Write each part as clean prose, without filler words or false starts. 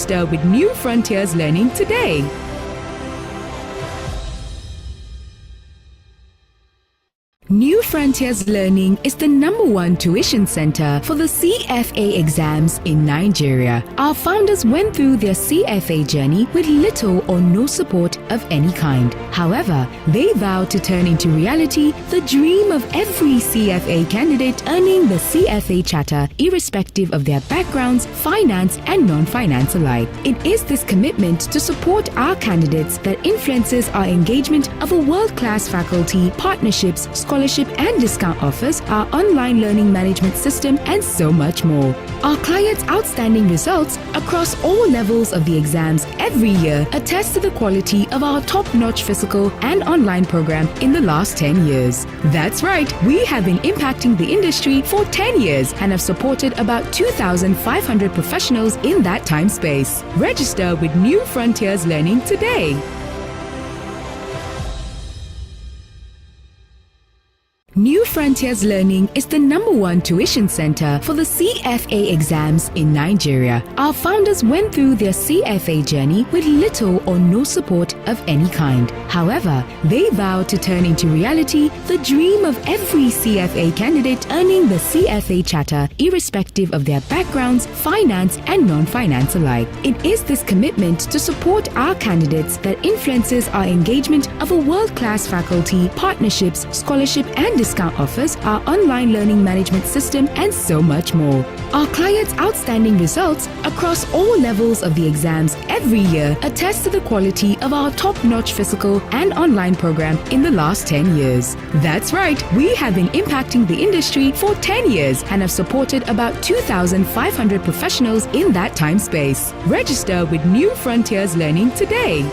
Register with New Frontiers Learning today. New Frontiers Learning is the #1 tuition center for the CFA exams in Nigeria. Our founders went through their CFA journey with little or no support of any kind. However, they vowed to turn into reality the dream of every CFA candidate earning the CFA charter, irrespective of their backgrounds, finance and non-finance alike. It is this commitment to support our candidates that influences our engagement of a world-class faculty, partnerships, scholarships and discount offers, our online learning management system, and so much more. Our clients' outstanding results across all levels of the exams every year attest to the quality of our top-notch physical and online program in the last 10 years. That's right, we have been impacting the industry for 10 years and have supported about 2,500 professionals in that time space. Register with New Frontiers Learning today. New Frontiers Learning is the #1 tuition center for the CFA exams in Nigeria. Our founders went through their CFA journey with little or no support of any kind. However, they vowed to turn into reality the dream of every CFA candidate earning the CFA charter, irrespective of their backgrounds, finance and non-finance alike. It is this commitment to support our candidates that influences our engagement of a world-class faculty, partnerships, scholarship and discount offers, our online learning management system, and so much more. Our clients' outstanding results across all levels of the exams every year attest to the quality of our top-notch physical and online program in the last 10 years. That's right, we have been impacting the industry for 10 years and have supported about 2,500 professionals in that time space. Register with New Frontiers Learning today.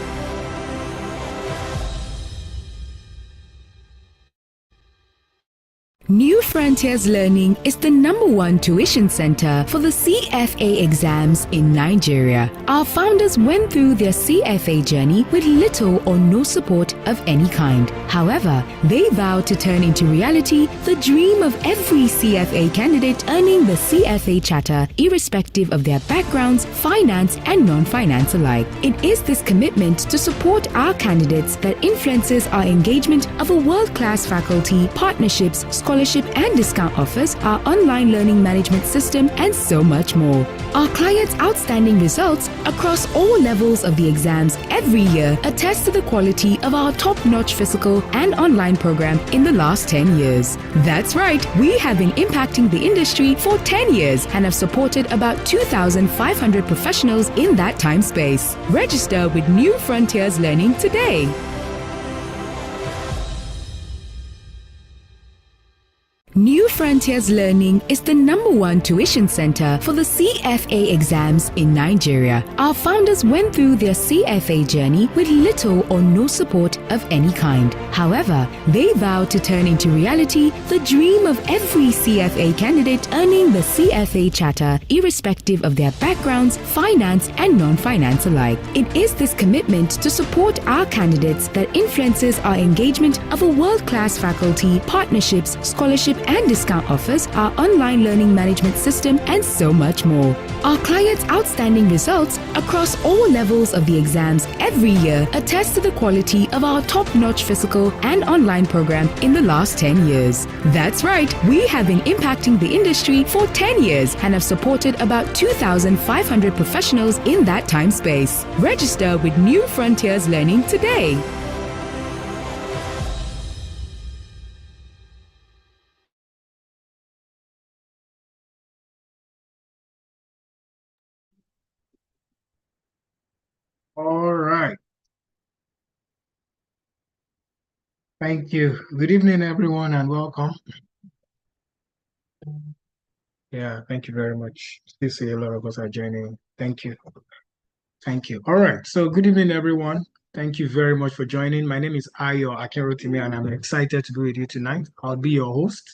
New Frontiers Learning is the #1 tuition center for the CFA exams in Nigeria. Our founders went through their CFA journey with little or no support of any kind. However, they vowed to turn into reality the dream of every CFA candidate earning the CFA charter, irrespective of their backgrounds, finance and non-finance alike. It is this commitment to support our candidates that influences our engagement of a world-class faculty, partnerships, scholarships and discount offers, our online learning management system, and so much more. Our clients' outstanding results across all levels of the exams every year attest to the quality of our top-notch physical and online program in the last 10 years. That's right, we have been impacting the industry for 10 years and have supported about 2,500 professionals in that time space. Register with New Frontiers Learning today. New Frontiers Learning is the #1 tuition center for the CFA exams in Nigeria. Our founders went through their CFA journey with little or no support of any kind. However, they vowed to turn into reality the dream of every CFA candidate earning the CFA charter, irrespective of their backgrounds, finance and non-finance alike. It is this commitment to support our candidates that influences our engagement of a world-class faculty, partnerships, scholarship and discount offers, our online learning management system, and so much more. Our clients' outstanding results across all levels of the exams every year attest to the quality of our top-notch physical and online program in the last 10 years. That's right, we have been impacting the industry for 10 years and have supported about 2,500 professionals in that time space. Register with New Frontiers Learning today. All right. Thank you. Good evening, everyone, and welcome. Yeah, thank you very much. Still see a lot of us are joining. Thank you. Thank you. All right. So good evening, everyone. Thank you very much for joining. My name is Ayo Akerotimi, and I'm excited to be with you tonight. I'll be your host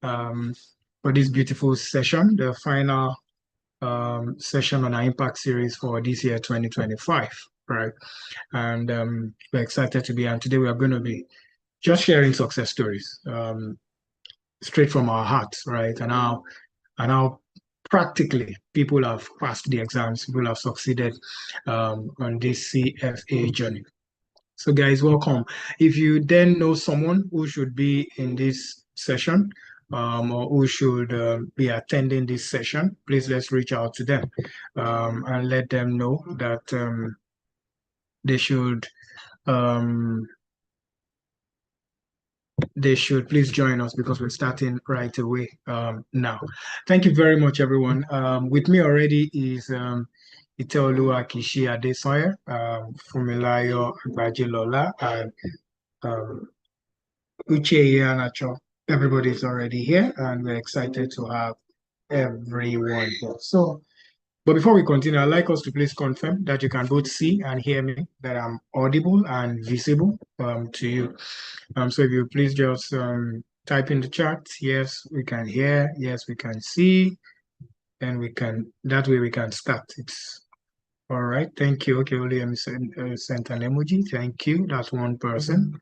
for this beautiful session, the final session on our impact series for this year 2025, right? And we're excited to be here. And today we are going to be just sharing success stories straight from our hearts, right? And how practically people have passed the exams, people have succeeded on this CFA journey. So guys, welcome. If you then know someone who should be in this session or who should be attending this session, please let's reach out to them and let them know that they should please join us because we're starting right away now. Thank you very much, everyone. With me already is Iteoluwa Kishi Adesanya, Fumilayo Agbajelola, and Uche Iheanacho. Everybody's already here, and we're excited to have everyone here. So, but before we continue, I'd like us to please confirm that you can both see and hear me, that I'm audible and visible to you. So if you please just type in the chat, yes, we can hear, yes, we can see, and that way we can start. It's all right. Thank you. Okay, William sent an emoji. Thank you. That's one person.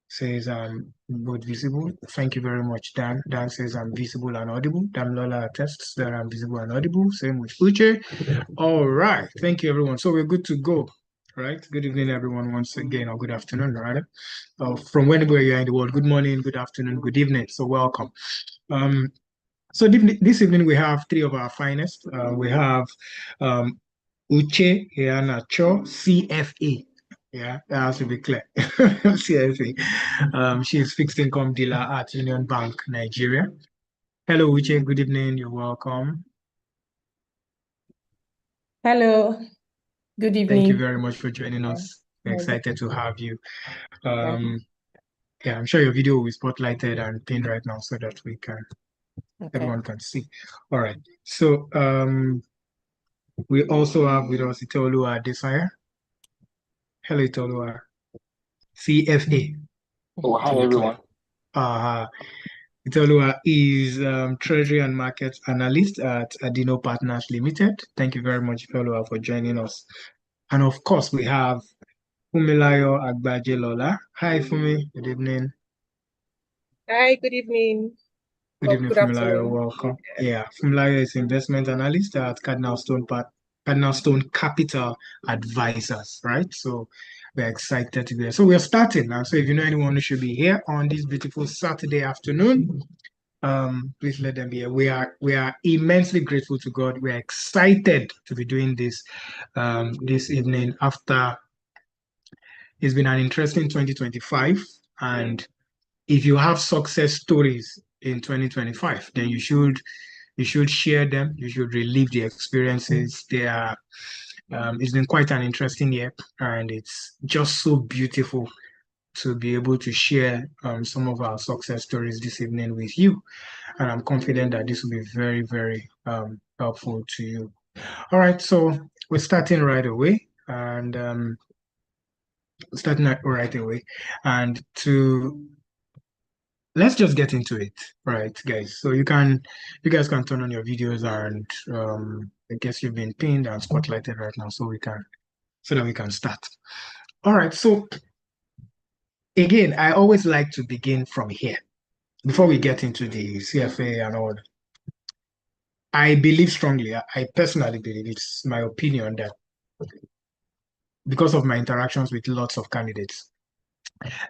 Says I'm both visible. Thank you very much, Dan. Dan says I'm visible and audible. Damlola attests that I'm visible and audible. Same with Uche. All right. Thank you, everyone. So we're good to go. Right. Good evening, everyone, once again, or good afternoon, rather. From whenever you're in the world. Good morning, good afternoon, good evening. So welcome. So this evening we have three of our finest. We have Uche Iheanacho, CFA. Yeah, that has to be clear. CFA. She's fixed income dealer at Union Bank, Nigeria. Hello, Uche. Good evening. You're welcome. Hello. Good evening. Thank you very much for joining us. We're excited to have you. Yeah, I'm sure your video will be spotlighted and pinned right now so that everyone can see. All right. So we also have with us Iteoluwa Adesanya. Hello, Iteoluwa. CFA. Oh, hi, everyone. Iteoluwa is Treasury and Market Analyst at Adino Partners Limited. Thank you very much, Iteoluwa, for joining us. And of course, we have Fumilayo Agbajelola. Hi, Fumi. Good evening. Hi, good evening. Good evening, Fumilayo. Welcome. Yeah, Fumilayo is investment analyst at Cardinal Stone Capital Advisors, right? So we're excited to be here. So we're starting now. So if you know anyone who should be here on this beautiful Saturday afternoon, please let them be here. We are immensely grateful to God. We're excited to be doing this this evening after it's been an interesting 2025. And if you have success stories in 2025, then you should share them. You should relive the experiences. It's been quite an interesting year, and it's just so beautiful to be able to share some of our success stories this evening with you. And I'm confident that this will be very, very helpful to you. All right, so we're starting right away, and let's just get into it, right, guys? So you guys can turn on your videos, and I guess you've been pinned and spotlighted right now, so that we can start. All right. So again, I always like to begin from here before we get into the CFA and all. I believe strongly. I personally believe, it's my opinion, that because of my interactions with lots of candidates,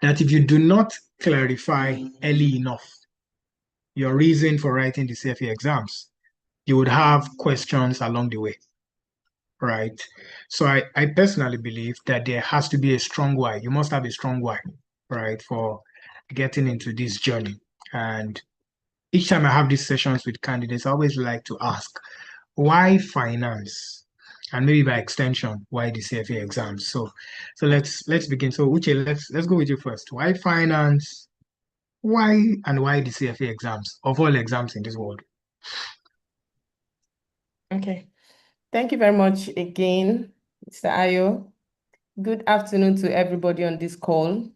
that if you do not clarify early enough your reason for writing the CFA exams, you would have questions along the way, right? So I personally believe that there has to be a strong why. You must have a strong why, right, for getting into this journey. And each time I have these sessions with candidates, I always like to ask, why finance? And maybe by extension, why the CFA exams? So let's begin. So Uche, let's go with you first. Why finance? Why the CFA exams, of all exams in this world? Okay. Thank you very much again, Mr. Ayo. Good afternoon to everybody on this call.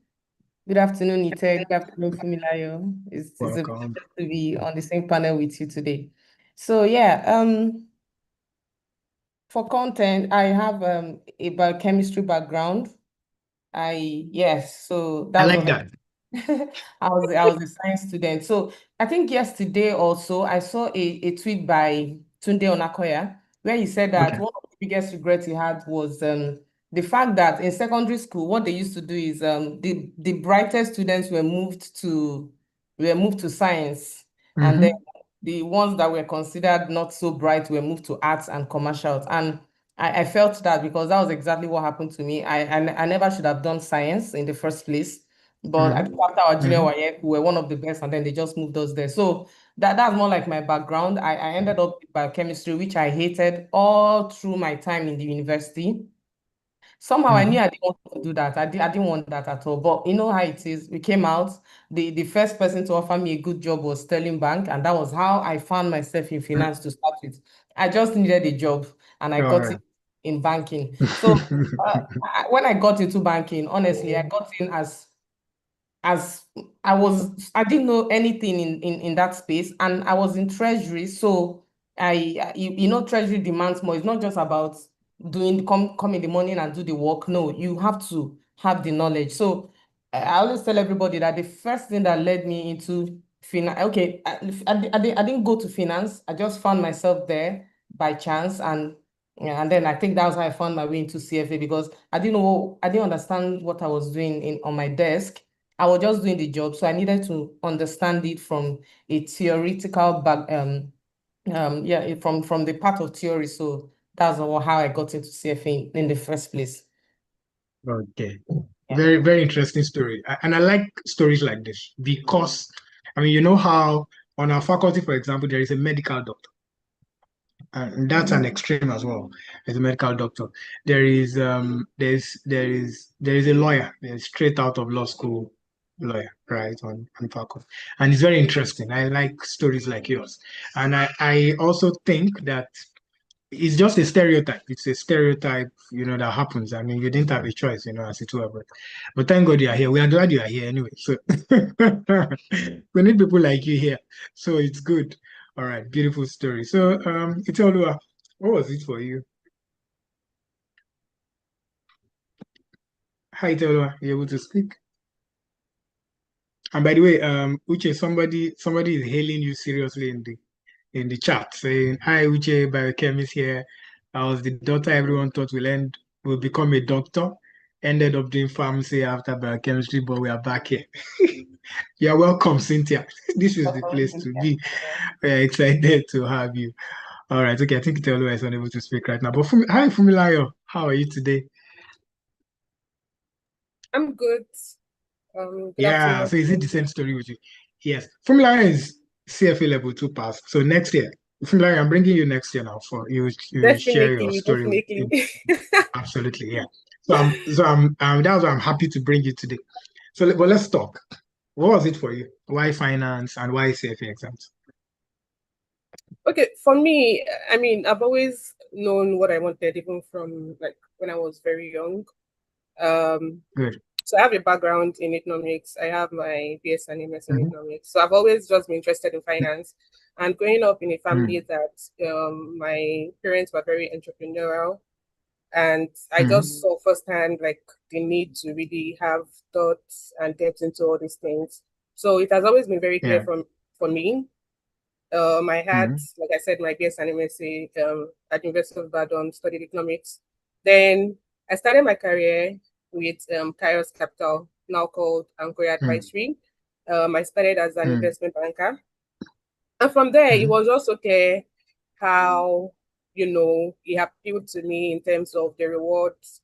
Good afternoon, Ite. Good afternoon, Fumilayo. It's a pleasure to be on the same panel with you today. So yeah, for content, I have a biochemistry background. So I like that. I was a science student. So I think yesterday also I saw a tweet by Tunde Onakoya, where he said that Okay. one of the biggest regrets he had was the fact that in secondary school, what they used to do is the brightest students were moved to science, and then the ones that were considered not so bright were moved to arts and commercials. And I felt that because that was exactly what happened to me. I never should have done science in the first place. But I think after our junior YF, we were one of the best, and then they just moved us there. So that's more like my background. I ended up with biochemistry, which I hated all through my time in the university. Somehow I knew I didn't want to do that. I didn't want that at all. But you know how it is. We came out. The first person to offer me a good job was Sterling Bank, and that was how I found myself in finance to start with. I just needed a job, and I All got right. it in banking. So when I got into banking, honestly, I got in as I didn't know anything in that space, and I was in treasury. So treasury demands more. It's not just about come in the morning and do the work. No, you have to have the knowledge. So I always tell everybody that the first thing that led me into finance, okay, I didn't go to finance. I just found myself there by chance, and yeah, and then I think that was how I found my way into CFA, because I didn't understand what I was doing on my desk. I was just doing the job, so I needed to understand it from a theoretical back, from the part of theory. So that's how I got into CFA in the first place. Okay. Yeah. Very, very interesting story. And I like stories like this because, I mean, you know how on our faculty, for example, there is a medical doctor. And that's an extreme as well. There's a medical doctor. There is a lawyer. There's straight out of law school lawyer, right, on faculty. And it's very interesting. I like stories like yours. And I also think that it's just a stereotype. It's a stereotype, that happens. I mean, you didn't have a choice, as it were. But thank God you are here. We are glad you are here anyway. So we need people like you here. So it's good. All right, beautiful story. So, Iteoluwa, what was it for you? Hi, Iteoluwa, you able to speak? And by the way, Uche, somebody is hailing you seriously in the chat, saying, "Hi, Uche, biochemist here. I was the doctor everyone thought will become a doctor. Ended up doing pharmacy after biochemistry, but we are back here." You are welcome, Cynthia. This is the place to be. We are excited to have you. All right, okay. I think Iteoluwa is unable to speak right now. But hi, Fumilayo. How are you today? I'm good. Good Yeah, afternoon. so is it the same story with you? Yes. Fumilayo is CFA level 2 pass. So next year, Fumilayo, I'm bringing you next year now for you share your Definitely, story with definitely. absolutely, yeah. So that's why I'm happy to bring you today. So but let's talk. What was it for you? Why finance and why CFA exams? Okay, for me, I mean, I've always known what I wanted, even from like when I was very young. Good. So I have a background in economics. I have my BS and MS in economics. So I've always just been interested in finance. And growing up in a family that my parents were very entrepreneurial, and I just saw firsthand like the need to really have thoughts and depth into all these things. So it has always been very clear Yeah. for me. I had, like I said, my BS and MSc at University of Ibadan, studied economics. Then I started my career with Kairos Capital, now called Ankoya Advisory. I started as an investment banker. And from there, it was just okay how, it appealed to me in terms of the rewards,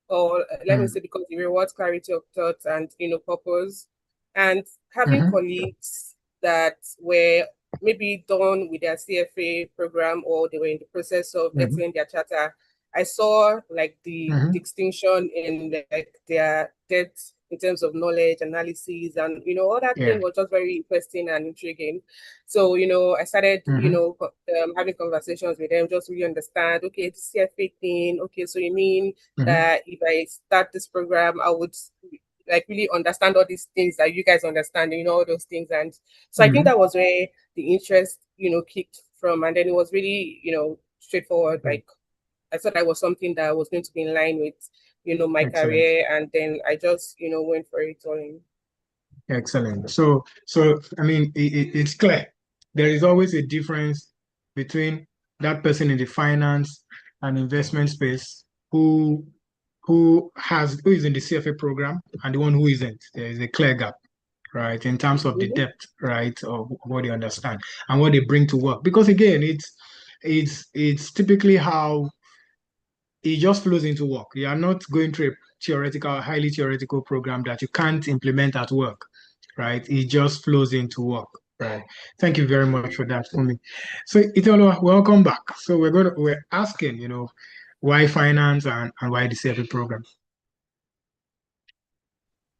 or let me say, because it rewards clarity of thought and, purpose. And having colleagues that were maybe done with their CFA program, or they were in the process of getting their charter, I saw like the distinction in like their depth in terms of knowledge, analysis, and all that thing was just very interesting and intriguing. So I started having conversations with them, just really understand. Okay, the CFA thing. Okay, so you mean that if I start this program, I would like really understand all these things that you guys understand, all those things. And so I think that was where the interest, kicked from. And then it was really, straightforward. Like I thought that was something that was going to be in line with, my Excellent. career. And then I just, went for it all in. Excellent. So I mean, it's clear. There is always a difference between that person in the finance and investment space who is in the CFA program and the one who isn't. There is a clear gap, right, in terms of the depth, right, of what they understand and what they bring to work. Because again, it's typically how it just flows into work. You are not going through a highly theoretical program that you can't implement at work, right? It just flows into work, right? Thank you very much for that for me. So Italo, welcome back. So we're asking, why finance and why the CFA program?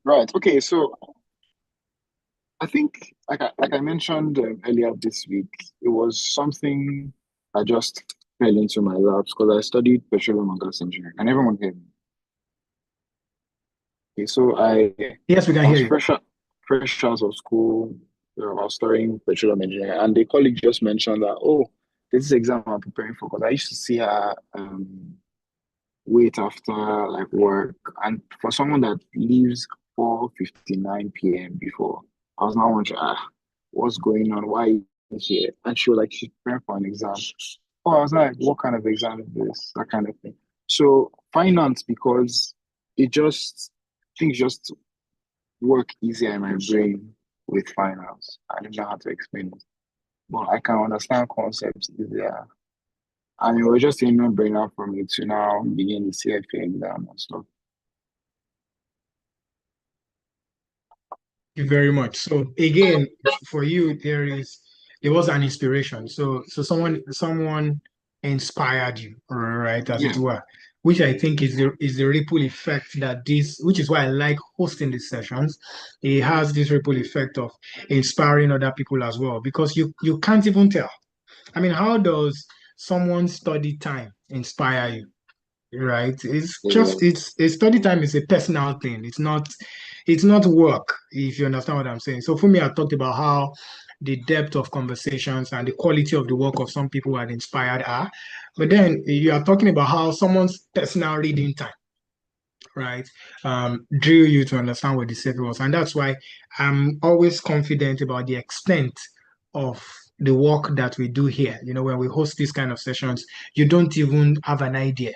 Right. Okay. So I think, like I mentioned earlier this week, it was something I just fell into my laps because I studied petroleum and gas engineering, and everyone heard me. Okay, so Yes, we can I hear was you. fresh out of school. I was studying petroleum engineering, and the colleague just mentioned that, oh, this is exam I'm preparing for, because I used to see her wait after like work, and for someone that leaves 4:59 p.m. before, I was now wondering, what's going on? Why are you here? And she was like, she's preparing for an exam. Oh, I was like, what kind of exam is this? That kind of thing. So finance, because things just work easier in my brain with finance. I don't know how to explain it, but I can understand concepts easier. And it was just a no-brainer for me to now begin the CFA exam and stuff. Thank you very much. So again, for you, there was an inspiration. So someone inspired you, right, as it Yeah. were, which I think is the ripple effect which is why I like hosting these sessions. It has this ripple effect of inspiring other people as well, because you can't even tell. I mean, how does someone's study time inspire you? Right, it's a study time is a personal thing. It's not work, if you understand what I'm saying. So for me, I talked about how the depth of conversations and the quality of the work of some people had inspired her, but then you are talking about how someone's personal reading time, right, drew you to understand what the CFA was. And that's why I'm always confident about the extent of the work that we do here. When we host these kind of sessions, you don't even have an idea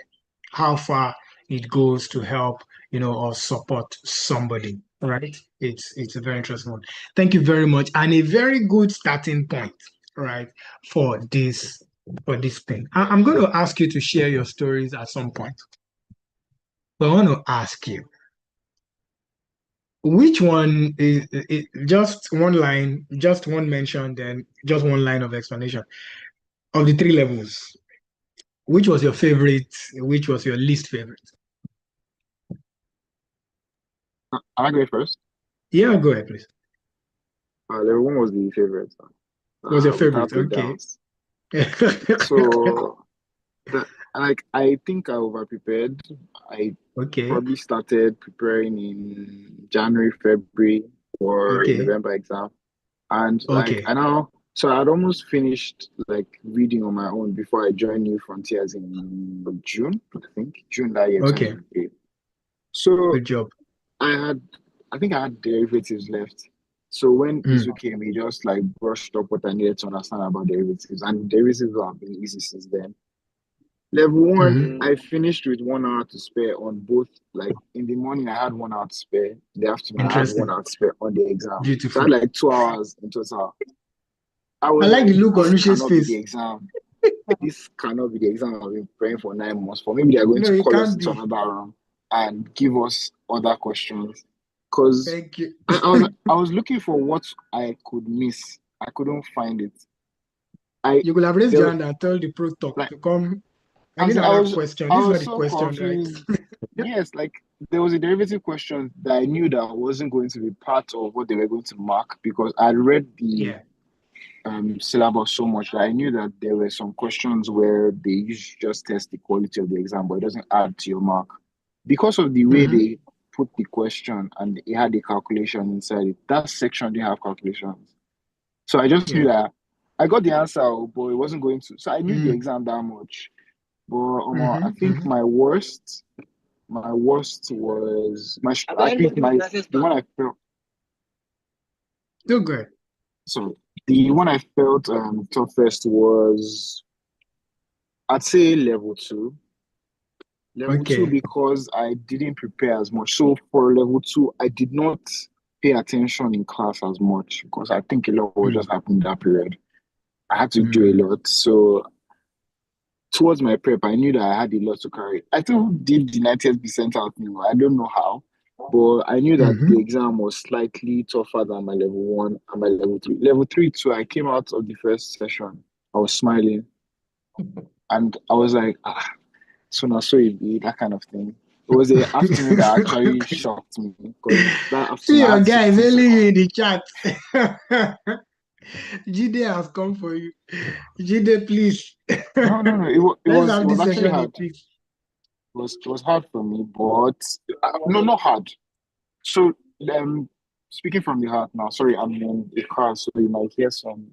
how far it goes to help, or support somebody, right? It's a very interesting one. Thank you very much. And a very good starting point, right, for this thing. I'm going to ask you to share your stories at some point. But I want to ask you, which one is just one line, just one mention, then just one line of explanation of the three levels? Which was your favorite? Which was your least favorite? I go first. Yeah, go ahead, please. Level 1 was the favorite. Was your favorite? Without a Okay. doubt. So, I think I overprepared. I Okay. probably started preparing in January, February for a Okay. November exam. And Okay. so I'd almost finished like reading on my own before I joined New Frontiers in June, I think, June that year, Okay. 2023. So Good job. I think I had derivatives left. So when Mm. Izu came, he just like brushed up what I needed to understand about derivatives. And derivatives have been easy since then. Level 1, Mhm. I finished with 1 hour to spare on both. Like in the morning, I had 1 hour to spare. In the afternoon, I had 1 Interesting. hour to spare on the exam. So I Beautiful. had like 2 hours in total. I I was like the like, look on this Lucia's cannot be face. the exam. This cannot be the exam I've been praying for 9 months for. Maybe they're going No, to it call us can't into be. another room and give us other questions. Because Thank you. I was looking for what I could miss. I couldn't find it. You could have raised your There, hand and told the pro talk like to come. I as need in, I another was question. I This is not was the so question, right? confused. Yes, like there was a derivative question that I knew that wasn't going to be part of what they were going to mark, because I read the Yeah. syllabus so much that I knew that there were some questions where they usually just test the quality of the exam, but it doesn't add to your mark. Because of the way Mhm. they put the question and it had a calculation inside it, that section didn't have calculations. So I just knew Yeah. that I got the answer, but it wasn't going to. So I knew the Mm. exam that much. But I Mhm. think Mhm. my worst was I think the one I felt. Still good. So the one I felt toughest was I'd say level 2. Level 2 Okay. because I didn't prepare as much. So for level 2, I did not pay attention in class as much because I think a lot was just happening that period. I had to do a lot. So towards my prep, I knew that I had a lot to carry. I still did the 90th percentile thing. I don't know how, but I knew that the exam was slightly tougher than my level 1 and my level 3. Level 3 too, I came out of the first session. I was smiling and I was like, so now so it be that kind of thing. It was the afternoon that actually shocked me because that See afternoon I your had guys 60 only seconds. in the chat. Jide has come for you. Jide, please. No. Let's have It was this actually session in hard. peace. It was hard for me, but no, not hard. So speaking from the heart now. Sorry, I'm in the car, so you might hear some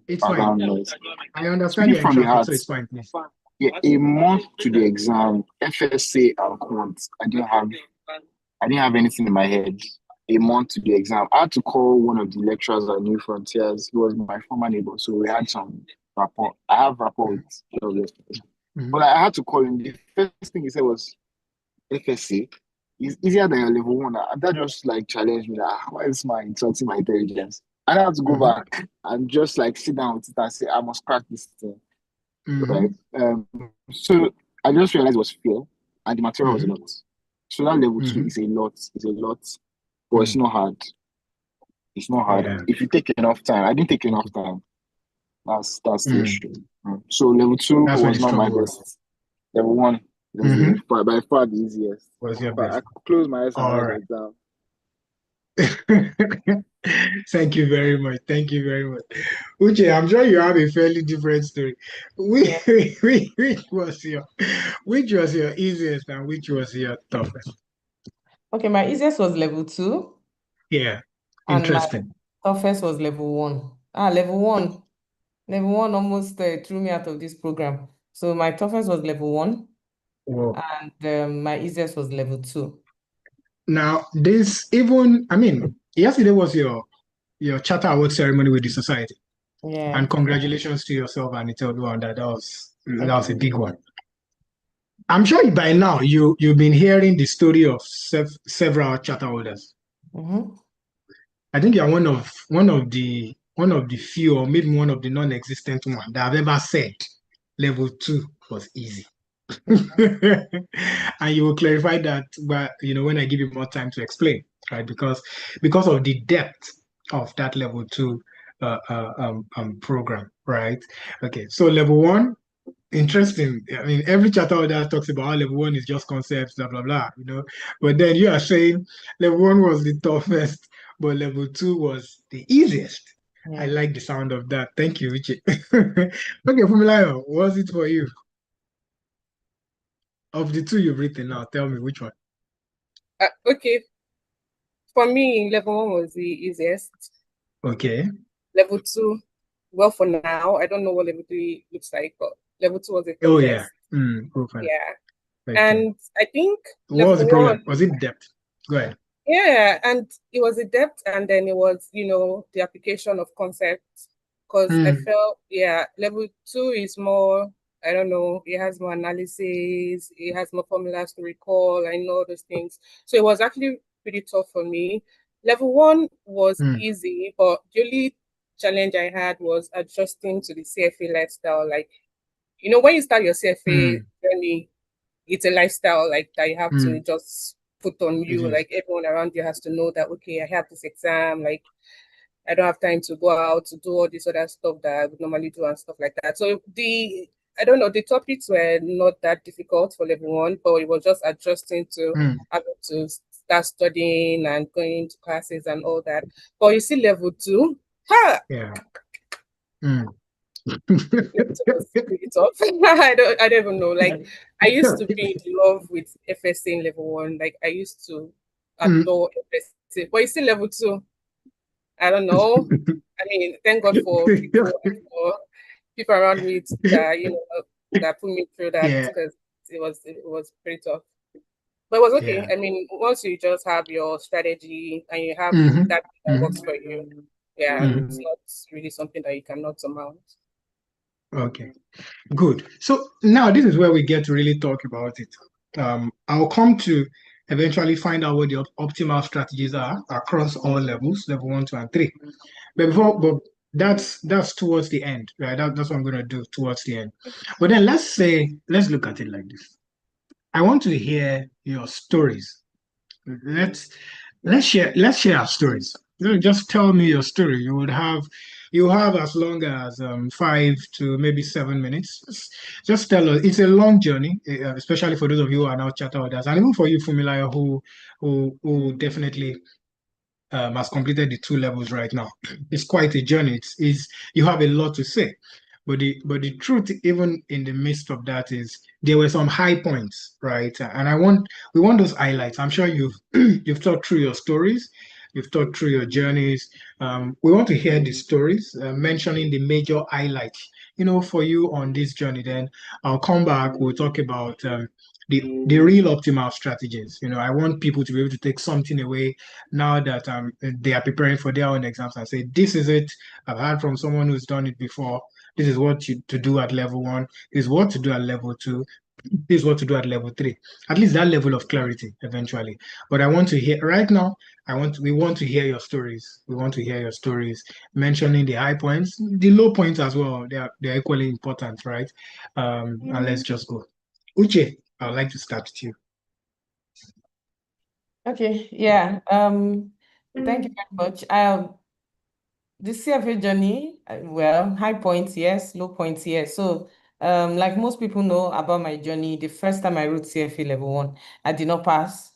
It's fine. background noise. I understand Speaking you're in from the traffic, heart, so it's fine, please. yeah, a month to the exam, FSA and quant, I didn't have anything in my head. A month to the exam, I had to call one of the lecturers at New Frontiers. He was my former neighbor, so we had some rapport. I have rapport with a lot of lecturers. But I had to call him. The first thing he said was, FSA is easier than your level 1. And that just like challenged me. Like, why is my insulting my intelligence? And I had to go back and just like sit down with it and say, I must crack this thing. Right. So I just realized it was fear and the material was a lot. So that level 2 is a lot, but it's not hard. It's not hard. Yeah. If you take enough time, I didn't take enough time. That's the issue. So level 2 That's where was the not my struggle was. best. Level 1 was by far the easiest. Was your But best. I could close my eyes and All write the right. exam. Thank you very much. Thank you very much. Uche, I'm sure you have a fairly different story. Which was your easiest and which was your toughest? Okay, my easiest was level 2 Yeah. and my Interesting. toughest was level 1. Level 1. Level 1 almost threw me out of this program. So my toughest was level 1 Wow. and my easiest was level 2. Now, yesterday was your charter award ceremony with the society. Yeah. And congratulations to yourself and Iteldu on that. That was a big one. I'm sure by now you've been hearing the story of several charter holders. I think you're one of the few, or maybe one of the non-existent one that have ever said level 2 was easy. And you will clarify that, but when I give you more time to explain, right? Because of the depth of that level 2 program, right? Okay, so level 1, interesting. I mean, every charter holder talks about how level 1 is just concepts, blah blah blah, But then you are saying level 1 was the toughest, but level 2 was the easiest. Yeah. I like the sound of that. Thank you, Richie. Okay, Fumilayo, what was it for you? Of the 2 you've written now, tell me which one. Okay. For me, level 1 was the easiest. Okay. Level 2, well, for now, I don't know what level 3 looks like, but level 2 was the toughest. Oh, yeah. Yeah. Okay. And I think what was the problem? 1, was it depth? Go ahead. Yeah, and it was the depth, and then it was, the application of concepts. Because I felt, level 2 is more, I don't know, it has more analysis, it has more formulas to recall, I know those things. So it was actually pretty tough for me. Level 1 was easy, but the only challenge I had was adjusting to the CFA lifestyle. Like, when you start your CFA journey, it's a lifestyle like that you have to just put on you. Like, everyone around you has to know that, okay, I have this exam, like I don't have time to go out to do all this other stuff that I would normally do and stuff like that. So the topics were not that difficult for level 1, but it was just adjusting to having to start studying and going to classes and all that. But you see level 2, Yeah. It was pretty tough. I don't even know. Like, I used to be in love with FSA in level 1. Like, I used to adore FSA. But you see level 2, I don't know. I mean, thank God for people around me that that put me through that, because it was pretty tough. But it was okay. Yeah. I mean, once you just have your strategy and you have that works for you, it's not really something that you cannot surmount. Okay, good. So now this is where we get to really talk about it. I'll come to eventually find out what the optimal strategies are across all levels, level 1, 2, and 3. But that's towards the end, right? That's what I'm going to do towards the end. But then let's look at it like this. I want to hear your stories. Let's share our stories. Just tell me your story. You have as long as 5 to maybe 7 minutes. Just tell us. It's a long journey, especially for those of you who are now charter orders, and even for you, Fumilayo, who definitely has completed the 2 levels right now. It's quite a journey. It's you have a lot to say. But the truth, even in the midst of that, is there were some high points, right? And we want those highlights. I'm sure you've you've thought through your stories, you've thought through your journeys. We want to hear the stories, mentioning the major highlights, for you on this journey. Then I'll come back. We'll talk about the real optimal strategies. I want people to be able to take something away now that they are preparing for their own exams and say, this is it. I've heard from someone who's done it before. This is what to do at level 1. This is what to do at level 2. This is what to do at level 3. At least that level of clarity eventually. But I want to hear right now. We want to hear your stories. We want to hear your stories, mentioning the high points, the low points as well. They're equally important, right? And let's just go. Uche, I'd like to start with you. Okay, yeah. Thank you very much. The CFA journey, well, high points, yes, low points, yes. So, like most people know about my journey, the first time I wrote CFA level 1, I did not pass.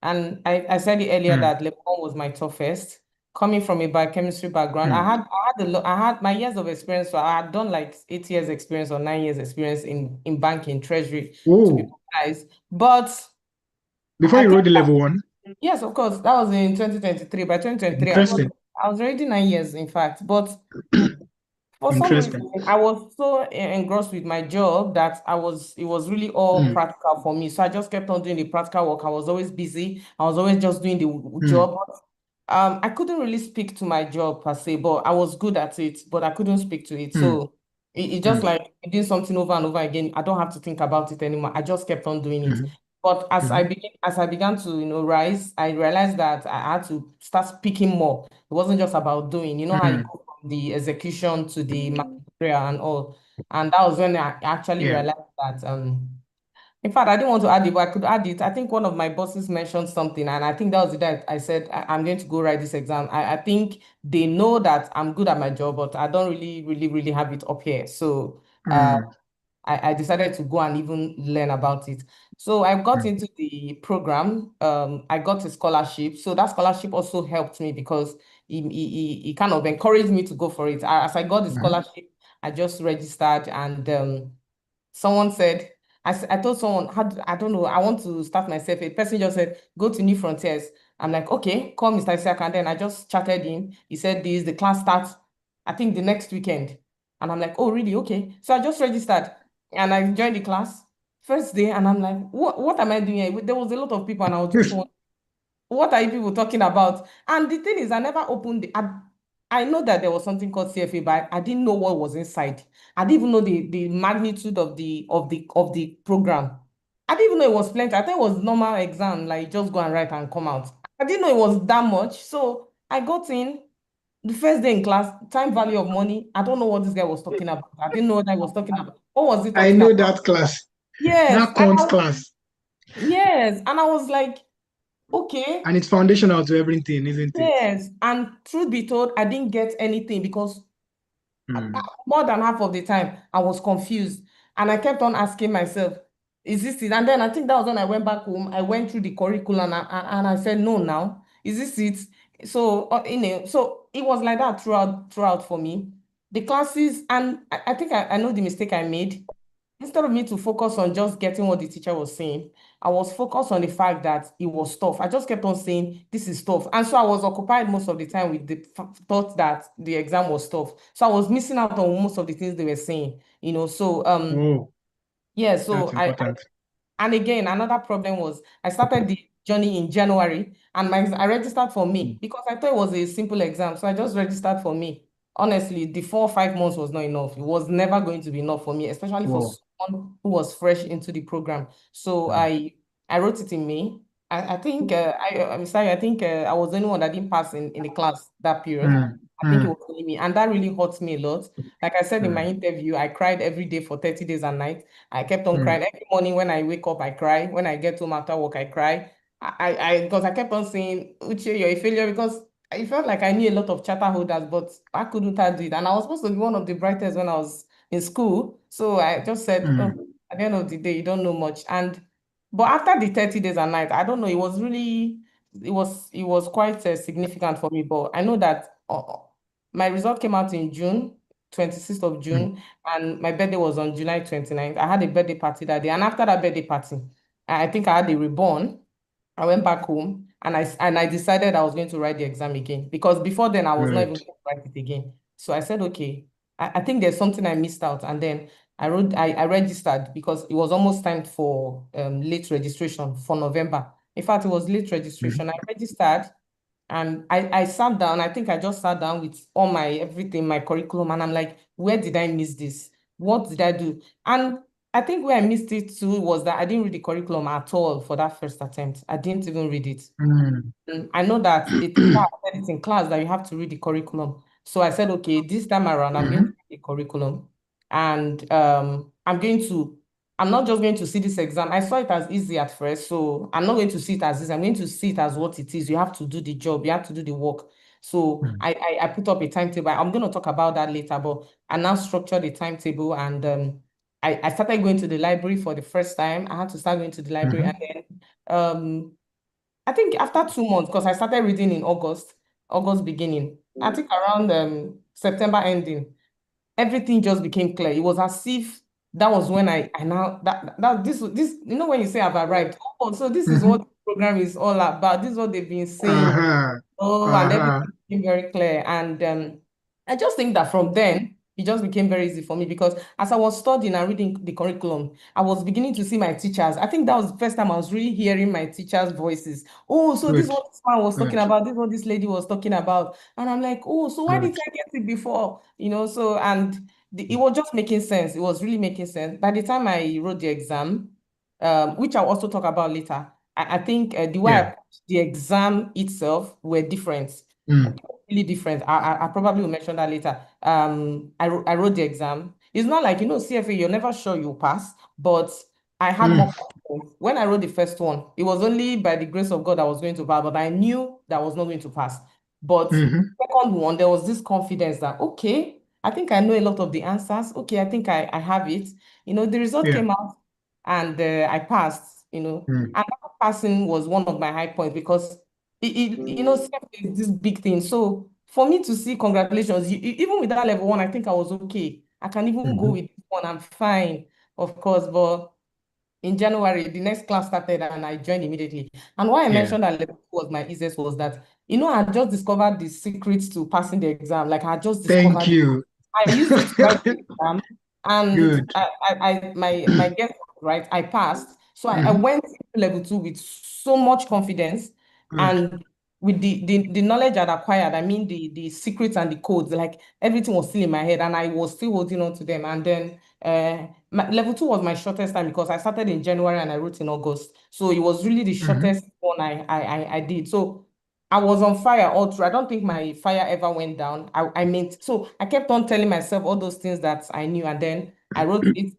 And I said it earlier that level 1 was my toughest. Coming from a biochemistry background, I had my years of experience. So I had done like 8 years experience or 9 years experience in banking, treasury, to be precise. But before you wrote the level 1? Yes, of course. That was in 2023. By 2023, Interesting. I was already 9 years, in fact. But for some reason, I was so engrossed with my job that it was really all practical for me. So I just kept on doing the practical work. I was always busy. I was always just doing the job. I couldn't really speak to my job per se, but I was good at it, but I couldn't speak to it. So it just like doing something over and over again. I don't have to think about it anymore. I just kept on doing it. But as I began to, rise, I realized that I had to start speaking more. It wasn't just about doing, how you go from the execution to the material and all. And that was when I actually realized that, in fact, I didn't want to add it, but I could add it. I think one of my bosses mentioned something, and I think that was the day I said, I'm going to go write this exam. I think they know that I'm good at my job, but I don't really have it up here. So I decided to go and even learn about it. So I got into the program. I got a scholarship. So that scholarship also helped me because it kind of encouraged me to go for it. As I got the scholarship, I just registered, and someone said, I told someone, I don't know, I want to start myself. A person just said, go to New Frontiers. I'm like, okay, call Mr. Isaac. And then I just chatted him. He said, the class starts, I think, the next weekend. And I'm like, oh, really? Okay. So I just registered and I joined the class first day. And I'm like, what am I doing here? There was a lot of people and I was just wondering, what are you people talking about? And the thing is, I never opened I know that there was something called CFA, but I didn't know what was inside. I didn't even know the magnitude of the program. I didn't even know it was plenty. I thought it was normal exam, like just go and write and come out. I didn't know it was that much. So I got in the first day in class, time value of money. I don't know what this guy was talking about. I didn't know what I was talking about. What was he I talking know about? that class. Yes. That cont class. Yes. And I was like, okay. And it's foundational to everything, isn't it? Yes. And truth be told, I didn't get anything because more than half of the time I was confused. And I kept on asking myself, is this it? And then I think that was when I went back home. I went through the curriculum and I said, no, now, is this it? So, so it was like that throughout for me. The classes, and I think I know the mistake I made. Instead of me to focus on just getting what the teacher was saying, I was focused on the fact that it was tough. I just kept on saying, this is tough. And so I was occupied most of the time with the thought that the exam was tough. So I was missing out on most of the things they were saying, so, yeah, so that's important. And again, another problem was I started the journey in January and I registered for May because I thought it was a simple exam. So I just registered for May. honestly, the 4 or 5 months was not enough. It was never going to be enough for me, especially for Wow. someone who was fresh into the program. So I wrote it in May. I think I'm sorry, I think I was the only one that didn't pass in the class that period. Mm, I think it mm, was only me, and that really hurt me a lot. Like I said in my mm, interview, I cried every day for 30 days and nights. I kept on mm, crying every morning when I wake up. I cry when I get home after work. I cry. Because I kept on saying, Uche, you're a failure, because I felt like I knew a lot of charter holders, but why couldn't I do it? And I was supposed to be one of the brightest when I was in school. So I just said, oh, mm, at the end of the day, you don't know much. But after the 30 days and nights, I don't know, it was quite significant for me. But I know that my result came out in June, 26th of mm, June, and my birthday was on July 29th. I had a birthday party that day. And after that birthday party, I think I had a reborn. I went back home and I decided I was going to write the exam again, because before then I was not even good. going to write it again. So I said, okay, I think there's something I missed out. And then I registered, because it was almost time for late registration for November. In fact, it was late Mm, registration. I registered and I sat down. I think I just sat down with all my everything, my curriculum, and I'm like, where did I miss this? What did I do? And I think where I missed it too was that I didn't read the curriculum at all for that first attempt. I didn't even read it. mm, I know that the teacher said it in class that you have to read the curriculum. So I said, okay, this time around, I'm going to mhm, read the curriculum. And I'm not just going to see this exam. I saw it as easy at first. So I'm not going to see it as easy. I'm going to see it as what it is. You have to do the job. You have to do the work. So mm, I put up a timetable. I'm going to talk about that later, but I now structured the timetable, and I started going to the library for the first time. I had to start going to the library, mhm, and then um I think after 2 months, because I started reading in August beginning. I think around September ending, everything just became clear. It was as if that was when I now that this when you say I've arrived. Oh, so this is what mhm. the program is all about. This is what they've been saying. Uh-huh. Oh, and Uh-huh. everything became very clear. And I just think that from then, it just became very easy for me, because as I was studying and reading the curriculum, I was beginning to see my teachers. I think that was the first time I was really hearing my teachers' voices. Oh, so this is Good. what this man was talking Good. about. This is what this lady was talking about. And I'm like, oh, so why didn't Good. I get it before? It was just making sense. It was really making sense. By the time I wrote the exam, which I'll also talk about later, I think the way I Yeah. approached the exam itself were different, Mm, really different. I probably will mention that later. I wrote the exam. It's not like, CFA, you're never sure you'll pass, but I had mm, more confidence. When I wrote the first one, it was only by the grace of God I was going to pass, but I knew that I was not going to pass. But mhm. second one, there was this confidence that, okay, I think I know a lot of the answers. Okay, I think I have it. The result Yeah. came out, and I passed, Mm, and that passing was one of my high points, because CFA is this big thing. So for me to see congratulations, even with that level one, I think I was okay. I can even go mhm, with this one. I'm fine, of course. But in January, the next class started and I joined immediately. And why I yeah. mentioned that level two was my easiest was that, I had just discovered the secrets to passing the exam. Like I had just Thank discovered it. you. I used it to write the exam, and Good. my guess was right. I passed, so I Mhm, went into level two with so much confidence, good. and with the knowledge I'd acquired. I mean, the secrets and the codes, like everything was still in my head, and I was still holding on to them. And then level two was my shortest time, because I started in January and I wrote in August, so it was really the Mhm, shortest one I did. So I was on fire all through. I don't think my fire ever went down. So I kept on telling myself all those things that I knew, and then I wrote it.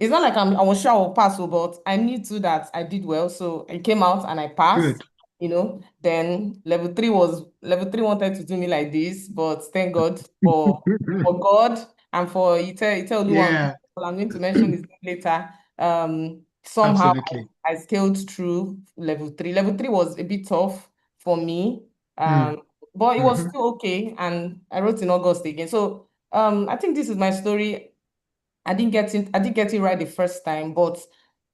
It's not like I was sure I would pass, but I knew too that I did well. So it came out and I passed. good. Then level three wanted to do me like this, but thank God for God and for Ite Oluwan. Yeah, I'm going to mention his name later. Somehow absolutely. I scaled through level three. Level three was a bit tough for me. Mm, But it was mhm, still okay. And I wrote in August again. So I think this is my story. I didn't get it right the first time, but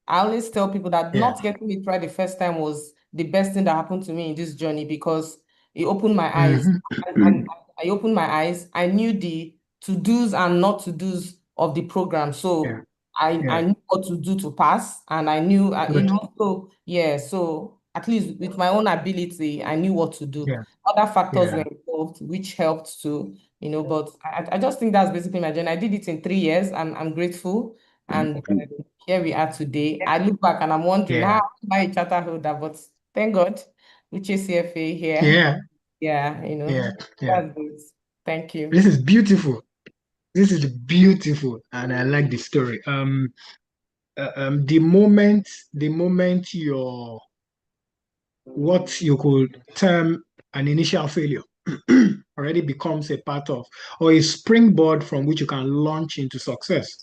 I always tell people that yeah. not getting it right the first time was the best thing that happened to me in this journey, because it opened my eyes. Mhm, And I opened my eyes. I knew the to-dos and not to-dos of the program. yeah. So I Yeah. knew what to do to pass, and I knew, Good. so yeah, so at least with my own ability, I knew what to do. Yeah. Other factors Yeah. were involved, which helped too. but I just think that's basically my journey. I did it in 3 years. I'm grateful. And here we are today. I look back and I'm wondering, how am I a charter holder? But thank God, Uche CFA here. Yeah. Yeah, that's it. Thank you. This is beautiful. This is beautiful, and I like the story. The moment your what you could term an initial failure already becomes a part of or a springboard from which you can launch into success,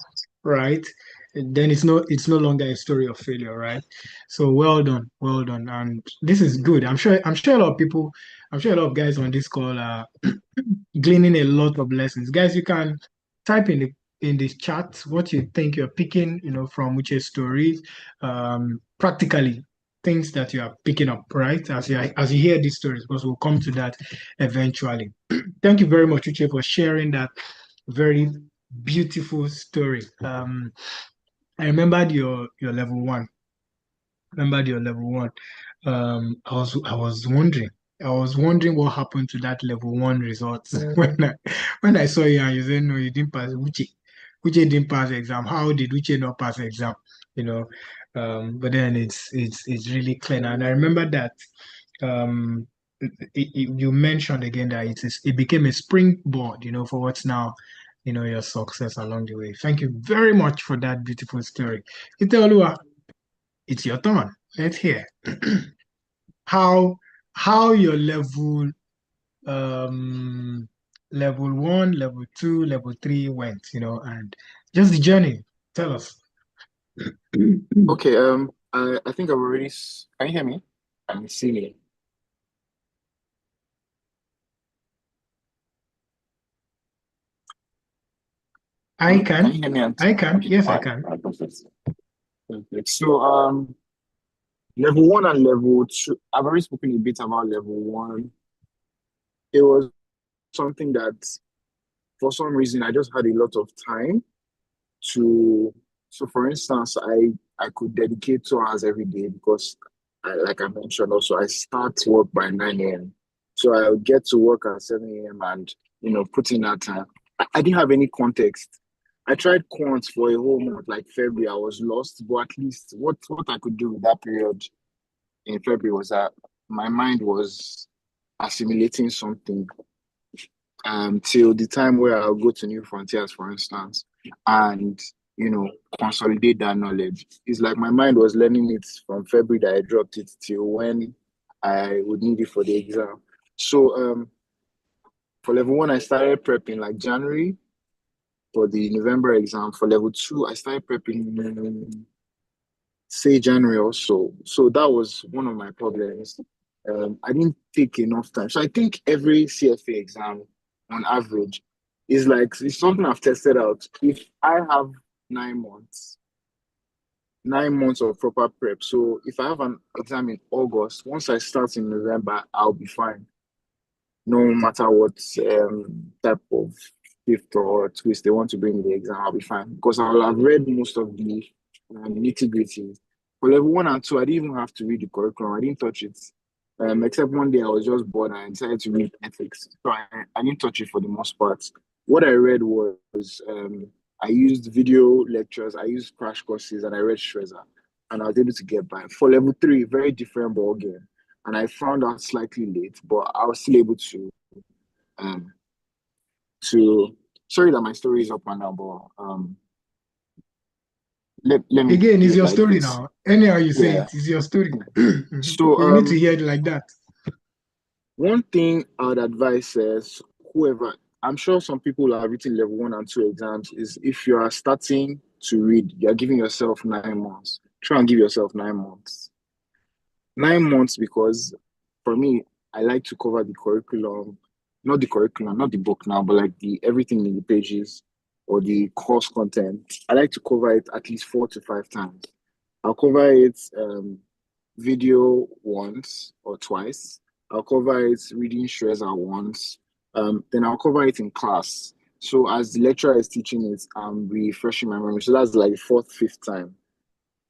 right? Then it's no longer a story of failure, right? So well done, and this is good. I'm sure a lot of people, I'm sure a lot of guys on this call are gleaning a lot of lessons. Guys, you can type in the chat what you think you're picking, from which stories, practically things that you are picking up, right? As you hear these stories, because we'll come to that eventually. Thank you very much, Uche, for sharing that very beautiful story. I remembered your level one. I was wondering what happened to that level one results when I saw you and you said no, you didn't pass. Uche didn't pass the exam. How did Uche not pass the exam? You know, but then it's really clear. And I remember that you mentioned again that it became a springboard, for what's now, your success along the way. Thank you very much for that beautiful story. Iteolua, it's your turn. Let's hear how your level one, level two, level three went, and just the journey. Tell us. Okay, I think I've already. Can you hear me? Can you see me? I Can you can. hear me? I can. Okay, Yes, I fine. can. Perfect. Perfect. So, level one and level two. I've already spoken a bit about level one. It was something that, for some reason, I just had a lot of time to. So, for instance, I could dedicate 2 hours every day because, like I mentioned, also I start work by 9 a.m. So I would get to work at 7 a.m. and put in that time. I didn't have any context. I tried quant for a whole month, like February. I was lost, but at least what I could do with that period in February was that my mind was assimilating something till the time where I'll go to New Frontiers, for instance, and consolidate that knowledge. It's like my mind was learning it from February that I dropped it till when I would need it for the exam. So for level one, I started prepping like January for the November exam. For level two, I started prepping say January also. So that was one of my problems. I didn't take enough time. So I think every CFA exam on average is like, it's something I've tested out. If I have 9 months, 9 months of proper prep. So if I have an exam in August, once I start in November, I'll be fine. No matter what type of shift or twist they want to bring in the exam, I'll be fine. Because I'll have read most of the nitty-gritty. For level one and two, I didn't even have to read the curriculum. I didn't touch it. Except one day I was just bored and I decided to read ethics. So I didn't touch it for the most part. What I read was I used video lectures, I used crash courses, and I read Shredder. And I was able to get by. For level three, very different ball game. And I found out slightly late, but I was still able to sorry that my story is up and down, but let me Again, do it's it your like story this. now. Anyhow you say Yeah. it's your story. So You need to hear it like that. one thing I would advise is whoever, I'm sure some people have written level one and two exams, is if you are starting to read, you're giving yourself 9 months. Try and give yourself 9 months. 9 months because for me, I like to cover the curriculum, not the curriculum, not the book now, but like the everything in the pages or the course content. I like to cover it at least 4 to 5 times. I'll cover it video once or twice. I'll cover it reading Shredder once. Then I'll cover it in class. So as the lecturer is teaching it, I'm refreshing my memory. So that's like the fourth, fifth time.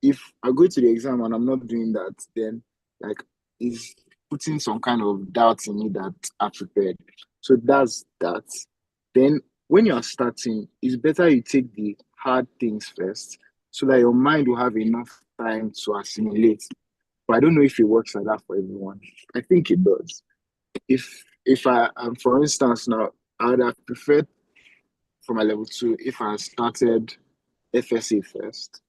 If I go to the exam and I'm not doing that, then like it's putting some kind of doubt in me that I prepared. So that's that. Then when you are starting, it's better you take the hard things first so that your mind will have enough time to assimilate. But I don't know if it works like that for everyone. I think it does. If I for instance now, I would have preferred for my level 2 if I started FSA first,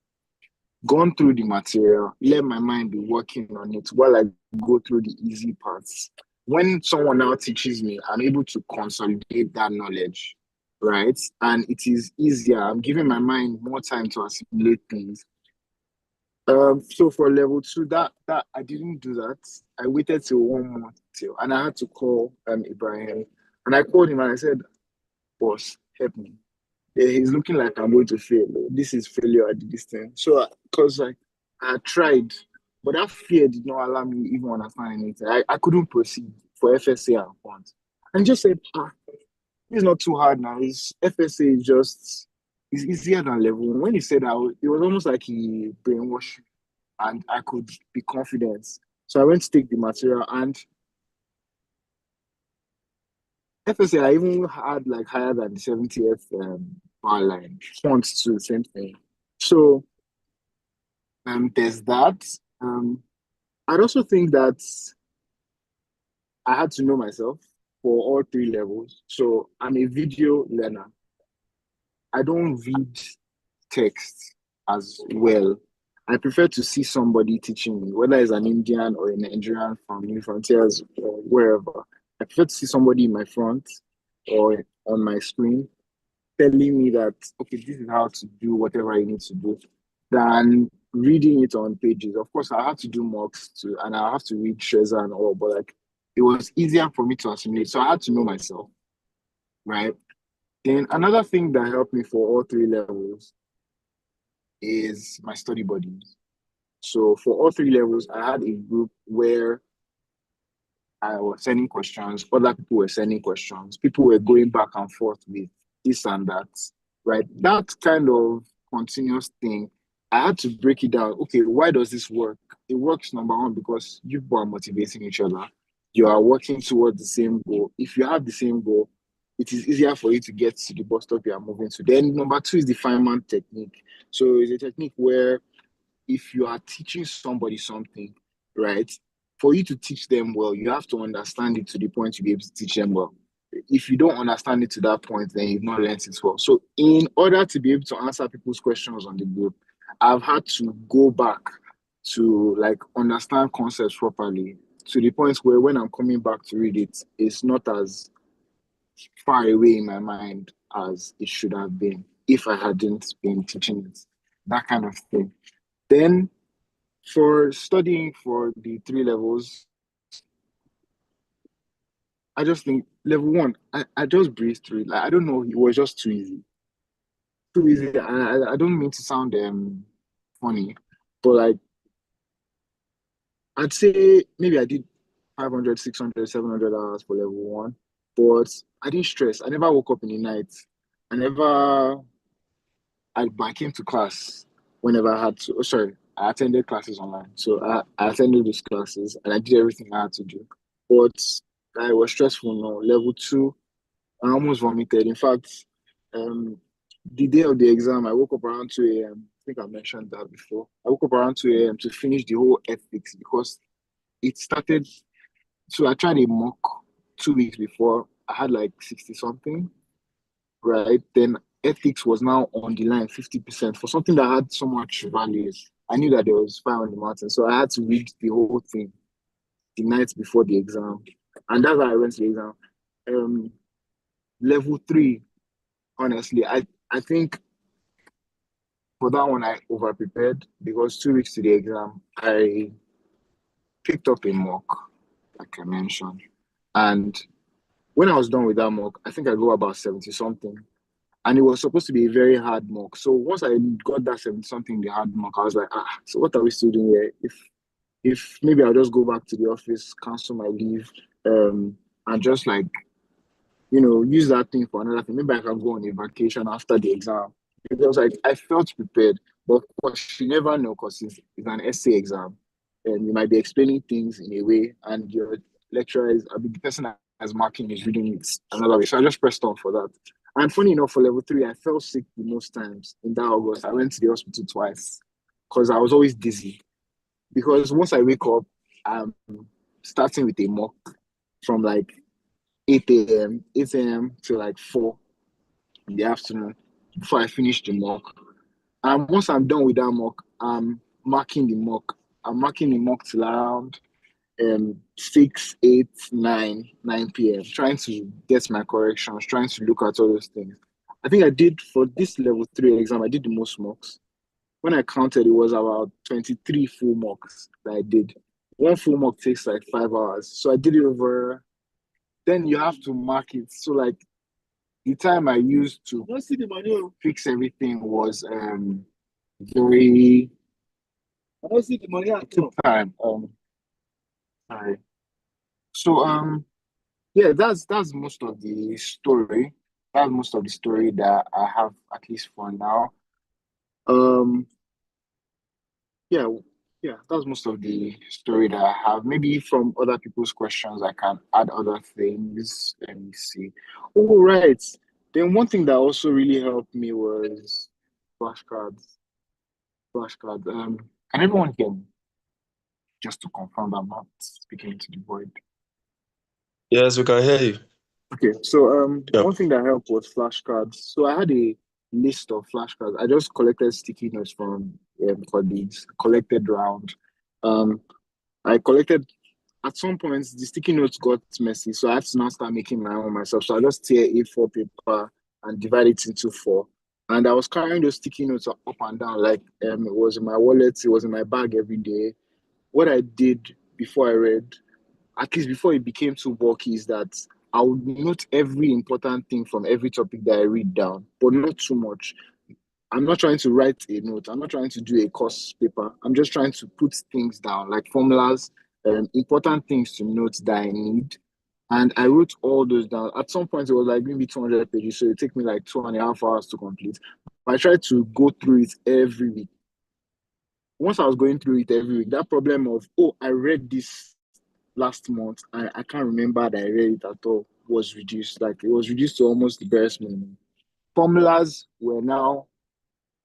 gone through the material, let my mind be working on it while I go through the easy parts. When someone now teaches me, I'm able to consolidate that knowledge, right? And it is easier. I'm giving my mind more time to assimilate things. So for level 2, that I didn't do that. I waited till 1 month till, and I had to call Ibrahim, and I called him and I said, "Boss, help me. He's looking like I'm going to fail. This is failure at this thing." So, because like I tried, but that fear did not allow me even understand anything. I couldn't proceed for FSA and quant. And just said, it's not too hard now. It's FSA is just it's easier than level 1. When he said that, it was almost like he brainwashed me, and I could be confident. So I went to take the material, and FSA, I even had like higher than the 70th bar line. Fonts to the same thing. So there's that. I'd also think that I had to know myself for all 3 levels. So I'm a video learner. I don't read text as well. I prefer to see somebody teaching me, whether it's an Indian or a Nigerian from New Frontiers or wherever. I prefer to see somebody in my front or on my screen telling me that, okay, this is how to do whatever I need to do, than reading it on pages. Of course, I have to do mocks too, and I have to read Trezor and all, but like it was easier for me to assimilate. So I had to know myself, right? Then another thing that helped me for all 3 levels is my study buddies. So for all 3 levels, I had a group where I was sending questions, other people were sending questions, people were going back and forth with this and that, right? That kind of continuous thing, I had to break it down. Okay, why does this work? It works, number 1, because you people are motivating each other. You are working towards the same goal. If you have the same goal, it is easier for you to get to the bus stop you are moving to. Then number 2 is the Feynman technique. So it's a technique where if you are teaching somebody something, right, for you to teach them well, you have to understand it to the point to be able to teach them well. If you don't understand it to that point, then you've not learned it well. So in order to be able to answer people's questions on the group, I've had to go back to like understand concepts properly to the point where when I'm coming back to read it, it's not as far away in my mind as it should have been if I hadn't been teaching it, that kind of thing. Then for studying for the 3 levels, I just think level 1, I just breezed through it. Like, I don't know, it was just too easy. Too easy. I don't mean to sound funny, but like I'd say maybe I did 500, 600, 700 hours for level 1, but I didn't stress. I never woke up in the night. I came to class whenever I had to. Oh, sorry, I attended classes online. So I attended those classes and I did everything I had to do. But I was stressful now. Level 2, I almost vomited. In fact, the day of the exam, I woke up around 2 a.m. I think I mentioned that before. I woke up around 2 a.m. to finish the whole ethics because it started. So I tried a mock 2 weeks before. I had like 60 something, right? Then ethics was now on the line 50% for something that had so much value. I knew that there was fire on the mountain, so I had to read the whole thing the night before the exam, and that's how I went to the exam. Level 3, honestly, I think for that one I over prepared because 2 weeks to the exam, I picked up a mock, like I mentioned, and when I was done with that mock, I think I got about 70 something. And it was supposed to be a very hard mock. So once I got that 70 something, the hard mock, I was like, so what are we still doing here? If maybe I'll just go back to the office, cancel my leave, and just like, use that thing for another thing. Maybe I can go on a vacation after the exam. Because like I felt prepared, but of course you never know because it's an essay exam. And you might be explaining things in a way, and your lecturer the person that's marking is reading it another way. So I just pressed on for that. And funny enough, for level 3, I fell sick the most times in that August. I went to the hospital twice because I was always dizzy. Because once I wake up, I'm starting with a mock from like 8 a.m. to like 4 in the afternoon before I finish the mock. And once I'm done with that mock, I'm marking the mock. I'm marking the mock till around 6, 8, 9 p.m. Trying to get my corrections, trying to look at all those things. I think I did for this level 3 exam, I did the most mocks. When I counted, it was about 23 full mocks that I did. One full mock takes like 5 hours. So I did it over, then you have to mark it. So like the time I used to fix everything was very took time. Sorry. So yeah, that's most of the story. That's most of the story that I have, at least for now. Um yeah, yeah, that's most of the story that I have. Maybe from other people's questions, I can add other things. Let me see. Oh, right. Then one thing that also really helped me was flashcards. Flashcards. Can everyone hear me? Just to confirm that I'm not speaking to the void. Yes, we can hear you. Okay, so Yeah. one thing that helped was flashcards. So I had a list of flashcards. I just collected sticky notes from colleagues, collected round. I collected at some points the sticky notes got messy, so I had to now start making my own myself. So I just tear A4 paper and divide it into 4. And I was carrying those sticky notes up and down, like it was in my wallet, it was in my bag every day. What I did before I read, at least before it became too bulky, is that I would note every important thing from every topic that I read down, but not too much. I'm not trying to write a note. I'm not trying to do a course paper. I'm just trying to put things down, like formulas, important things to note that I need. And I wrote all those down. At some point, it was like maybe 200 pages, so it took me like 2.5 hours to complete. But I tried to go through it every week. Once I was going through it every week, that problem of, oh, I read this last month, I can't remember that I read it at all, was reduced. Like it was reduced to almost the barest minimum. Formulas were now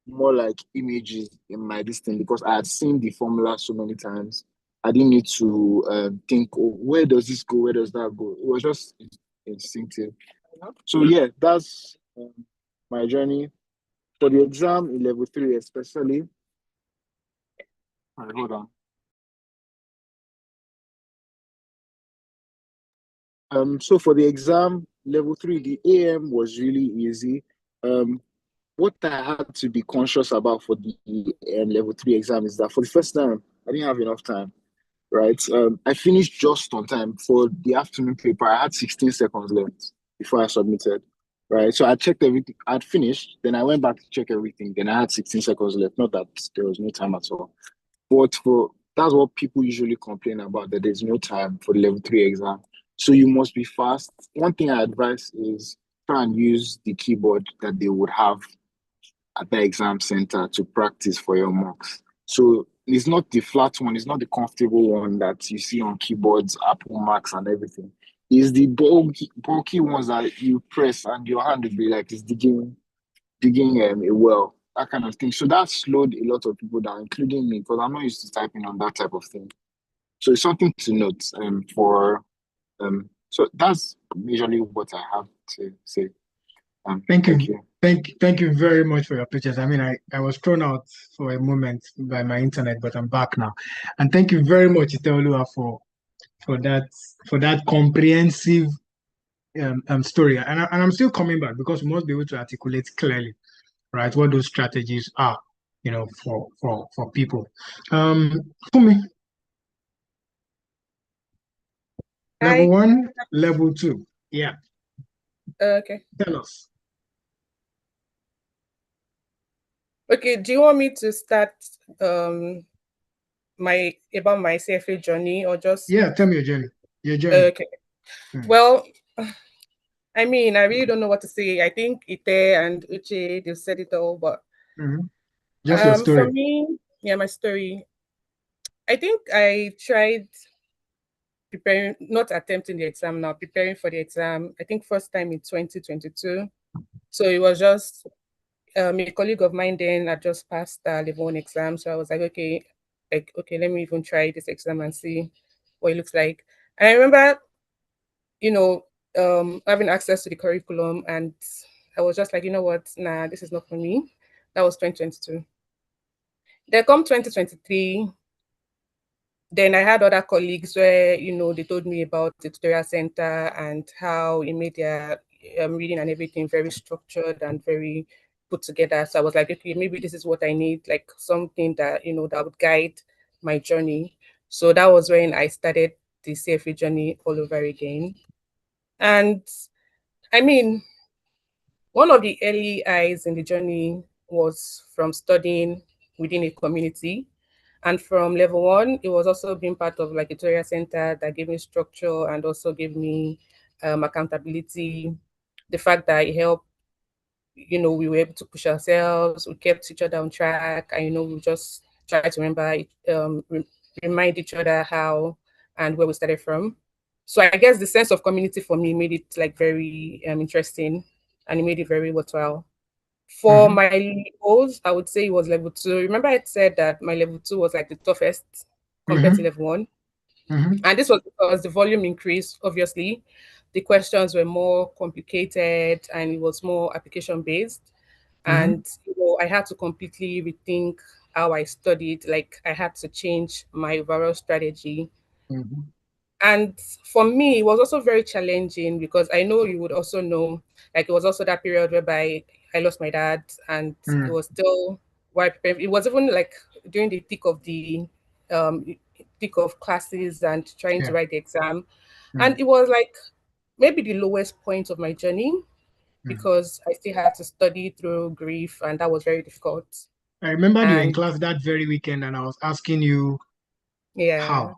more like images in my listing because I had seen the formula so many times. I didn't need to think, oh, where does this go? Where does that go? It was just instinctive. So yeah, that's my journey for the exam in level 3, especially. All right, hold on. So for the exam level 3, the AM was really easy. What I had to be conscious about for the level 3 exam is that for the first time, I didn't have enough time, right? I finished just on time. For the afternoon paper, I had 16 seconds left before I submitted, right? So I checked everything. I'd finished, then I went back to check everything. Then I had 16 seconds left. Not that there was no time at all. But that's what people usually complain about, that there's no time for the level 3 exam. So you must be fast. One thing I advise is try and use the keyboard that they would have at the exam center to practice for your mocks. So it's not the flat one, it's not the comfortable one that you see on keyboards, Apple Macs, and everything. It's the bulky ones that you press and your hand will be like it's digging a well, that kind of thing. So that slowed a lot of people down, including me, because I'm not used to typing on that type of thing. So it's something to note so that's usually what I have to say. Thank you. Thank you very much for your pictures. I mean, I was thrown out for a moment by my internet, but I'm back now. And thank you very much, Iteolua, for that comprehensive story. And I'm still coming back because we must be able to articulate clearly, right, what those strategies are, for people. Fumi, level 1, level 2. Yeah. Okay. Tell us. Okay, do you want me to start about my CFA journey or just tell me your journey. Okay. Well, I mean, I really don't know what to say. I think Ite and Uche, they've said it all, but just your story. For me, my story. I think I tried not attempting the exam now, preparing for the exam. I think first time in 2022. So it was just a colleague of mine then had just passed level 1 exam. So I was like, okay, let me even try this exam and see what it looks like. And I remember, having access to the curriculum, and I was just like, you know what, nah, this is not for me. That was 2022. Then come 2023, then I had other colleagues where, they told me about the tutorial center and how it made their reading and everything very structured and very put together. So I was like, okay, maybe this is what I need, like something that, that would guide my journey. So that was when I started the CFA journey all over again. And I mean, one of the early eyes in the journey was from studying within a community. And from level 1, it was also being part of like a tutorial center that gave me structure and also gave me accountability. The fact that it helped, we were able to push ourselves, we kept each other on track, and, we just try to remember, remind each other how and where we started from. So I guess the sense of community for me made it like very interesting, and it made it very worthwhile. For my levels, I would say it was level 2. Remember I said that my level 2 was like the toughest compared to level 1. And this was because the volume increased, obviously. The questions were more complicated and it was more application based. And I had to completely rethink how I studied. Like I had to change my overall strategy. And for me, it was also very challenging because I know you would also know, like it was also that period whereby I lost my dad, and it was still it was even like during the thick of classes and trying to write the exam. And it was like maybe the lowest point of my journey because I still had to study through grief, and that was very difficult. I remember you were in And class that very weekend, and I was asking you how.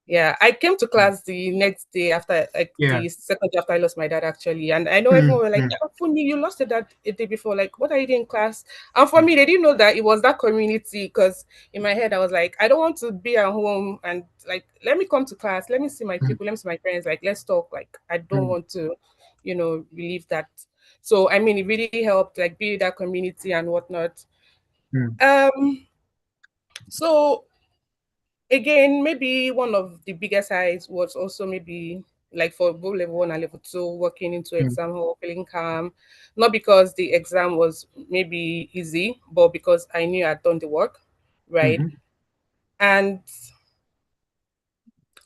Yeah, I came to class the next day after, like the second day after I lost my dad, actually. And I know everyone were like, "Oh, Funmi, you lost your dad a day before. Like, what are you doing in class?" And for me, they didn't know that it was that community, because in my head, I was like, I don't want to be at home and like, let me come to class. Let me see my people. Let me see my friends. Like, let's talk. Like, I don't want to, relieve that. So, I mean, it really helped, like, build that community and whatnot. So again, maybe one of the biggest highs was also maybe like for both level 1 and level 2, walking into exam hall, feeling calm, not because the exam was maybe easy, but because I knew I'd done the work, right? And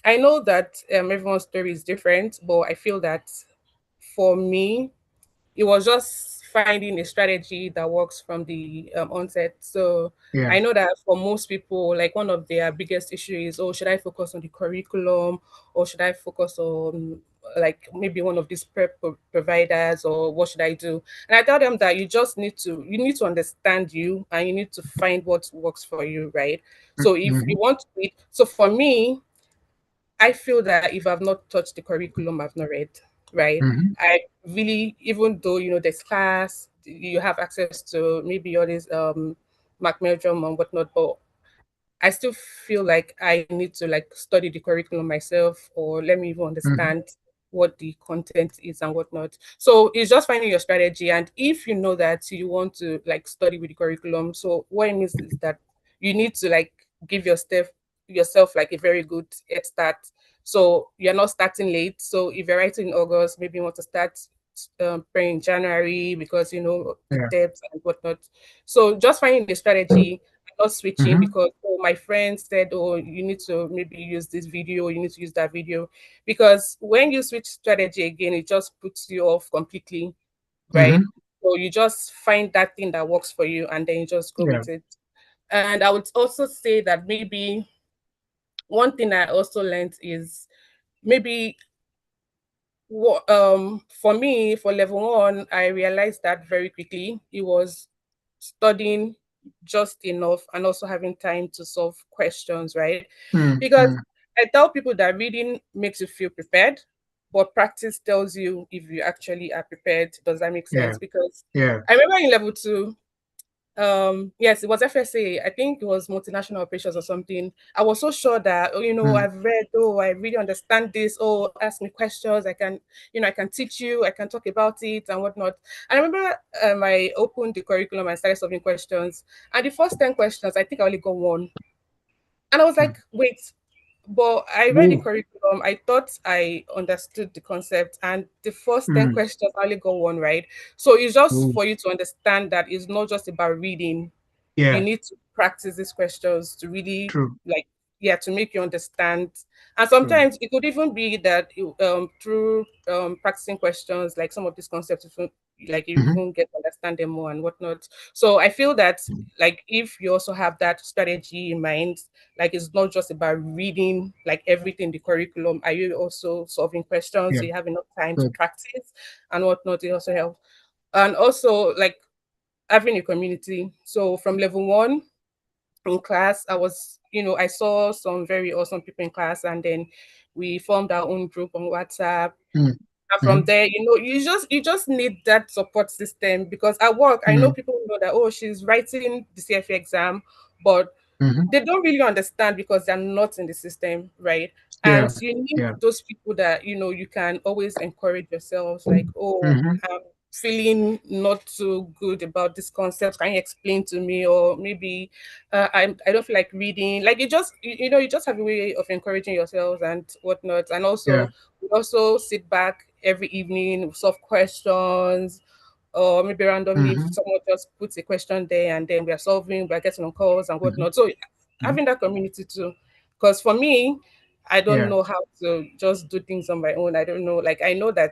I know that everyone's story is different, but I feel that for me, it was just finding a strategy that works from the onset. So I know that for most people, like one of their biggest issues is, oh, should I focus on the curriculum, or should I focus on like maybe one of these prep providers, or what should I do? And I tell them that you need to understand you, and you need to find what works for you, right? So if you want to read, so for me, I feel that if I've not touched the curriculum, I've not read, right? I really, even though, there's class, you have access to maybe all these Macmeldrum and whatnot, but I still feel like I need to like study the curriculum myself, or let me even understand what the content is and whatnot. So it's just finding your strategy. And if you know that you want to like study with the curriculum, so what it means is that you need to like give yourself like a very good head start. So you're not starting late. So if you're writing in August, maybe you want to start praying in January because the depth and whatnot. So just finding the strategy, not switching because my friend said, oh, you need to maybe use this video, you need to use that video. Because when you switch strategy again, it just puts you off completely, right? So you just find that thing that works for you and then you just go with it. And I would also say that maybe one thing I also learned is maybe for me, for level 1, I realized that very quickly. It was studying just enough and also having time to solve questions, right? Because I tell people that reading makes you feel prepared, but practice tells you if you actually are prepared. Does that make sense? Because I remember in level 2, Yes, it was FSA. I think it was multinational operations or something. I was so sure that, I've read, I really understand this. Oh, ask me questions. I can, I can teach you, I can talk about it and whatnot. I remember I opened the curriculum and started solving questions. And the first 10 questions, I think I only got one. And I was like, wait, but I read the curriculum. I thought I understood the concept, and the first 10 questions I only got one right. So it's just for you to understand that it's not just about reading. Yeah. You need to practice these questions to really True. to make you understand. And sometimes it could even be that through practicing questions, like some of these concepts, you even get to understand them more and whatnot. So I feel that like if you also have that strategy in mind, like it's not just about reading like everything in the curriculum. Are you also solving questions? So you have enough time to practice and whatnot. It also helps. And also like having a community. So from level 1 in class, I saw some very awesome people in class, and then we formed our own group on WhatsApp. And from there, you just need that support system, because at work, I know people know that, oh, she's writing the CFA exam, but they don't really understand because they're not in the system, right? And you need those people that, you can always encourage yourselves, like, oh, I'm feeling not so good about this concept. Can you explain to me? Or maybe I don't feel like reading. Like you just have a way of encouraging yourselves and whatnot. And also, we also sit back every evening, solve questions, or maybe randomly if someone just puts a question there, and then we're getting on calls and whatnot. So having that community too, because for me, I don't know how to just do things on my own. I don't know, like I know that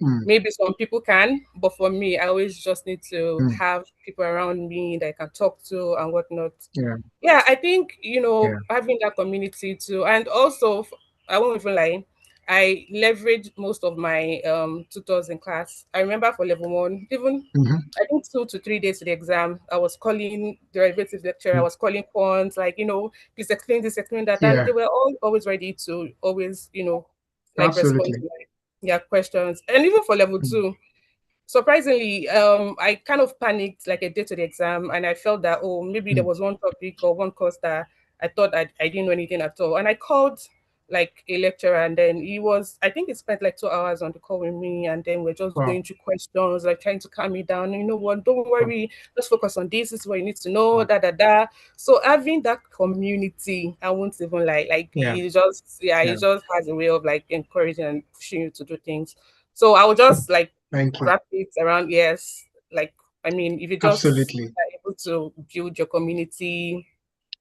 maybe some people can, but for me, I always just need to have people around me that I can talk to and whatnot. Yeah, I think, having that community too. And also, I won't even lie, I leverage most of my tutors in class. I remember for level 1, even I think 2 to 3 days to the exam, I was calling derivatives lecturer, I was calling quants, like, please explain this, explain that. And they were always ready to always, respond to my questions. And even for level 2, surprisingly, I kind of panicked like a day to the exam, and I felt that, oh, maybe there was one topic or one course that I thought I didn't know anything at all. And I called like a lecturer, and then I think he spent like 2 hours on the call with me, and then we're just going through questions, like trying to calm me down. You know what, don't worry, let's focus on this is what you need to know, So having that community, I won't even lie, like it just has a way of like encouraging and pushing you to do things. So I would just like wrap it around, like, I mean, if you just are able to build your community,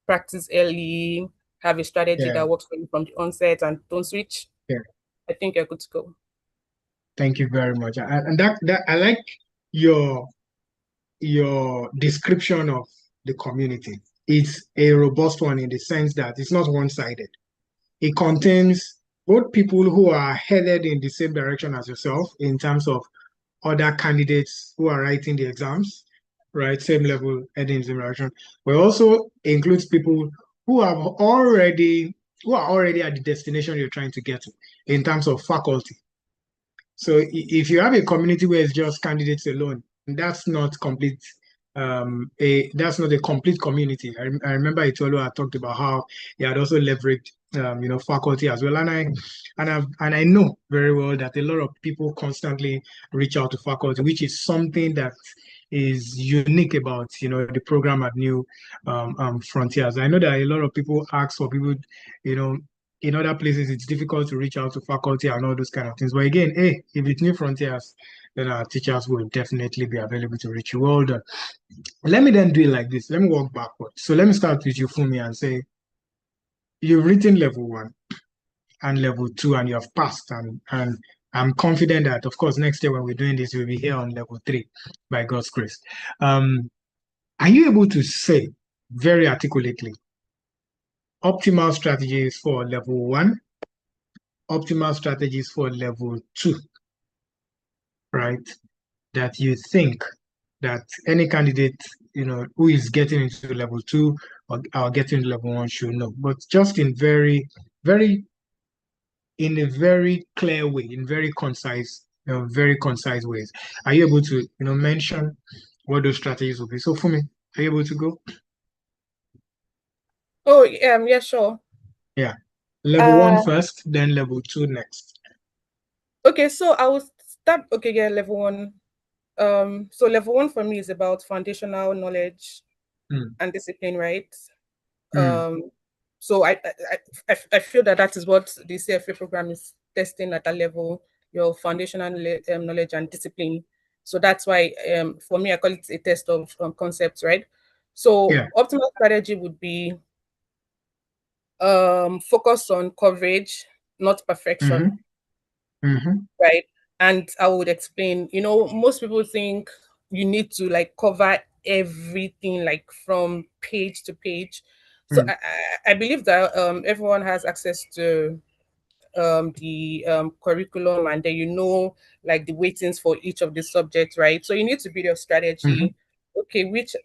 practice early, have a strategy that works for you from the onset, and don't switch, I think you're good to go. Thank you very much. And that I like your description of the community. It's a robust one in the sense that it's not one-sided. It contains both people who are headed in the same direction as yourself in terms of other candidates who are writing the exams, right? Same level, heading in the same direction. But also includes people who are already at the destination you're trying to get to in terms of faculty. So if you have a community where it's just candidates alone, that's not complete. That's not a complete community. I remember Itolo had talked about how he had also leveraged faculty as well, and I know very well that a lot of people constantly reach out to faculty, which is something that is unique about the program at New Frontiers. I know that a lot of people ask for people, in other places it's difficult to reach out to faculty and all those kind of things. But again, if it's New Frontiers, then our teachers will definitely be available to reach you. Well done. Let me then do it like this. Let me walk backwards. So let me start with you, Fumi, and say you've written level 1 and level 2, and you have passed. And I'm confident that, of course, next year when we're doing this, we'll be here on level 3 by God's grace. Are you able to say very articulately optimal strategies for level 1, optimal strategies for level 2, right? That you think that any candidate, who is getting into level 2 or getting into level 1 should know, but just in in a very clear way, in very concise ways. Are you able to, mention what those strategies will be? So for me, Are you able to go? Oh, yeah, sure. Yeah. Level 1 first, then level 2 next. Okay, so I will start. Okay, yeah, level 1. So level 1 for me is about foundational knowledge and discipline, right? So I feel that is what the CFA program is testing at that level, your foundational knowledge and discipline. So that's why for me I call it a test of concepts, right? So optimal strategy would be focus on coverage, not perfection, right? And I would explain, most people think you need to like cover everything like from page to page. So I believe that everyone has access to the curriculum, and then like the weightings for each of the subjects, right? So you need to build your strategy. Okay, which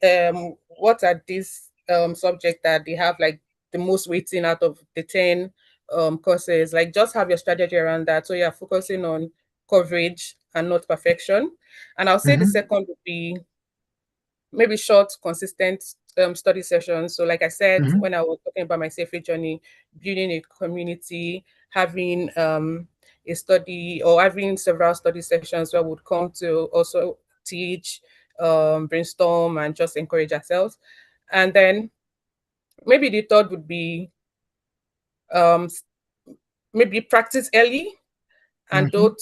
what are these subjects that they have like the most weighting out of the 10 courses? Like just have your strategy around that. So you're focusing on coverage and not perfection. And I'll say the second would be maybe short, consistent study sessions. So like I said, when I was talking about my CFA journey, building a community, having a study or having several study sessions where we would come to also teach, brainstorm, and just encourage ourselves. And then maybe the third would be maybe practice early and don't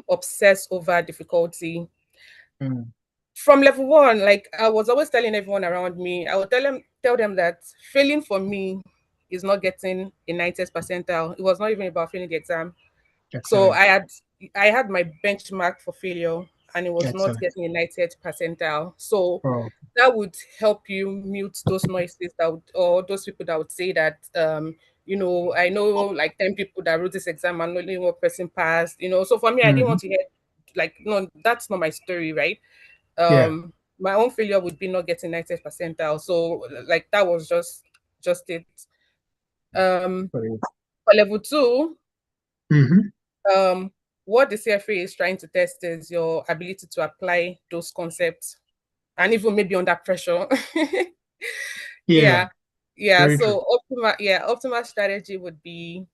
obsess over difficulty. From level 1, like I was always telling everyone around me, I would tell them that failing for me is not getting a 90th percentile. It was not even about failing the exam. Excellent. So I had my benchmark for failure, and it was not getting a 90th percentile. So that would help you mute those noises or those people that would say that I know like 10 people that wrote this exam and only one person passed. So for me, I didn't want to hear like, no, that's not my story, right? My own failure would be not getting 90th percentile. So like that was just it. For level 2, what the CFA is trying to test is your ability to apply those concepts and even maybe under pressure. So optimal strategy would be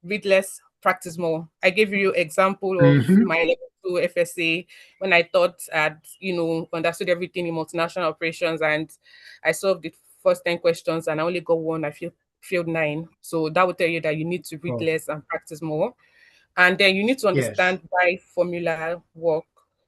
read less, practice more. I gave you example of my level 2 FSA when I thought I'd understood everything in multinational operations, and I solved the first 10 questions and I only got 1. I failed 9. So that would tell you that you need to read less and practice more. And then you need to understand why formula work.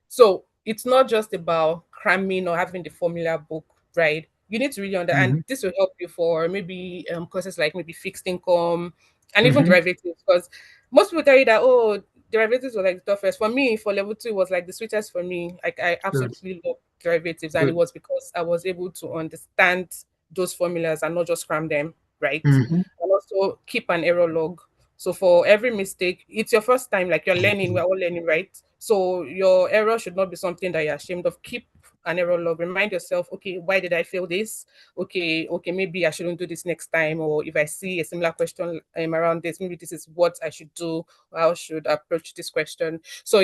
So it's not just about cramming or having the formula book, right? You need to really understand, and this will help you for maybe courses like maybe fixed income and even derivatives, because most people tell you that, derivatives were like the toughest. For me, for level 2, it was like the sweetest for me. Like I absolutely love derivatives, and it was because I was able to understand those formulas and not just cram them, right? And also keep an error log. So for every mistake, it's your first time, like you're learning, we're all learning, right? So your error should not be something that you're ashamed of. Keep an error log. Remind yourself, okay, why did I fail this? Okay, maybe I shouldn't do this next time. Or if I see a similar question around this, maybe this is what I should do. How should I approach this question? So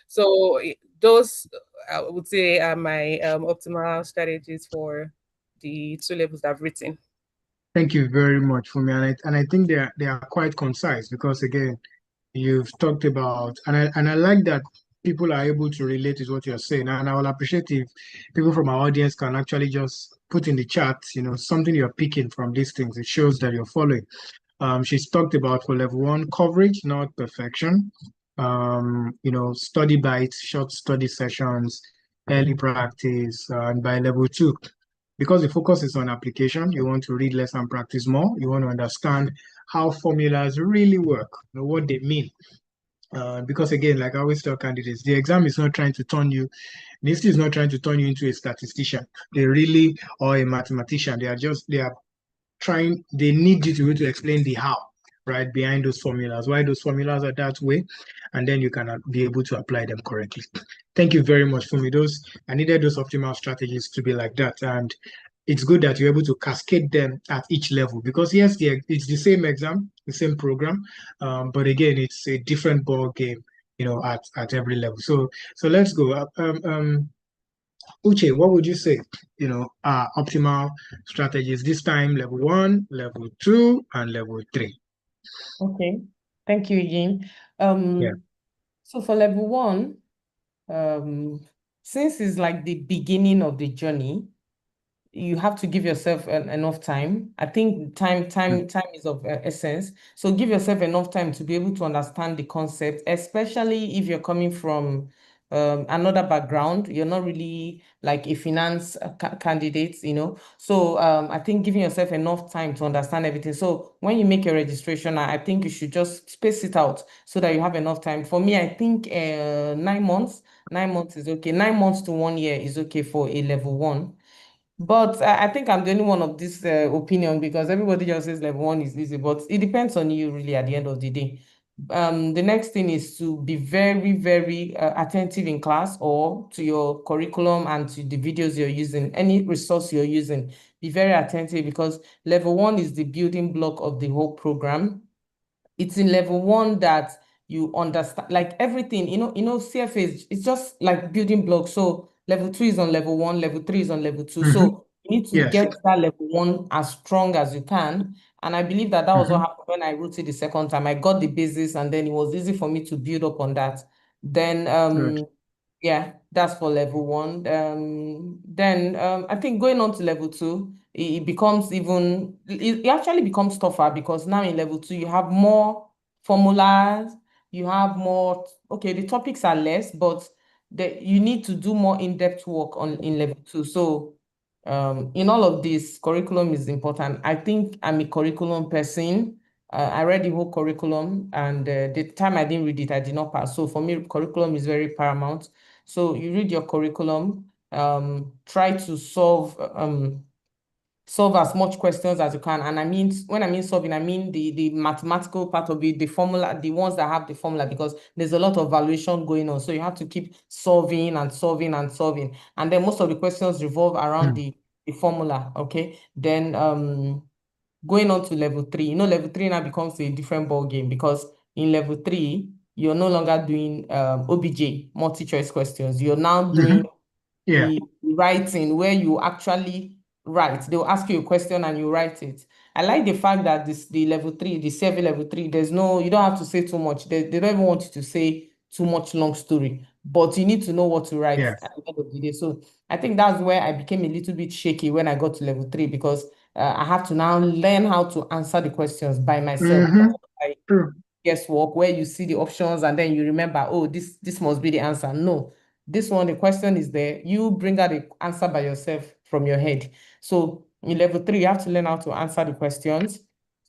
so those I would say are my optimal strategies for the 2 levels I've written. Thank you very much, Fumi, and I think they are quite concise, because again, you've talked about, and I like that people are able to relate with what you're saying, and I will appreciate if people from our audience can actually just put in the chat, something you're picking from these things. It shows that you're following. She's talked about for level 1 coverage, not perfection. Study bites, short study sessions, early practice, and by level 2. Because the focus is on application, you want to read less and practice more. You want to understand how formulas really work, what they mean. Because again, like I always tell candidates, the exam is not trying to turn you, NIST is not trying to turn you into a statistician. Or a mathematician. They need you to be able to explain the how, right, behind those formulas, why those formulas are that way, and then you can be able to apply them correctly. Thank you very much, Fumi. I needed those optimal strategies to be like that, and it's good that you're able to cascade them at each level, because yes, it's the same exam, the same program, but again, it's a different ball game, at every level. So let's go. Uche, what would you say, optimal strategies this time, level 1, level 2, and level 3? Okay, thank you, Eugene. Yeah. So for level 1, since it's like the beginning of the journey, you have to give yourself enough time. I think time is of essence. So give yourself enough time to be able to understand the concept, especially if you're coming from another background. You're not really like a finance candidate, So I think giving yourself enough time to understand everything. So when you make your registration, I think you should just space it out so that you have enough time. For me, I think 9 months. 9 months is okay. 9 months to 1 year is okay for a level 1. But I think I'm the only one of this opinion, because everybody just says level 1 is easy, but it depends on you really at the end of the day. The next thing is to be very, very attentive in class or to your curriculum and to the videos you're using, any resource you're using. Be very attentive, because level 1 is the building block of the whole program. It's in level 1 that you understand like everything, CFA it's just like building blocks. So level 2 is on level 1, level 3 is on level 2. So you need to Yes. get that level 1 as strong as you can. And I believe that was what happened when I wrote it the second time. I got the basis, and then it was easy for me to build up on that. Then Good. yeah, that's for level 1. Then I think going on to level 2, it becomes it actually becomes tougher, because now in level 2 you have more formulas, you have more, okay, the topics are less, but you need to do more in-depth work in level 2. So in all of this, curriculum is important. I think I'm a curriculum person. I read the whole curriculum, and the time I didn't read it, I did not pass. So for me, curriculum is very paramount. So you read your curriculum, try to solve as much questions as you can. And when I mean solving, I mean the mathematical part of it, the formula, the ones that have the formula, because there's a lot of valuation going on. So you have to keep solving and solving and solving. And then most of the questions revolve around the formula. Okay. Then going on to level 3, level 3 now becomes a different ball game, because in level 3, you're no longer doing OBJ, multi-choice questions. You're now doing Yeah. the writing, where you actually write. They'll ask you a question and you write it. I like the fact that the level 3, the CFA level 3, you don't have to say too much. They don't even want you to say too much long story, but you need to know what to write Yeah. at the end of the day. So I think that's where I became a little bit shaky when I got to level 3, because I have to now learn how to answer the questions by myself. True. Guesswork, where you see the options and then you remember, oh, this must be the answer. No, this one, the question is there. You bring out the answer by yourself from your head. So in level 3, you have to learn how to answer the questions.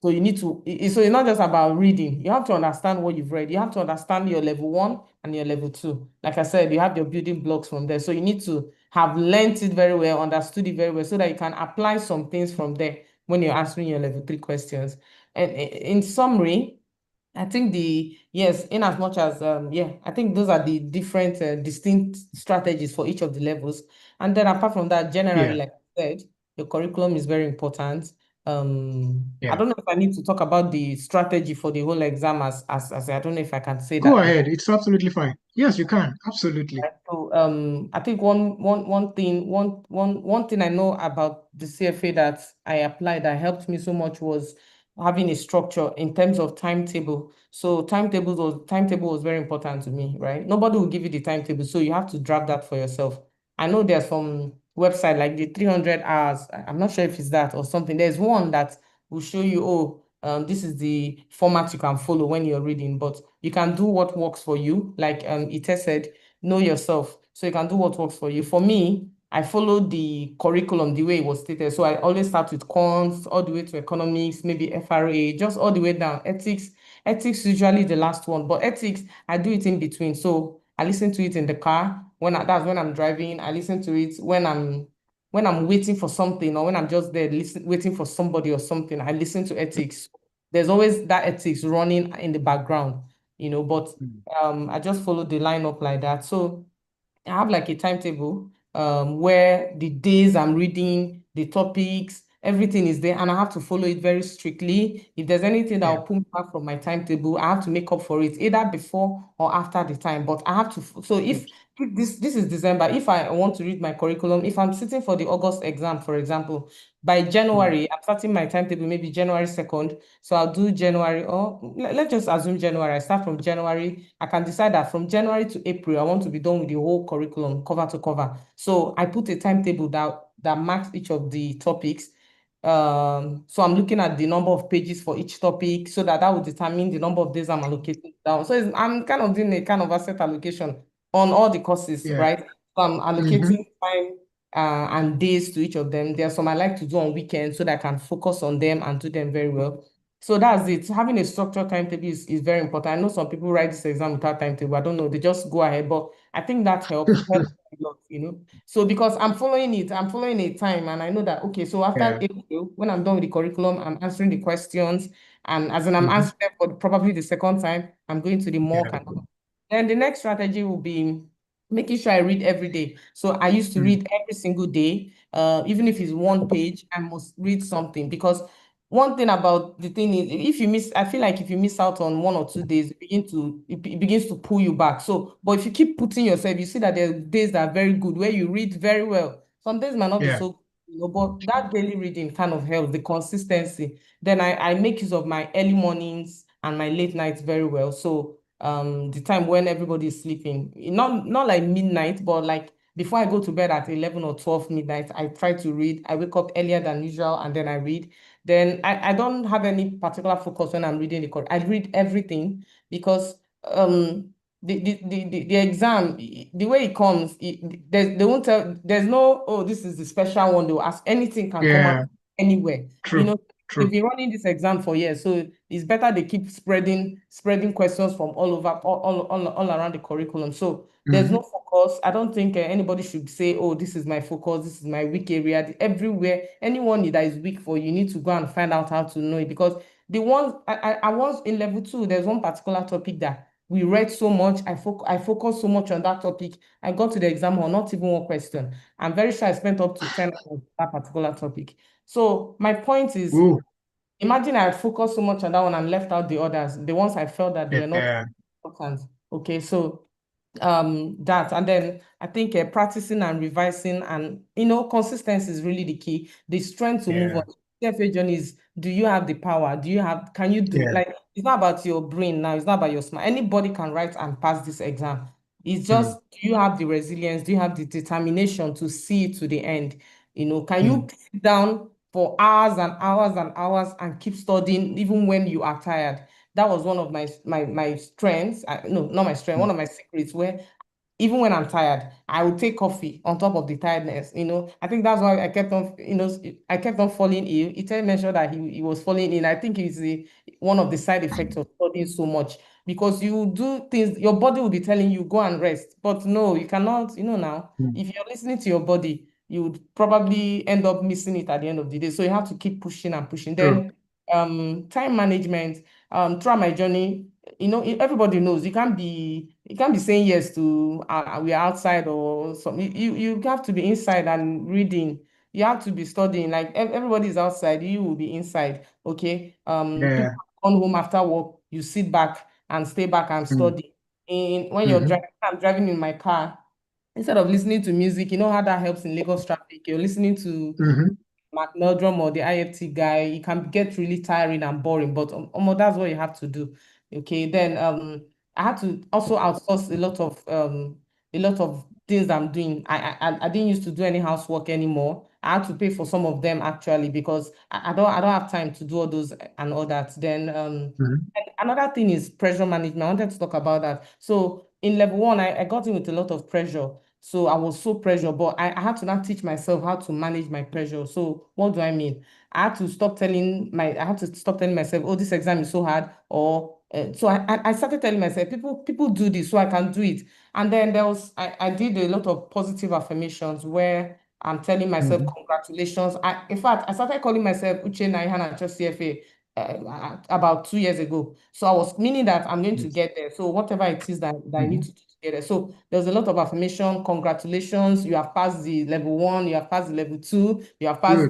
So you need to, so it's not just about reading. You have to understand what you've read. You have to understand your level 1 and your level 2. Like I said, you have your building blocks from there. So you need to have learned it very well, understood it very well, so that you can apply some things from there when you're answering your level 3 questions. And in summary, I think in as much as, I think those are the different distinct strategies for each of the levels. And then apart from that, generally, Yeah. like I said, your curriculum is very important. I Yeah. don't know if I need to talk about the strategy for the whole exam as I don't know if I can say Go that. ahead. It's absolutely fine. Yes, you can. Absolutely. So I think one thing I know about the CFA that I applied that helped me so much was having a structure in terms of timetable. So timetable was very important to me, right? Nobody will give you the timetable, so you have to draft that for yourself. I know there's some website like the 300 hours. I'm not sure if it's that or something. There's one that will show you, this is the format you can follow when you're reading, but you can do what works for you. Like Ite said, know yourself, so you can do what works for you. For me, I followed the curriculum the way it was stated. So I always start with cons, all the way to economics, maybe FRA, just all the way down. Ethics usually the last one, but ethics, I do it in between. So I listen to it in the car that's when I'm driving. I listen to it when I'm waiting for something, or when I'm just there waiting for somebody or something. I listen to ethics. There's always that ethics running in the background, but I just follow the lineup like that. So I have like a timetable where the days I'm reading, the topics, everything is there, and I have to follow it very strictly. If there's anything that Yeah. will pull me back from my timetable, I have to make up for it either before or after the time. But I have to, so if this is December. If I want to read my curriculum, if I'm sitting for the August exam, for example, by January, I'm starting my timetable, maybe January 2nd. So I'll do January, or let's just assume January. I start from January. I can decide that from January to April, I want to be done with the whole curriculum, cover to cover. So I put a timetable that marks each of the topics. So I'm looking at the number of pages for each topic so that will determine the number of days I'm allocating down. So I'm kind of doing a kind of asset allocation on all the courses, Yeah. right? So I'm allocating time and days to each of them. There are some I like to do on weekends so that I can focus on them and do them very well. So that's it. Having a structured timetable is very important. I know some people write this exam without timetable. I don't know. They just go ahead, but I think that helps a lot, you know. So because I'm following a time, and I know that, okay, so after April, when I'm done with the curriculum, I'm answering the questions, and as in I'm answering them for probably the second time, I'm going to the mock and all. Then the next strategy will be making sure I read every day. So I used to read every single day, even if it's one page, I must read something, because one thing about the thing is, if you miss, I feel like if you miss out on 1 or 2 days, it begins to pull you back. So, but if you keep putting yourself, you see that there are days that are very good where you read very well. Some days might not be so good, you know, but that daily reading kind of helps, the consistency. Then I make use of my early mornings and my late nights very well. So the time when everybody is sleeping, not like midnight, but like before I go to bed at 11 or 12 midnight, I try to read. I wake up earlier than usual and then I read. Then I don't have any particular focus when I'm reading the course. I read everything because the exam, the way it comes, they won't tell, there's no, oh, this is the special one. They'll ask, anything can come out anywhere. True. You know, True. they've been running this exam for years, so it's better they keep spreading questions from all over, all around the curriculum. So there's no focus. I don't think anybody should say, oh, this is my focus, this is my weak area. Everywhere, anyone that is weak for, you need to go and find out how to know it. Because the ones I was in level 2, there's one particular topic that we read so much. I focused so much on that topic. I got to the exam hall, not even one question. I'm very sure I spent up to 10 on that particular topic. So my point is, imagine I focused so much on that one and left out the others, the ones I felt that they were not important. Okay, so that, and then I think practicing and revising, and consistency is really the key. The strength to move on. CFA journey is, do you have the power? Can you do like, it's not about your brain now, it's not about your smart. Anybody can write and pass this exam. It's just, do you have the resilience? Do you have the determination to see it to the end? Can you sit down for hours and hours and hours and keep studying even when you are tired? That was one of my strengths. No, not my strength, one of my secrets, where even when I'm tired, I would take coffee on top of the tiredness. I think that's why I kept on, I kept on falling ill. Ite mentioned that he was falling ill. I think it's one of the side effects of studying so much, because you do things, your body will be telling you, go and rest. But no, you cannot, now, if you're listening to your body, you would probably end up missing it at the end of the day. So you have to keep pushing and pushing. Then time management, throughout my journey, everybody knows you can't be saying yes to we're outside or something. You have to be inside and reading. You have to be studying. Like everybody is outside, you will be inside. Okay. People come home after work, you sit back and stay back and study. And when you're driving, I'm driving in my car, instead of listening to music, you know how that helps in Lagos traffic. You're listening to Mark Meldrum or the IFT guy, it can get really tiring and boring, but that's what you have to do. Okay, then I had to also outsource a lot of things I'm doing. I didn't used to do any housework anymore. I had to pay for some of them actually, because I don't have time to do all those and all that. Then and another thing is pressure management. I wanted to talk about that. So in level 1, I got in with a lot of pressure. So I was so pressured, but I had to now teach myself how to manage my pressure. So what do I mean? I had to stop telling myself, oh, this exam is so hard. Or so I started telling myself, people do this, so I can do it. And then I did a lot of positive affirmations where I'm telling myself, congratulations. In fact, I started calling myself Uche Naihana Just CFA about 2 years ago. So I was meaning that I'm going to get there. So whatever it is that I need to do to get there. So there's a lot of affirmation. Congratulations, you have passed the level 1, you have passed the level 2, you have passed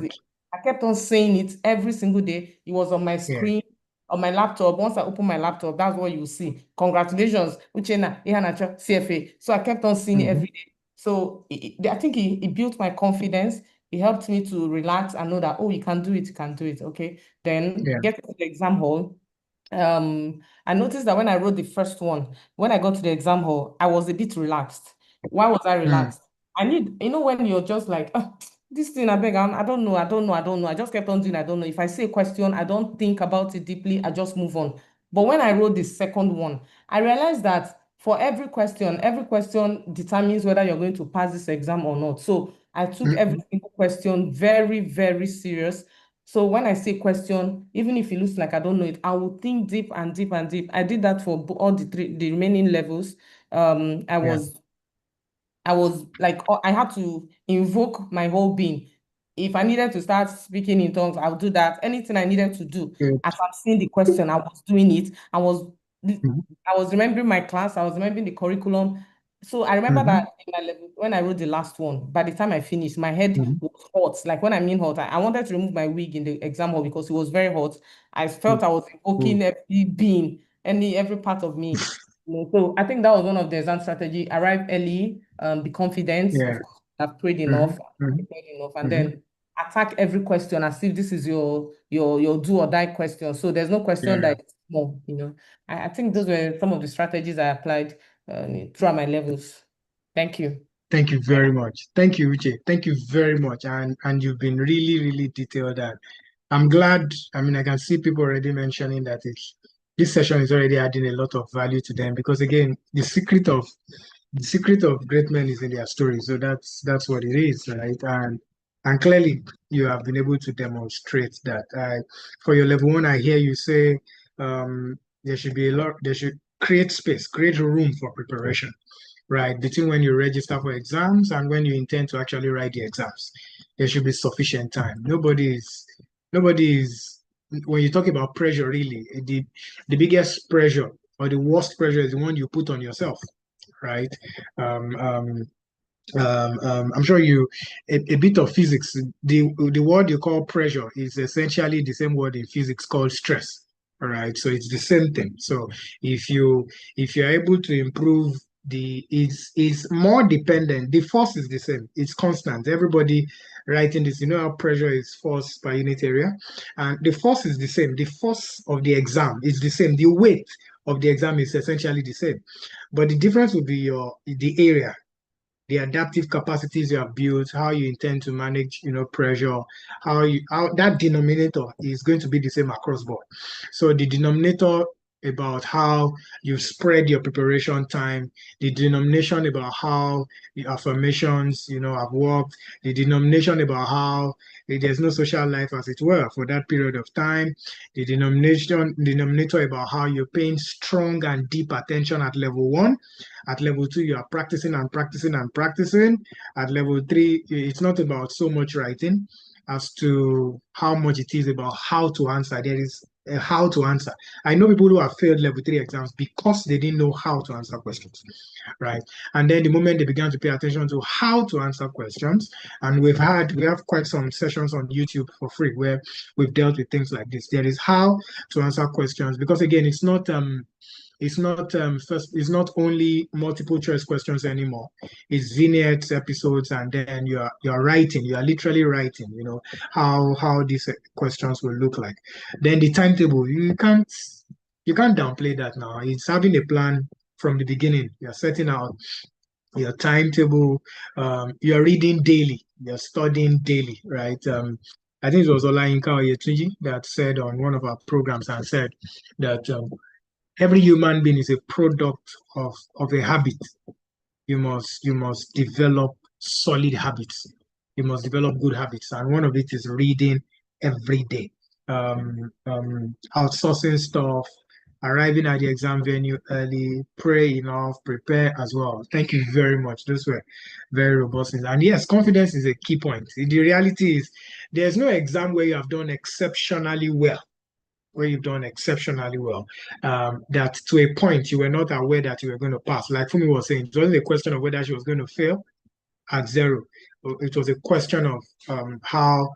I kept on saying it every single day. It was on my screen. on my laptop. Once I open my laptop, that's what you see. Congratulations, Uchenna, Ihanacho, CFA. So I kept on seeing it every day. So I think it built my confidence. It helped me to relax and know that, oh, you can do it, you can do it. Okay. Then get to the exam hall. I noticed that when I wrote the first one, when I got to the exam hall, I was a bit relaxed. Why was I relaxed? I need, when you're just like, this thing, I beg, I don't know. I just kept on doing, I don't know. If I see a question, I don't think about it deeply, I just move on. But when I wrote the second one, I realized that for every question determines whether you're going to pass this exam or not. So I took every single question very, very serious. So when I say question, even if it looks like I don't know it, I will think deep and deep and deep. I did that for all the remaining levels. I was like, I had to invoke my whole being. If I needed to start speaking in tongues, I'll do that. Anything I needed to do, as I'm seeing the question, I was doing it. I was remembering my class. I was remembering the curriculum. So I remember that in my level, when I wrote the last one, by the time I finished, my head was hot. Like when I mean hot, I wanted to remove my wig in the exam hall because it was very hot. I felt I was invoking every being, every part of me. So I think that was one of the exam strategy. Arrive early, be confident. Of course, I've prayed enough, prepared enough, and then attack every question as if this is your do or die question. So there's no question that is small. I think those were some of the strategies I applied throughout my levels. Thank you. Thank you very much. Thank you, Uche. Thank you very much. And you've been really, really detailed. And I'm glad. I mean, I can see people already mentioning that this session is already adding a lot of value to them, because again, the secret of great men is in their story. So that's what it is, right? And clearly you have been able to demonstrate that. For your level one, I hear you say there should create space, create room for preparation, right? Between when you register for exams and when you intend to actually write the exams, there should be sufficient time. Nobody is, when you talk about pressure, really, the biggest pressure or the worst pressure is the one you put on yourself, right? I'm sure a bit of physics, the word you call pressure is essentially the same word in physics called stress. All right, so it's the same thing. So if you're able to improve it's more dependent. The force is the same. It's constant. Everybody writing this, how pressure is force per unit area, and the force is the same. The force of the exam is the same. The weight of the exam is essentially the same, but the difference will be the area, the adaptive capacities you have built, how you intend to manage, pressure, how that denominator is going to be the same across board. So the denominator about how you spread your preparation time, the denomination about how the affirmations, have worked, the denomination about how there's no social life, as it were, for that period of time, the denominator about how you're paying strong and deep attention at level 1. At level 2, you are practicing and practicing and practicing. At level 3, it's not about so much writing as to how much it is about how to answer. There is how to answer. I know people who have failed level 3 exams because they didn't know how to answer questions, right? And then the moment they began to pay attention to how to answer questions, and we have quite some sessions on YouTube for free where we've dealt with things like this. There is how to answer questions, because again, it's not only multiple choice questions anymore. It's vignettes, episodes, and then you're writing. You are literally writing. How these questions will look like. Then the timetable. You can't downplay that now. It's having a plan from the beginning. You're setting out your timetable. You're reading daily. You're studying daily, right? I think it was Olayinka Oyetunji that said on one of our programs and said that. Every human being is a product of a habit. You must develop solid habits. You must develop good habits, and one of it is reading every day. Outsourcing stuff, arriving at the exam venue early, pray enough, prepare as well. Thank you very much. Those were very robust things. And yes, confidence is a key point. The reality is there's no exam where you have done exceptionally well. That to a point you were not aware that you were going to pass. Like Fumi was saying, it wasn't a question of whether she was going to fail at 0. It was a question of how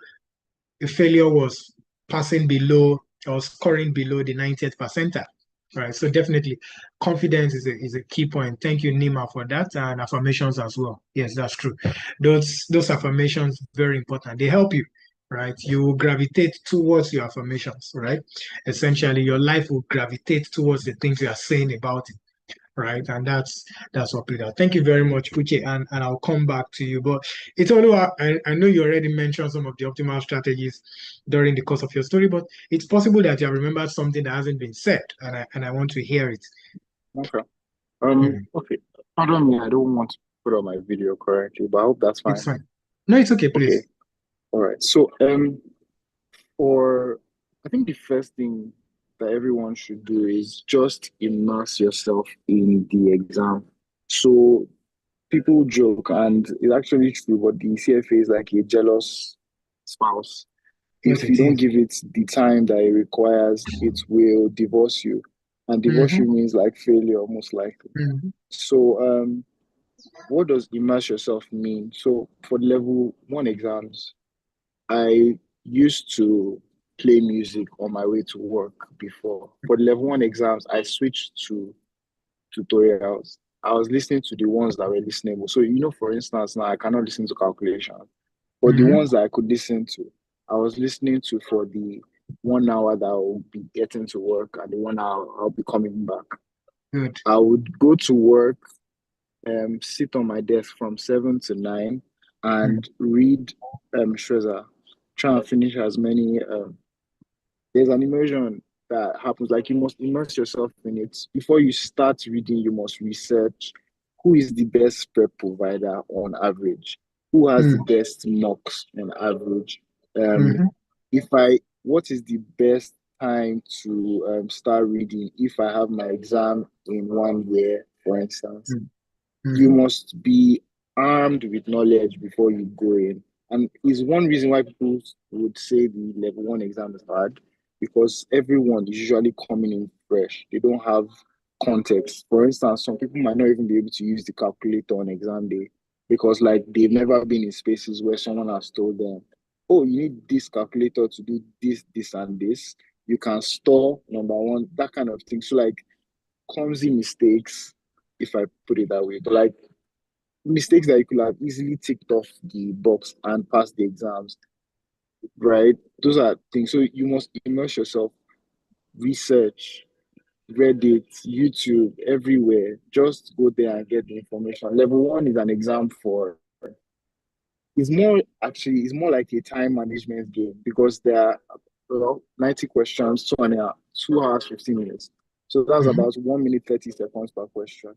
a failure was passing below or scoring below the 90th percentile. Right. So definitely confidence is a key point. Thank you, Nima, for that, and affirmations as well. Yes, that's true. Those affirmations very important. They help you, right? You will gravitate towards your affirmations, right? Essentially, your life will gravitate towards the things you are saying about it, right? And that's what played out. Thank you very much, Kuche, and I'll come back to you. But it's only I know you already mentioned some of the optimal strategies during the course of your story, but it's possible that you have remembered something that hasn't been said, and I want to hear it. Okay. Mhm. Okay. Pardon me, I don't want to put on my video correctly, but I hope that's fine. It's fine. No, it's okay, Okay. please. All right. So, for I think the first thing that everyone should do is just immerse yourself in the exam. So people joke, and it's actually true, but the CFA is like a jealous spouse. Yes, If you it don't is. give it the time that it requires, it will divorce you. And divorce you Mm-hmm. means like failure, most likely. Mm-hmm. So, what does immerse yourself mean? So, for level one exams, I used to play music on my way to work before. For the level one exams, I switched to tutorials. I was listening to the ones that were listenable. So, for instance, now I cannot listen to calculations, but the Mm-hmm. ones that I could listen to, I was listening to for the 1 hour that I'll be getting to work and the 1 hour I'll be coming back. Good. I would go to work, sit on my desk from 7 to 9 and read Shreza, try and finish as many. There's an immersion that happens, like you must immerse yourself in it. Before you start reading, you must research who is the best prep provider on average, who has the best mocks on average. Mm-hmm. What is the best time to start reading if I have my exam in 1 year, for instance? You Mm-hmm. must be armed with knowledge before you go in. And is one reason why people would say the level one exam is hard, because everyone is usually coming in fresh. They don't have context. For instance, some people might not even be able to use the calculator on exam day because like they've never been in spaces where someone has told them, oh, you need this calculator to do this, this, and this. You can store number one, that kind of thing. So like clumsy mistakes, if I put it that way, but like mistakes that you could have easily ticked off the box and passed the exams, right? Those are things. So you must immerse yourself, research, Reddit, YouTube, everywhere. Just go there and get the information. Level one is an exam for, it's more like a time management game because there are 90 questions, 2 hours, 15 minutes. So that's Mm-hmm. about 1 minute, 30 seconds per question.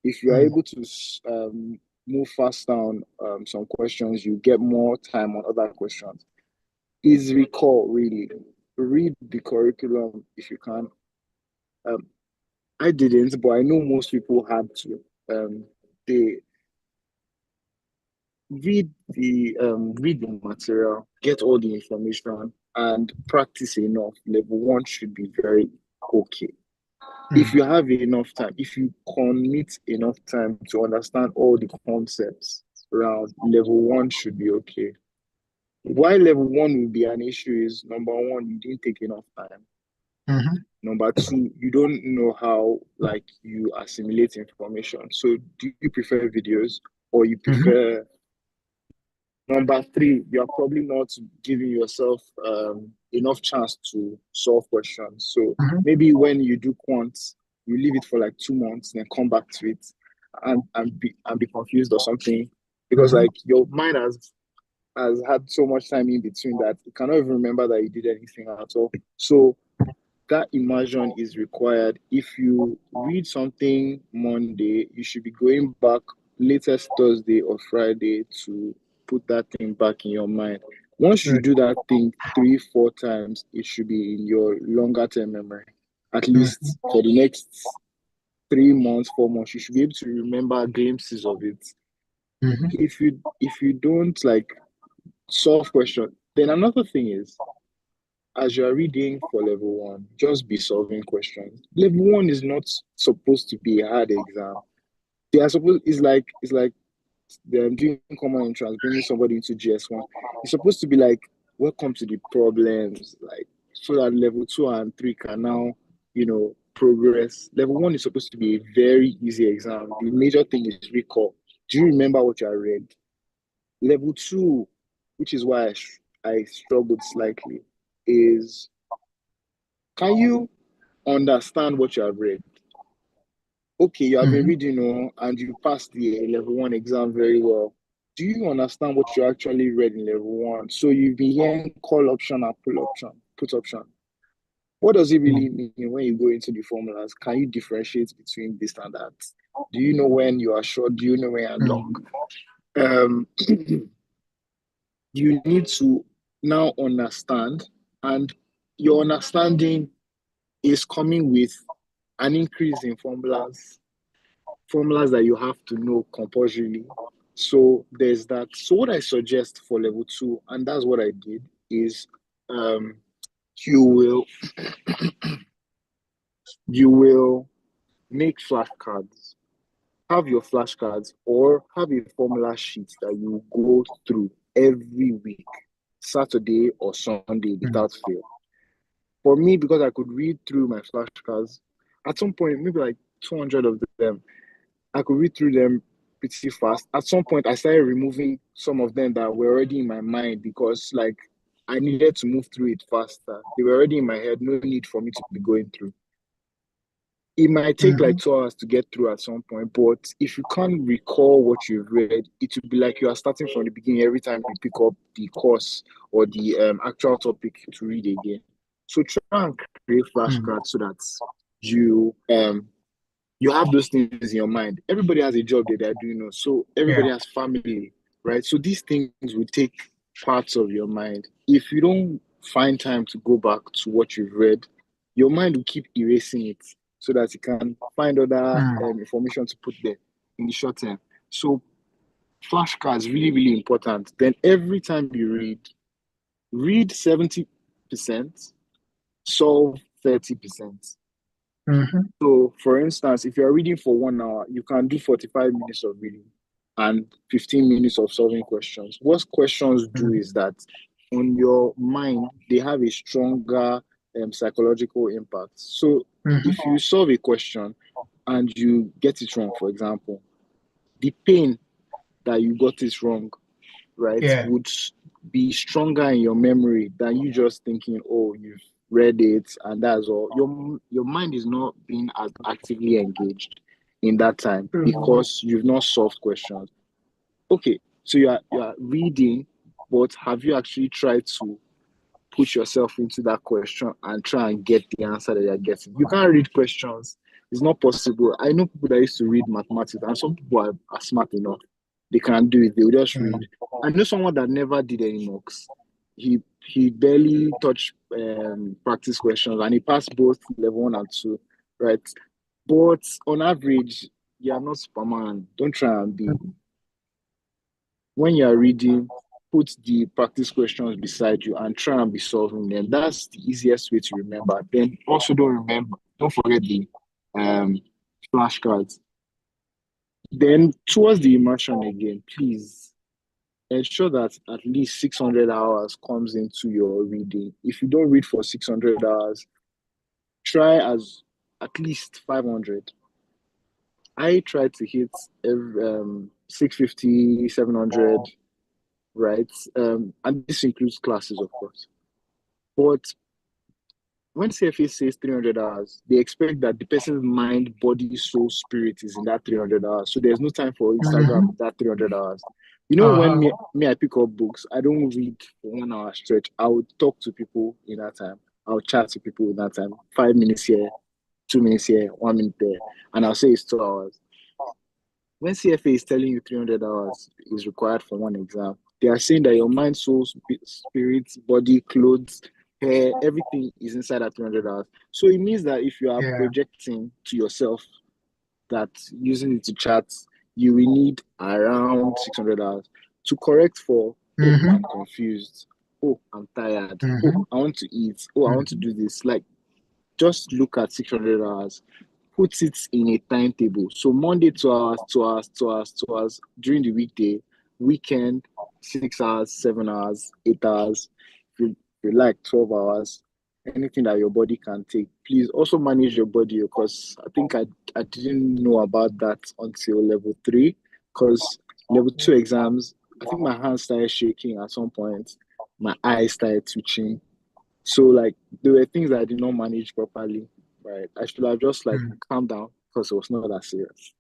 If you are able to move fast down some questions, you get more time on other questions. Is recall, really. Read the curriculum if you can. I didn't, but I know most people had to. They read the material, get all the information, and practice enough. Level one should be very okay. If you have enough time, if you commit enough time to understand all the concepts around, level one should be okay. Why level one will be an issue is number one, you didn't take enough time. Mm-hmm. Number two, you don't know how like you assimilate information. So do you prefer videos or you Mm-hmm. prefer number three, you're probably not giving yourself enough chance to solve questions. So Mm-hmm. maybe when you do quants, you leave it for like 2 months, then come back to it and be confused or something. Because Mm-hmm. like your mind has had so much time in between that you cannot even remember that you did anything at all. So that immersion is required. If you read something Monday, you should be going back latest Thursday or Friday to put that thing back in your mind. Once you Good. do that thing 3, 4 times, it should be in your longer term memory. At Mm-hmm. least for the next 3 months, 4 months, you should be able to remember glimpses of it. Mm-hmm. If you don't like solve question, then another thing is as you're reading for level one, just be solving questions. Level one is not supposed to be a hard exam. They are supposed it's like they're doing common entrance, bringing somebody into GS1. It's supposed to be like welcome to the problems, like so that level 2 and 3 can now, progress. Level 1 is supposed to be a very easy exam. The major thing is recall. Do you remember what you have read? Level 2, which is why I struggled slightly, is can you understand what you have read? Okay, you have been reading, and you passed the level 1 exam very well. Do you understand what you actually read in level 1? So you've been hearing call option and pull option, put option. What does it really mean when you go into the formulas? Can you differentiate between this and that? Do you know when you are short? Do you know when you are long? You need to now understand, and your understanding is coming with an increase in formulas that you have to know compulsorily. So there's that. So what I suggest for level 2, and that's what I did, is you will make flashcards. Have your flashcards or have a formula sheet that you go through every week, Saturday or Sunday, without fail. For me, because I could read through my flashcards, at some point, maybe like 200 of them, I could read through them pretty fast. At some point, I started removing some of them that were already in my mind because, like, I needed to move through it faster. They were already in my head, no need for me to be going through. It might take like 2 hours to get through at some point, but if you can't recall what you've read, it will be like you are starting from the beginning every time you pick up the course or the actual topic to read again. So try and create flashcards so that you have those things in your mind. Everybody has a job that they're doing, so everybody has family, right? So these things will take parts of your mind. If you don't find time to go back to what you've read, your mind will keep erasing it so that you can find other information to put there in the short term. So flashcards really, really important. Then every time you read 70%, solve 30%. So, for instance, if you're reading for 1 hour, you can do 45 minutes of reading and 15 minutes of solving questions. What questions do is that on your mind, they have a stronger psychological impact. So, if you solve a question and you get it wrong, for example, the pain that you got it wrong, right, would be stronger in your memory than you just thinking, oh, you've read it and that's all. Your mind is not being as actively engaged in that time because you've not solved questions. Okay, so you are reading, but have you actually tried to put yourself into that question and try and get the answer that you're getting? You can't read questions. It's not possible. I know people that used to read mathematics, and some people are smart enough. They can do it. They will just read. I know someone that never did any mocks. He barely touched practice questions, and he passed both level 1 and 2, right? But on average, you are not Superman. Don't try and be. When you are reading, put the practice questions beside you and try and be solving them. That's the easiest way to remember. Then also don't forget the flashcards. Then towards the immersion again, please ensure that at least 600 hours comes into your reading. If you don't read for 600 hours, try as at least 500. I try to hit 650, 700, right? And this includes classes, of course. But when CFA says 300 hours, they expect that the person's mind, body, soul, spirit is in that 300 hours. So there's no time for Instagram in that 300 hours. You know, when I pick up books, I don't read for 1 hour stretch. I would talk to people in that time. I'll chat to people in that time. 5 minutes here, 2 minutes here, 1 minute there. And I'll say it's 2 hours. When CFA is telling you 300 hours is required for one exam, they are saying that your mind, soul, spirit, body, clothes, hair, everything is inside that 300 hours. So it means that if you are projecting to yourself that using it to chat, you will need around 600 hours to correct for, oh, I'm confused. Oh, I'm tired. Oh, I want to eat. Oh, I want to do this. Like, just look at 600 hours. Put it in a timetable. So Monday, 2 hours, 2 hours, 2 hours, 2 hours. During the weekday, weekend, 6 hours, 7 hours, 8 hours. If you like 12 hours. anything that your body can take. Please also manage your body, because I think I didn't know about that until level 3, because level 2 exams, I think my hands started shaking at some point, my eyes started twitching. So like there were things that I did not manage properly, right? I should have just like calmed down, because it was not that serious.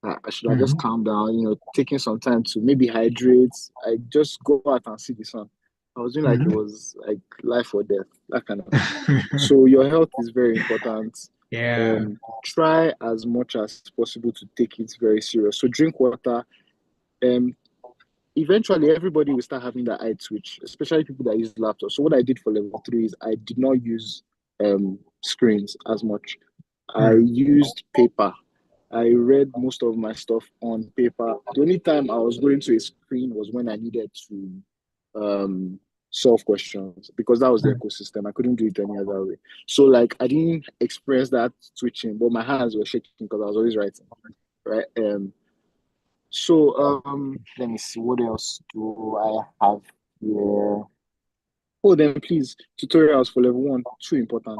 I should have just calmed down, taking some time to maybe hydrate. I just go out and see the sun. I was doing like it was like life or death, that kind of thing. So your health is very important. Yeah. Try as much as possible to take it very serious. So drink water. Eventually everybody will start having that eye twitch, especially people that use laptops. So what I did for level 3 is I did not use screens as much. I used paper. I read most of my stuff on paper. The only time I was going to a screen was when I needed to solve questions, because that was the ecosystem. I couldn't do it any other way. So like I didn't experience that twitching, but my hands were shaking because I was always writing, right? So let me see, what else do I have here? Oh, then please, tutorials for level 1, too important.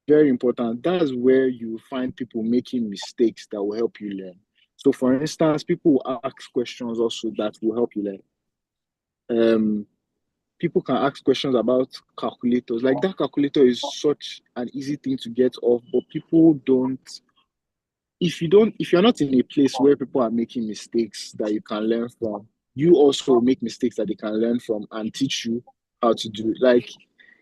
Very important. That's where you find people making mistakes that will help you learn. So for instance, people will ask questions also that will help you learn. People can ask questions about calculators. Like that calculator is such an easy thing to get off, but people don't. If you're not in a place where people are making mistakes that you can learn from, you also make mistakes that they can learn from and teach you how to do. Like,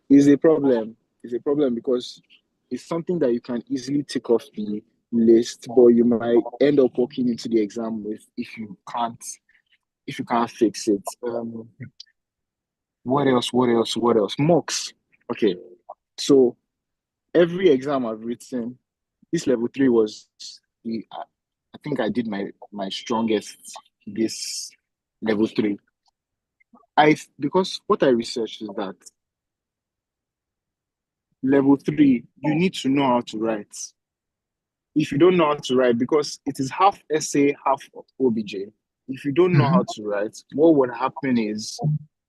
is a problem. It's a problem because it's something that you can easily take off the list, but you might end up walking into the exam with if you can't fix it. What else? Mocks. Okay. So every exam I've written, this level 3 was I think I did my strongest this level 3. Because what I researched is that level 3, you need to know how to write. If you don't know how to write, because it is half essay, half OBJ. If you don't know how to write, what would happen is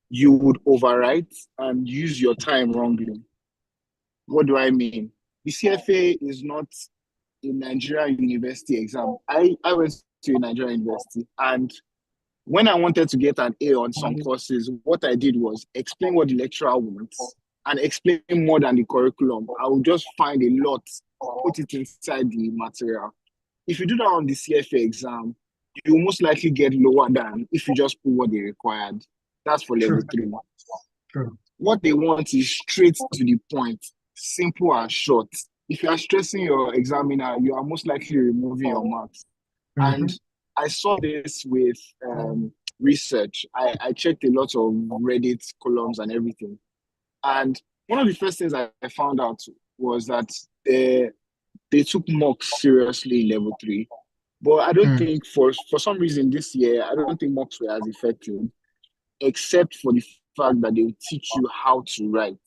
you would overwrite and use your time wrongly. What do I mean? The CFA is not a Nigerian university exam. I went to a Nigerian university, and when I wanted to get an A on some courses, what I did was explain what the lecturer wants and explain more than the curriculum. I would just find a lot, put it inside the material. If you do that on the CFA exam, you will most likely get lower than if you just put what they required. That's for level 3. True. What they want is straight to the point, simple and short. If you are stressing your examiner, you are most likely removing your marks. And I saw this with research. I checked a lot of Reddit columns and everything. And one of the first things I found out was that they took mocks seriously in level 3. But I don't think for some reason this year, I don't think mocks were as effective, except for the fact that they will teach you how to write.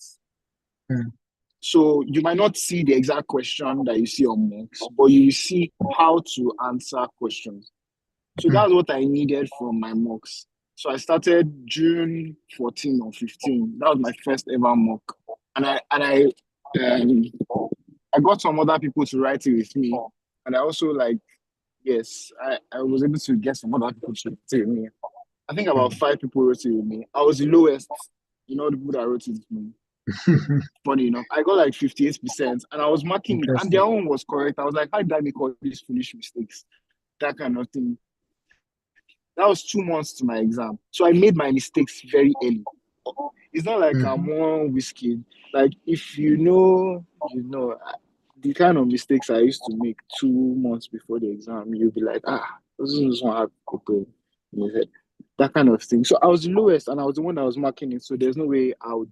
So you might not see the exact question that you see on mocks, but you will see how to answer questions. So that's what I needed from my mocks. So I started June 14 or 15. That was my first ever mock. And I got some other people to write it with me. And I also I was able to get some other people to write it with me. I think about 5 people wrote it with me. I was the lowest, the people that wrote it with me. Funny enough, I got like 58%, and I was marking it, and their own was correct. I was like, how did I make all these foolish mistakes? That kind of thing. That was 2 months to my exam. So I made my mistakes very early. It's not like I'm more whiskey. Like, if you know, the kind of mistakes I used to make 2 months before the exam, you'll be like, this one have to in your head. That kind of thing. So I was the lowest, and I was the one that was marking it. So there's no way I would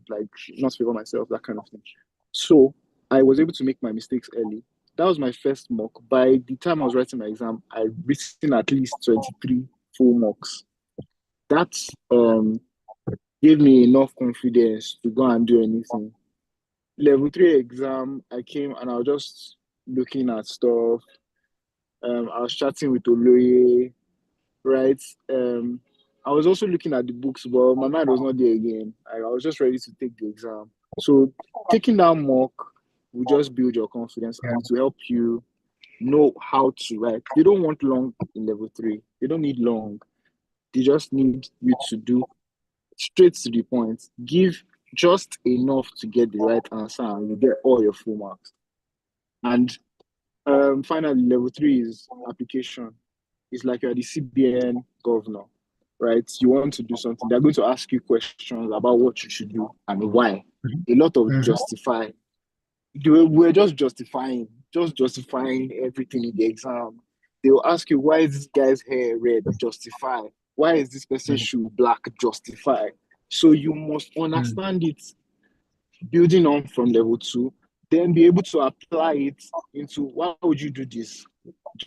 not favor myself, that kind of thing. So I was able to make my mistakes early. That was my first mock. By the time I was writing my exam, I'd written at least 23 full mocks. That gave me enough confidence to go and do anything. Level 3 exam, I came and I was just looking at stuff. I was chatting with Oloye, right? I was also looking at the books, but my mind was not there again. I was just ready to take the exam. So taking that mock will just build your confidence and it will help you know how to write. They don't want long in level 3. They don't need long. They just need you to do straight to the point. Give just enough to get the right answer and you get all your full marks. And finally, level 3 is application. It's like you're the CBN governor, right? You want to do something. They're going to ask you questions about what you should do and why. A lot of justify. We're just justifying everything in the exam. They will ask you, why is this guy's hair red? Justify. Why is this person's shoe black? Justify. So you must understand it, building on from level 2, then be able to apply it into why would you do this?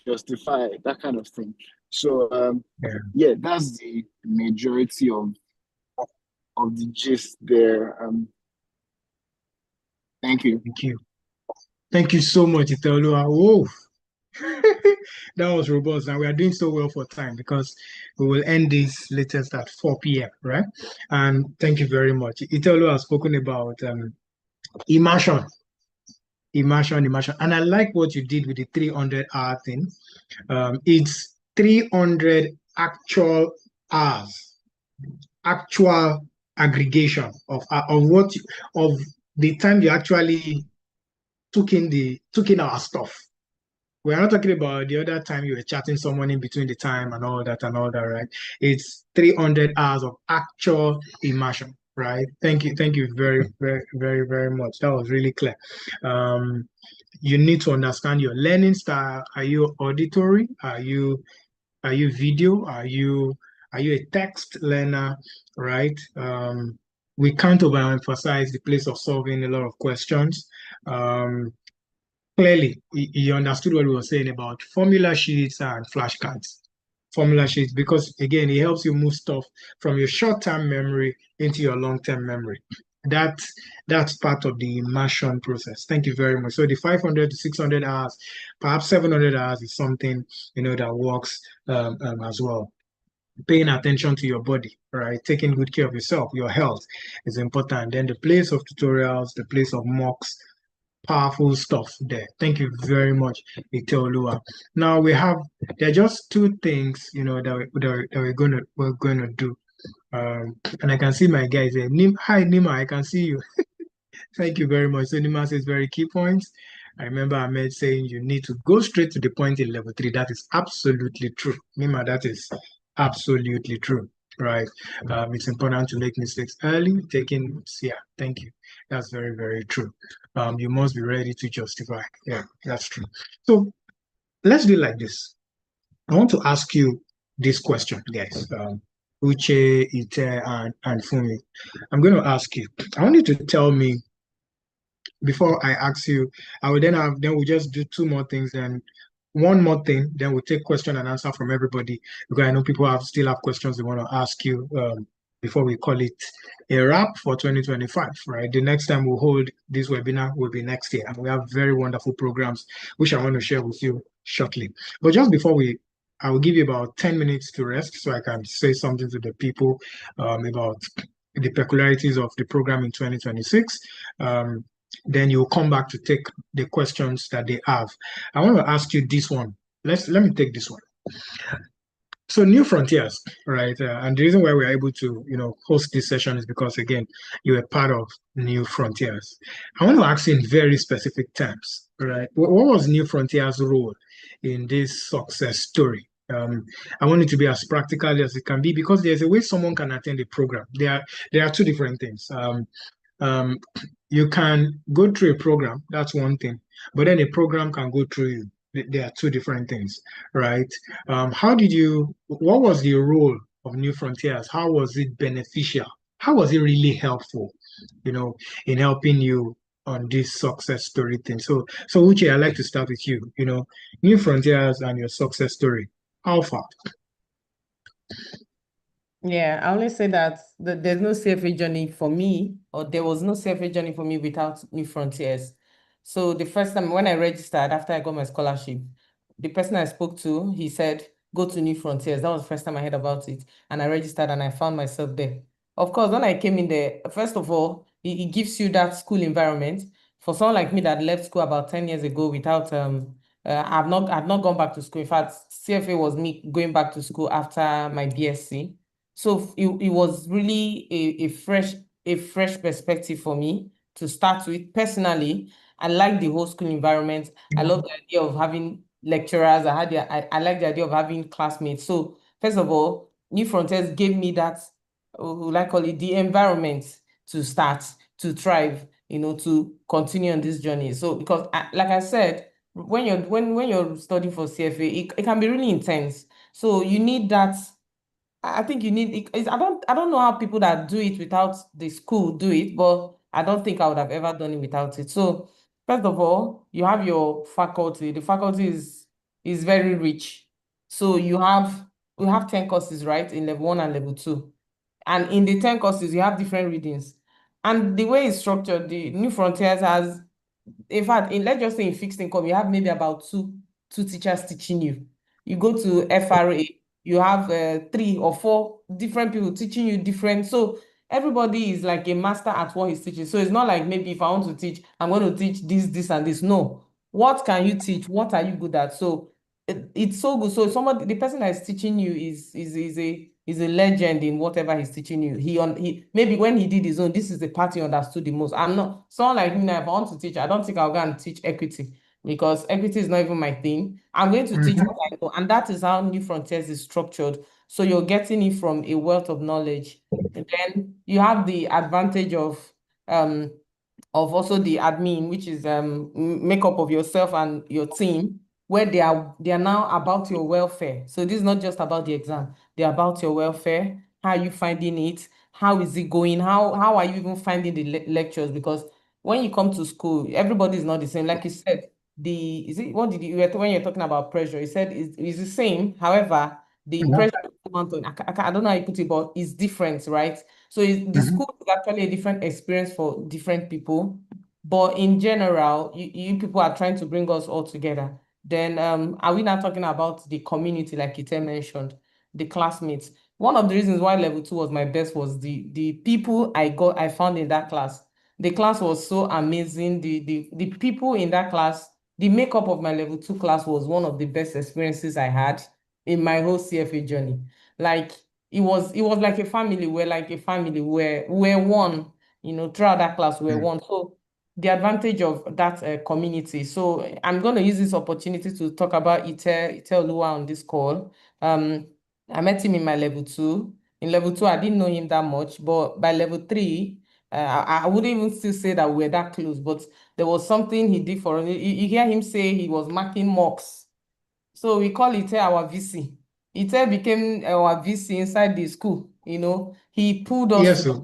Justify, that kind of thing. So yeah, that's the majority of the gist there. Thank you. Thank you so much, Iteoluwa. Whoa. That was robust, and we are doing so well for time because we will end this latest at 4 p.m. right? And thank you very much. Iteoluwa has spoken about immersion, and I like what you did with the 300-hour thing. It's 300 actual hours, actual aggregation of the time you actually took in our stuff. We're not talking about the other time you were chatting someone in between the time and all that, right? It's 300 hours of actual immersion, right? Thank you very, very, very, very much. That was really clear. You need to understand your learning style. Are you auditory? Are you video? Are you a text learner, right? We can't overemphasize the place of solving a lot of questions. Clearly, you understood what we were saying about formula sheets and flashcards. Formula sheets, because again, it helps you move stuff from your short-term memory into your long-term memory. That's part of the immersion process. Thank you very much. So the 500 to 600 hours, perhaps 700 hours is something that works as well. Paying attention to your body, right? Taking good care of yourself, your health is important. Then the place of tutorials, the place of mocks, powerful stuff there. Thank you very much, Iteoluwa. Now there are just 2 things that we're gonna do. And I can see my guys there. Hi Nima, I can see you. Thank you very much. So Nima says very key points. I remember Ahmed saying you need to go straight to the point in level 3. That is absolutely true. Nima, that is absolutely true, right? It's important to make mistakes early. Thank you. That's very, very true. You must be ready to justify. Yeah, that's true. So let's do it like this. I want to ask you this question, guys. Uche, Ite, and Fumi. I'm going to ask you. I want you to tell me, before I ask you, then we'll just do 2 more things, then one more thing, then we'll take question and answer from everybody, because I know people still have questions they want to ask you before we call it a wrap for 2025, right? The next time we'll hold this webinar will be next year, and we have very wonderful programs which I want to share with you shortly. But just before I will give you about 10 minutes to rest so I can say something to the people about the peculiarities of the program in 2026. Then you'll come back to take the questions that they have. I want to ask you this one. Let me take this one. So New Frontiers, right? And the reason why we're able to, host this session is because, again, you are part of New Frontiers. I want to ask you in very specific terms, right? What was New Frontiers' role in this success story? I want it to be as practical as it can be, because there's a way someone can attend a program. There are 2 different things. You can go through a program, that's one thing, but then a program can go through you. There are 2 different things, right? What was the role of New Frontiers? How was it beneficial? How was it really helpful, in helping you on this success story thing? So Uche, I'd like to start with you, New Frontiers and your success story. How far? Yeah, I only say that there's no CFA journey for me, or there was no CFA journey for me without New Frontiers. So the first time when I registered after I got my scholarship, the person I spoke to, he said, go to New Frontiers. That was the first time I heard about it. And I registered and I found myself there. Of course, when I came in there, first of all, it gives you that school environment. For someone like me that left school about 10 years ago without I've not gone back to school. In fact, CFA was me going back to school after my BSc. So it was really a fresh perspective for me to start with. Personally, I like the whole school environment. I love the idea of having lecturers. I like the idea of having classmates. So first of all, New Frontiers gave me that, like call it, the environment to start, to thrive, to continue on this journey. So because like I said, when you're studying for CFA, it can be really intense. So you need that. I think you need it. I don't know how people that do it without the school do it, but I don't think I would have ever done it without it. So first of all, you have your faculty. The faculty is very rich. So we have 10 courses, right, in level 1 and level 2. And in the 10 courses, you have different readings. And the way it's structured, the New Frontiers has, in fact, let's just say in fixed income, you have maybe about two teachers teaching you. You go to FRA, you have 3 or 4 different people teaching you different. So everybody is like a master at what he's teaching. So it's not like maybe if I want to teach, I'm going to teach this, and this. No. What can you teach? What are you good at? So it's so good. So the person that is teaching you is a legend in whatever he's teaching you. He maybe when he did his own, this is the part he understood the most. I'm not someone like me now. If I want to teach, I don't think I'll go and teach equity because equity is not even my thing. I'm going to teach what I know, and that is how New Frontiers is structured. So you're getting it from a wealth of knowledge. And then you have the advantage of also the admin, which is makeup of yourself and your team, where they are now about your welfare. So this is not just about the exam, they're about your welfare. How are you finding it? How is it going? How are you even finding the lectures? Because when you come to school, everybody is not the same. Like you said, when you're talking about pressure, you said it's the same. However, the pressure I don't know how you put it, but it's different, right? So the school is actually a different experience for different people. But in general, you people are trying to bring us all together. Then are we not talking about the community, like Ite mentioned, the classmates? One of the reasons why level 2 was my best was the people I found in that class. The class was so amazing. The people in that class, the makeup of my level 2 class was one of the best experiences I had in my whole CFA journey. Like it was like a family. We're like a family. We're one, throughout that class, we're one. So the advantage of that community. So I'm going to use this opportunity to talk about Ite Oluwa on this call. I met him in my level 2. In level 2, I didn't know him that much, but by level 3, I wouldn't even still say that we're that close, but there was something he did for us. You hear him say he was marking mocks. So we call Ite our VC. Ite became our VC inside the school. He pulled us Yes, together, sir.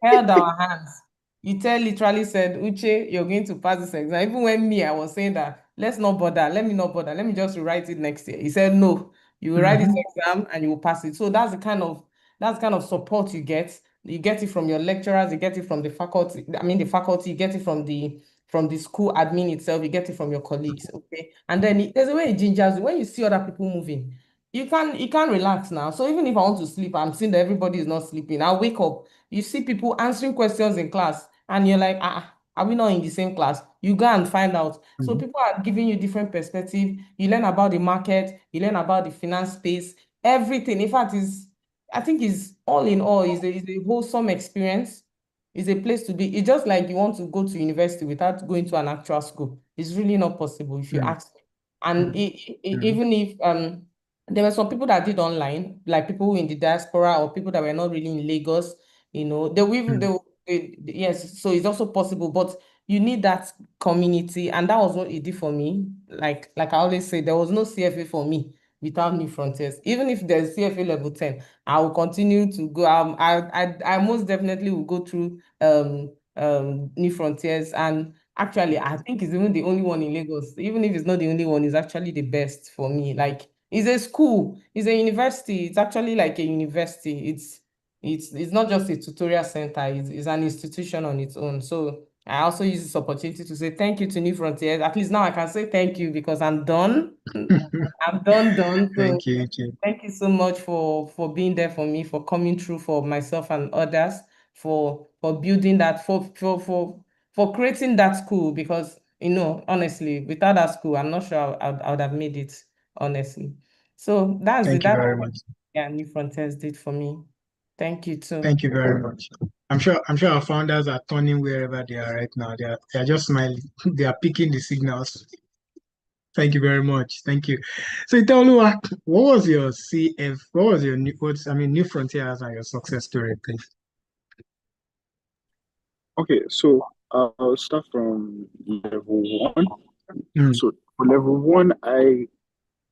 held our hands. Ite literally said, Uche, you're going to pass this exam. Even when I was saying that, let's not bother, let me not bother, let me just rewrite it next year. He said, no, you will write this exam and you will pass it. So that's the kind of support you get. You get it from your lecturers, you get it from the faculty. I mean, the faculty, you get it from the school admin itself, you get it from your colleagues, okay? And then there's a way it gingers you. When you see other people moving, you can't relax now. So even if I want to sleep, I'm seeing that everybody is not sleeping. I'll wake up. You see people answering questions in class, and you're like, are we not in the same class? You go and find out. So people are giving you different perspective. You learn about the market, you learn about the finance space, everything. In fact, I think is all in all is a wholesome experience. It's a place to be. It's just like you want to go to university without going to an actual school. It's really not possible if you ask me. And even if there were some people that did online, like people in the diaspora or people that were not really in Lagos, they will even yes, so it's also possible, but you need that community, and that was what it did for me. Like I always say, there was no CFA for me without New Frontiers. Even if there's CFA level 10, I will continue to go. I most definitely will go through New Frontiers, and actually, I think it's even the only one in Lagos. Even if it's not the only one, it's actually the best for me. Like it's a school, it's a university. It's actually like a university. It's not just a tutorial center. It's an institution on its own. So I also use this opportunity to say thank you to New Frontiers. At least now I can say thank you because I'm done. I'm done. So Thank you, Chief. thank you so much for being there for me, for coming through for myself and others. for building that, for creating that school, because honestly, without that school, I'm not sure I would have made it, honestly. So that's Thank you very much. Yeah, New Frontiers did for me. Thank you too. Thank you very much. I'm sure our founders are turning wherever they are right now. They are just smiling. They are picking the signals. Thank you very much. Thank you. So Itaoluwa, what was your New Frontiers and your success story, please? Okay, so I'll start from level one. Mm. So for level one, I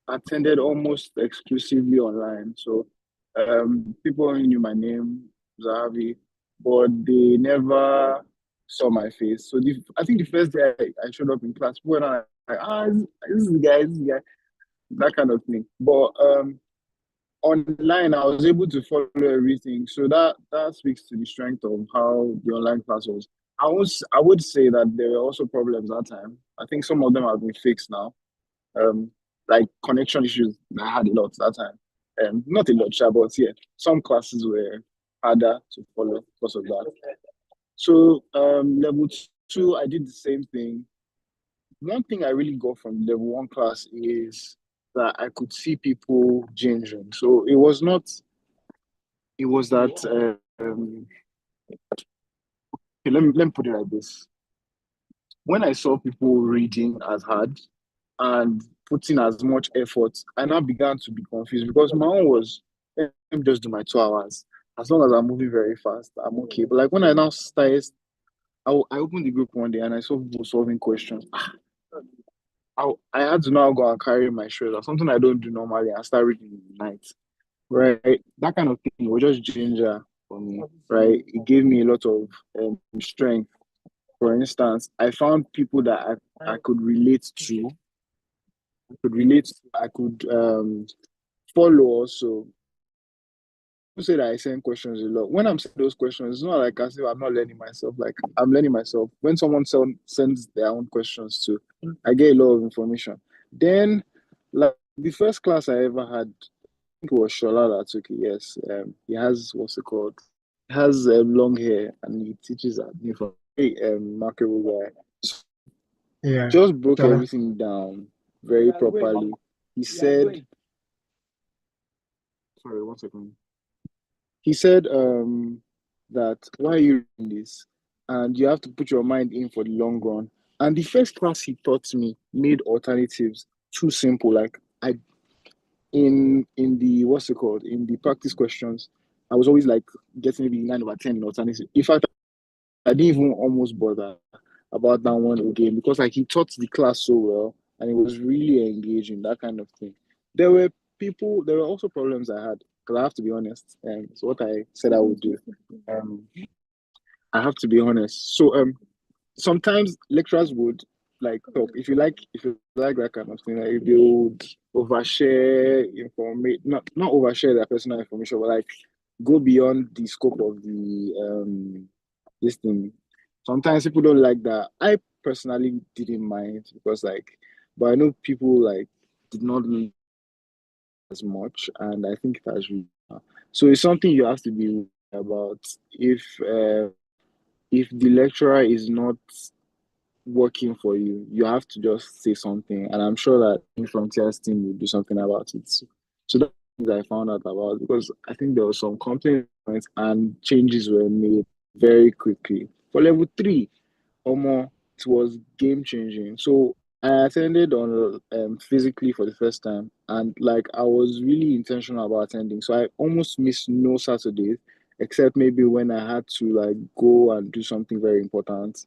attended almost exclusively online. So people only knew my name, Zahavi, but they never saw my face. So I think the first day I showed up in class, people were like, this is the guy, that kind of thing. But online, I was able to follow everything. So that speaks to the strength of how the online class was. I would say that there were also problems that time. I think some of them have been fixed now. Like connection issues, I had a lot that time. Not a lot, but yeah, some classes were harder to follow because of that. So level two, I did the same thing. One thing I really got from level one class is that I could see people changing. So it was that okay, let me put it like this. When I saw people reading as hard and putting as much effort, I now began to be confused because my own was, let me just do my 2 hours. As long as I'm moving very fast, I'm okay. But like when I now started, I opened the group one day and I saw people solving questions. I had to now go and carry my shredder, something I don't do normally, and start reading in the night. Right? That kind of thing was just ginger for me, right? It gave me a lot of strength. For instance, I found people that I could relate to. I could follow also. People say that I send questions a lot. When I'm sending those questions, it's not like as if I'm not learning myself. Like I'm learning myself. When someone sends their own questions too, I get a lot of information. Then, like the first class I ever had, I think it was Shola that took it. Yes, he has what's it called? He has long hair and he teaches at New from marketable guy. So Yeah. just broke Shola. everything down very properly. He said, sorry, 1 second. He said that why are you doing this? And you have to put your mind in for the long run. And the first class he taught me made alternatives too simple. Like in the what's it called? In the practice questions, I was always like getting maybe 9/10 in alternative. In fact, I didn't even almost bother about that one again because like he taught the class so well and it was really engaging, that kind of thing. There were also problems I had because I have to be honest. And it's what I said I would do. I have to be honest. So sometimes lecturers would like talk. If you like that kind of thing, like they would overshare information, not overshare their personal information, but like go beyond the scope of the this thing. Sometimes people don't like that. I personally didn't mind because but I know people like did not need as much, and I think that's really so it's something you have to be about if the lecturer is not working for you, you have to just say something. And I'm sure that New Frontiers team will do something about it. So that's things I found out about because I think there was some complaints and changes were made very quickly. For level three, Omo, it was game changing. So I attended on physically for the first time, and like I was really intentional about attending. So I almost missed no Saturdays, except maybe when I had to like go and do something very important.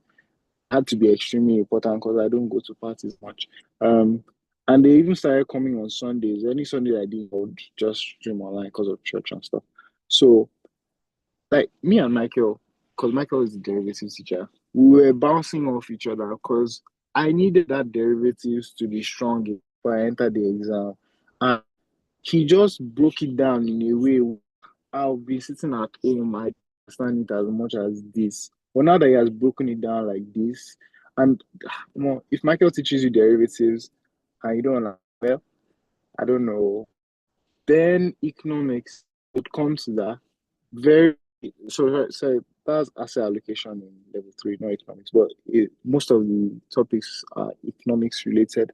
Had to be extremely important because I don't go to parties much. And they even started coming on Sundays. Any Sunday I did, I would just stream online because of church and stuff. So, like me and Michael, because Michael is the derivatives teacher, we were bouncing off each other because I needed that derivatives to be strong before I entered the exam. And he just broke it down in a way I'll be sitting at home, I understand it as much as this. But now that he has broken it down like this, and if Michael teaches you derivatives and you don't like, well, I don't know, then economics would come to that very so that's asset allocation in level 3, not economics, but most of the topics are economics related.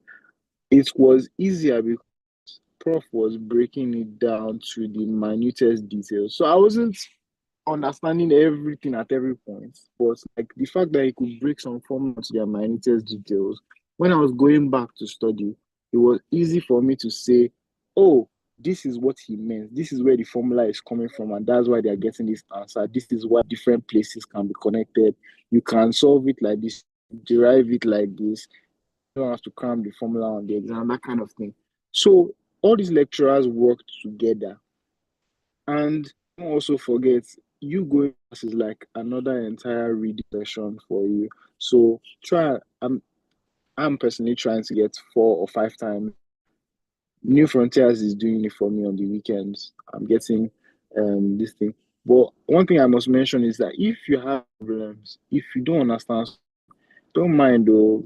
It was easier because Prof was breaking it down to the minutest details. So I wasn't understanding everything at every point, but like the fact that he could break some formula to their minutest details, when I was going back to study, it was easy for me to say, oh, this is what he meant. This is where the formula is coming from, and that's why they are getting this answer. This is why different places can be connected. You can solve it like this, derive it like this. You don't have to cram the formula on the exam, that kind of thing. So all these lecturers worked together. And don't also forget, you going is like another entire reading session for you. So I'm personally trying to get 4 or 5 times. New Frontiers is doing it for me on the weekends. I'm getting this thing. But one thing I must mention is that if you have problems, if you don't understand, don't mind though,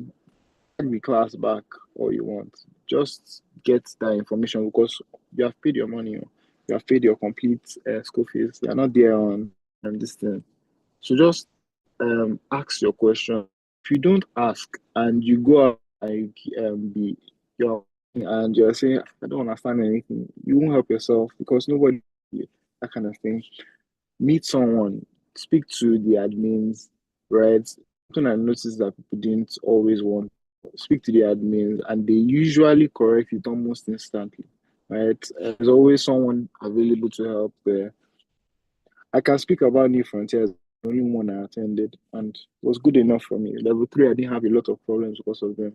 take the class back all you want. Just get that information because you have paid your money. You have paid your complete school fees. You're not there on this thing. So just ask your question. If you don't ask and you go out and you're saying I don't understand anything, you won't help yourself because nobody that kind of thing. Meet someone, speak to the admins, right? Something I noticed that people didn't always want. Speak to the admins, and they usually correct it almost instantly, right? There's always someone available to help there. I can speak about New Frontiers, the only one I attended, and it was good enough for me. Level 3, I didn't have a lot of problems because of them.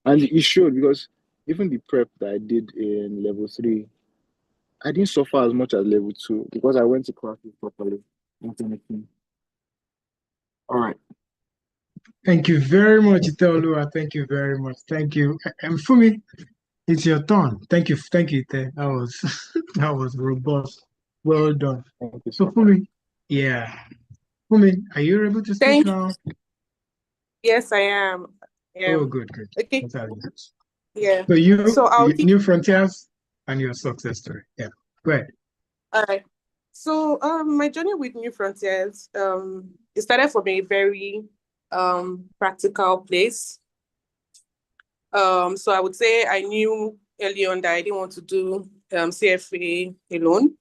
And it showed because even the prep that I did in level 3, I didn't suffer as much as level 2 because I went to classes properly. All right. Thank you very much, Iteolua. Thank you very much. Thank you. And Fumi, it's your turn. Thank you. Thank you, Ite. That was that was robust. Well done. Thank you So so much. Fumi, yeah. Fumi, are you able to speak Thank you. now? Yes, I am. Oh, good. Okay. That's how it is. Yeah. So So I'll you take. New Frontiers and your success story. Yeah. Go ahead. All right. So my journey with New Frontiers, it started from a very practical place. So I would say I knew early on that I didn't want to do CFA alone.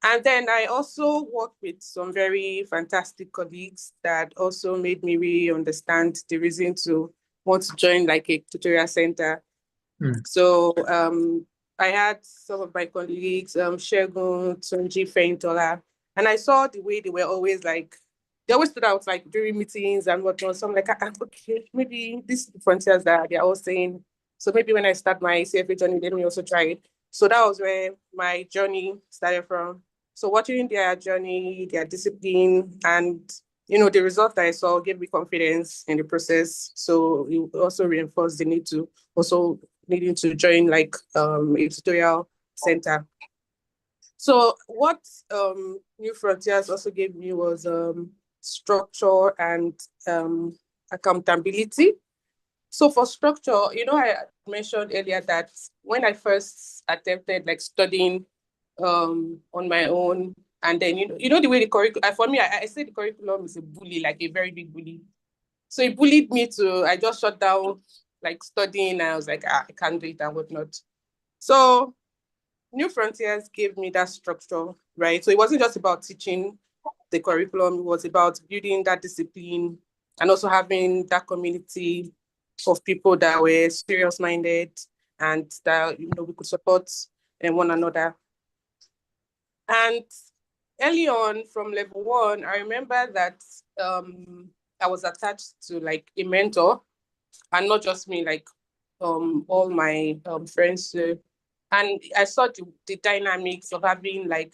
And then I also worked with some very fantastic colleagues that also made me really understand the reason to want to join like a tutorial center. So I had some of my colleagues, Shegun, Tunji, Feintola, and I saw the way they were always like, they always stood out like during meetings and whatnot. So I'm like, okay, maybe these frontiers that they're all saying. So maybe when I start my CFA journey, let me also try it. So that was where my journey started from. So watching their journey, their discipline, and the result that I saw gave me confidence in the process. So it also reinforced the need to also needing to join like a tutorial center. So what New Frontiers also gave me was structure and accountability. So for structure, I mentioned earlier that when I first attempted like studying on my own, and then the way the curriculum, for me, I say the curriculum is a bully, like a very big bully. So it bullied me I just shut down like studying. I was like, I can't do it and whatnot. So New Frontiers gave me that structure, right? So it wasn't just about teaching the curriculum, it was about building that discipline and also having that community of people that were serious-minded and that, we could support one another. And early on from level 1, I remember that I was attached to like a mentor, and not just me, like all my friends. And I saw the dynamics of having like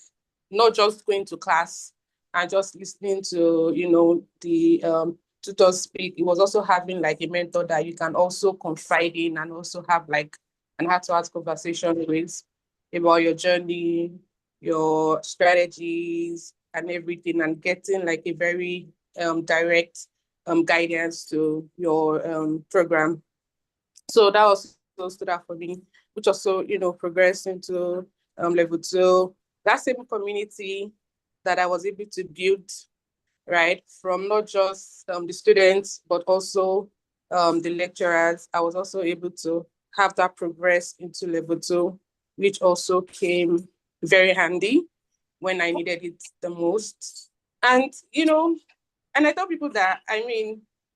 not just going to class and just listening to the tutors speak. It was also having like a mentor that you can also confide in and also have like an heart-to-heart conversation with about your journey, your strategies, and everything, and getting like a very direct guidance to your program. So that also stood out for me, which also, progressed into level 2. That same community that I was able to build right? From not just the students, but also the lecturers. I was also able to have that progress into level 2, which also came very handy when I needed it the most. And, and I tell people that,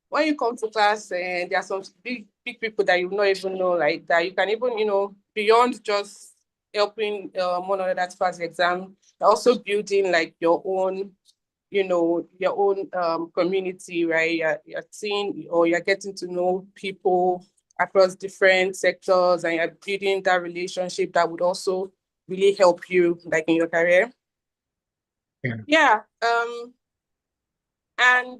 when you come to class and there are some big people that you not even know, like that you can even, beyond just helping one another to pass the exam, you're also building like your own community, right? You're seeing or you're getting to know people across different sectors, and you're building that relationship that would also really help you like in your career. Yeah. And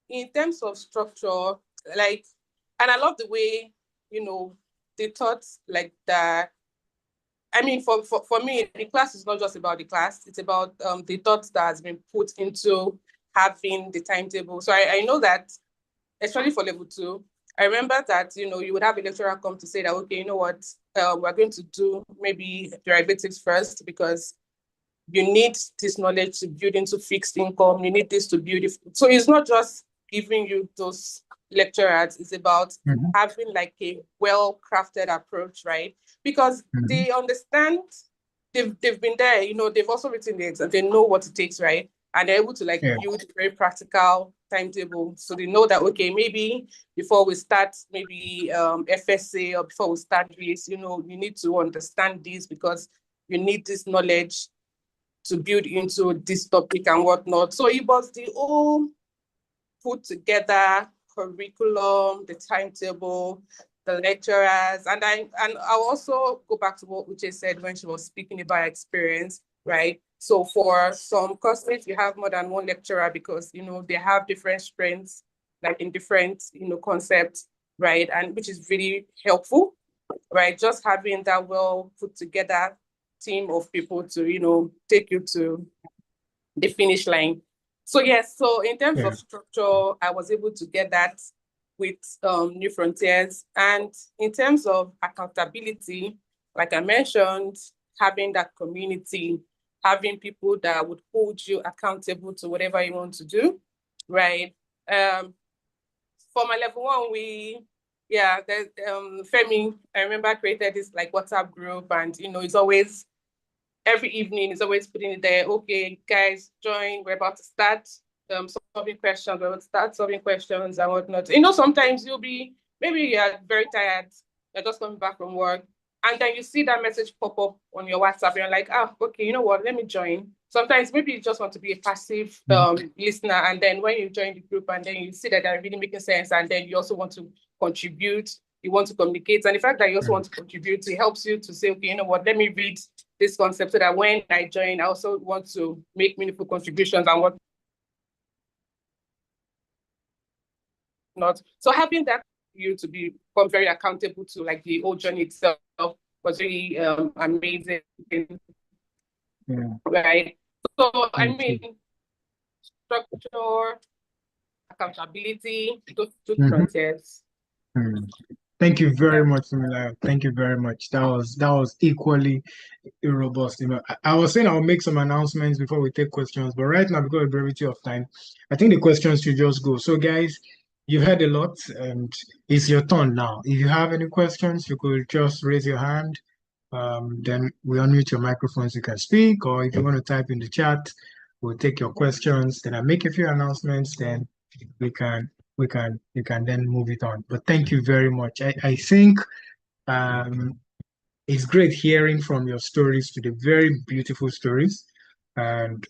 in terms of structure, like, and I love the way, they taught like that. For me, the class is not just about the class, it's about the thoughts that has been put into having the timetable. So I know that, especially for level 2, I remember that, you would have a lecturer come to say that, okay, you know what, we're going to do maybe derivatives first because you need this knowledge to build into fixed income. You need this to build it. So it's not just giving you those lecturers, it's about having like a well-crafted approach, right? Because they understand, they've been there, they've also written the exam, they know what it takes, right? And they're able to build a very practical timetable. So they know that, okay, maybe before we start maybe FSA or before we start this, you need to understand this because you need this knowledge to build into this topic and whatnot. So it was the whole put together curriculum, the timetable, the lecturers, and I'll also go back to what Uche said when she was speaking about experience, right? So for some courses, you have more than one lecturer because they have different strengths, like in different concepts, right? And which is really helpful, right? Just having that well put together team of people to take you to the finish line. So yes, so in terms of structure, I was able to get that with New Frontiers. And in terms of accountability, like I mentioned, having that community, having people that would hold you accountable to whatever you want to do, right? For my level 1, there's Femi, I remember, created this like WhatsApp group, and it's always every evening is always putting it there. Okay, guys, join. We're about to start solving questions. We're about to start solving questions and whatnot. Sometimes maybe you're very tired. You're just coming back from work, and then you see that message pop up on your WhatsApp. And you're like, okay, you know what? Let me join. Sometimes maybe you just want to be a passive listener, and then when you join the group, and then you see that they're really making sense, and then you also want to contribute. You want to communicate, and the fact that you also want to contribute, it helps you to say, okay, you know what? Let me read this concept so that when I join, I also want to make meaningful contributions and what not. So having that you to become very accountable to like the whole journey itself was really amazing. Right. So structure, accountability, those two frontiers. Thank you very much, Similar. Thank you very much. That was equally robust. I was saying I'll make some announcements before we take questions, but right now, because of brevity of time, I think the questions should just go. So, guys, you've heard a lot, and it's your turn now. If you have any questions, you could just raise your hand. Then we unmute your microphones. You can speak, or if you want to type in the chat, we'll take your questions. Then I make a few announcements. Then you can then move it on. But thank you very much. I think it's great hearing from your stories to the very beautiful stories, and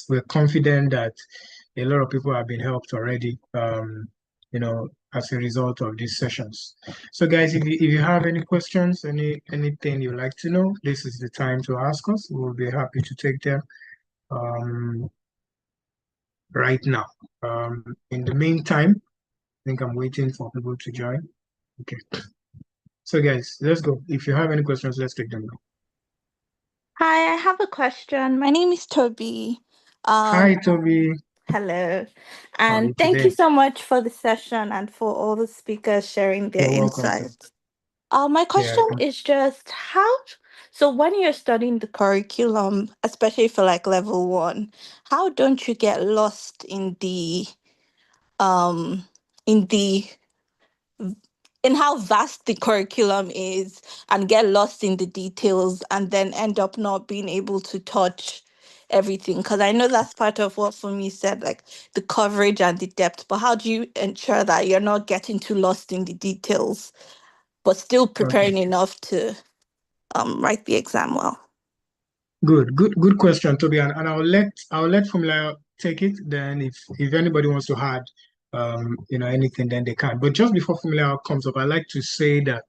we're confident that a lot of people have been helped already. As a result of these sessions. So, guys, if you have any questions, anything you'd like to know, this is the time to ask us. We'll be happy to take them right now. In the meantime, I think I'm waiting for people to join. Okay. So guys, let's go. If you have any questions, let's take them now. Hi, I have a question. My name is Toby. Hi, Toby. Hello. And thank you so much for the session and for all the speakers sharing their insights. My question is just So when you're studying the curriculum, especially for like level 1, how don't you get lost in the in the in how vast the curriculum is and get lost in the details and then end up not being able to touch everything? Because I know that's part of what Fumi said, like the coverage and the depth, but how do you ensure that you're not getting too lost in the details but still preparing enough to write the exam well? Good question, Toby. And I'll let Fumila take it. Then if anybody wants to add anything, then they can. But just before Fumila comes up, I'd like to say that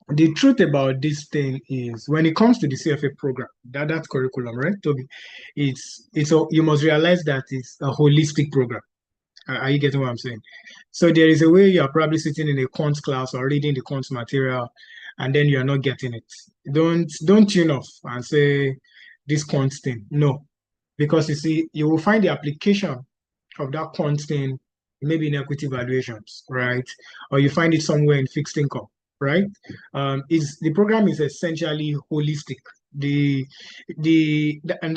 the truth about this thing is when it comes to the CFA program, that curriculum, right, Toby? You must realize that it's a holistic program. Are you getting what I'm saying? So there is a way you are probably sitting in a quant class or reading the quant material, and then you are not getting it. Don't tune off and say this quant thing. No, because you see, you will find the application of that quant thing maybe in equity valuations, right? Or you find it somewhere in fixed income, right? The program is essentially holistic. And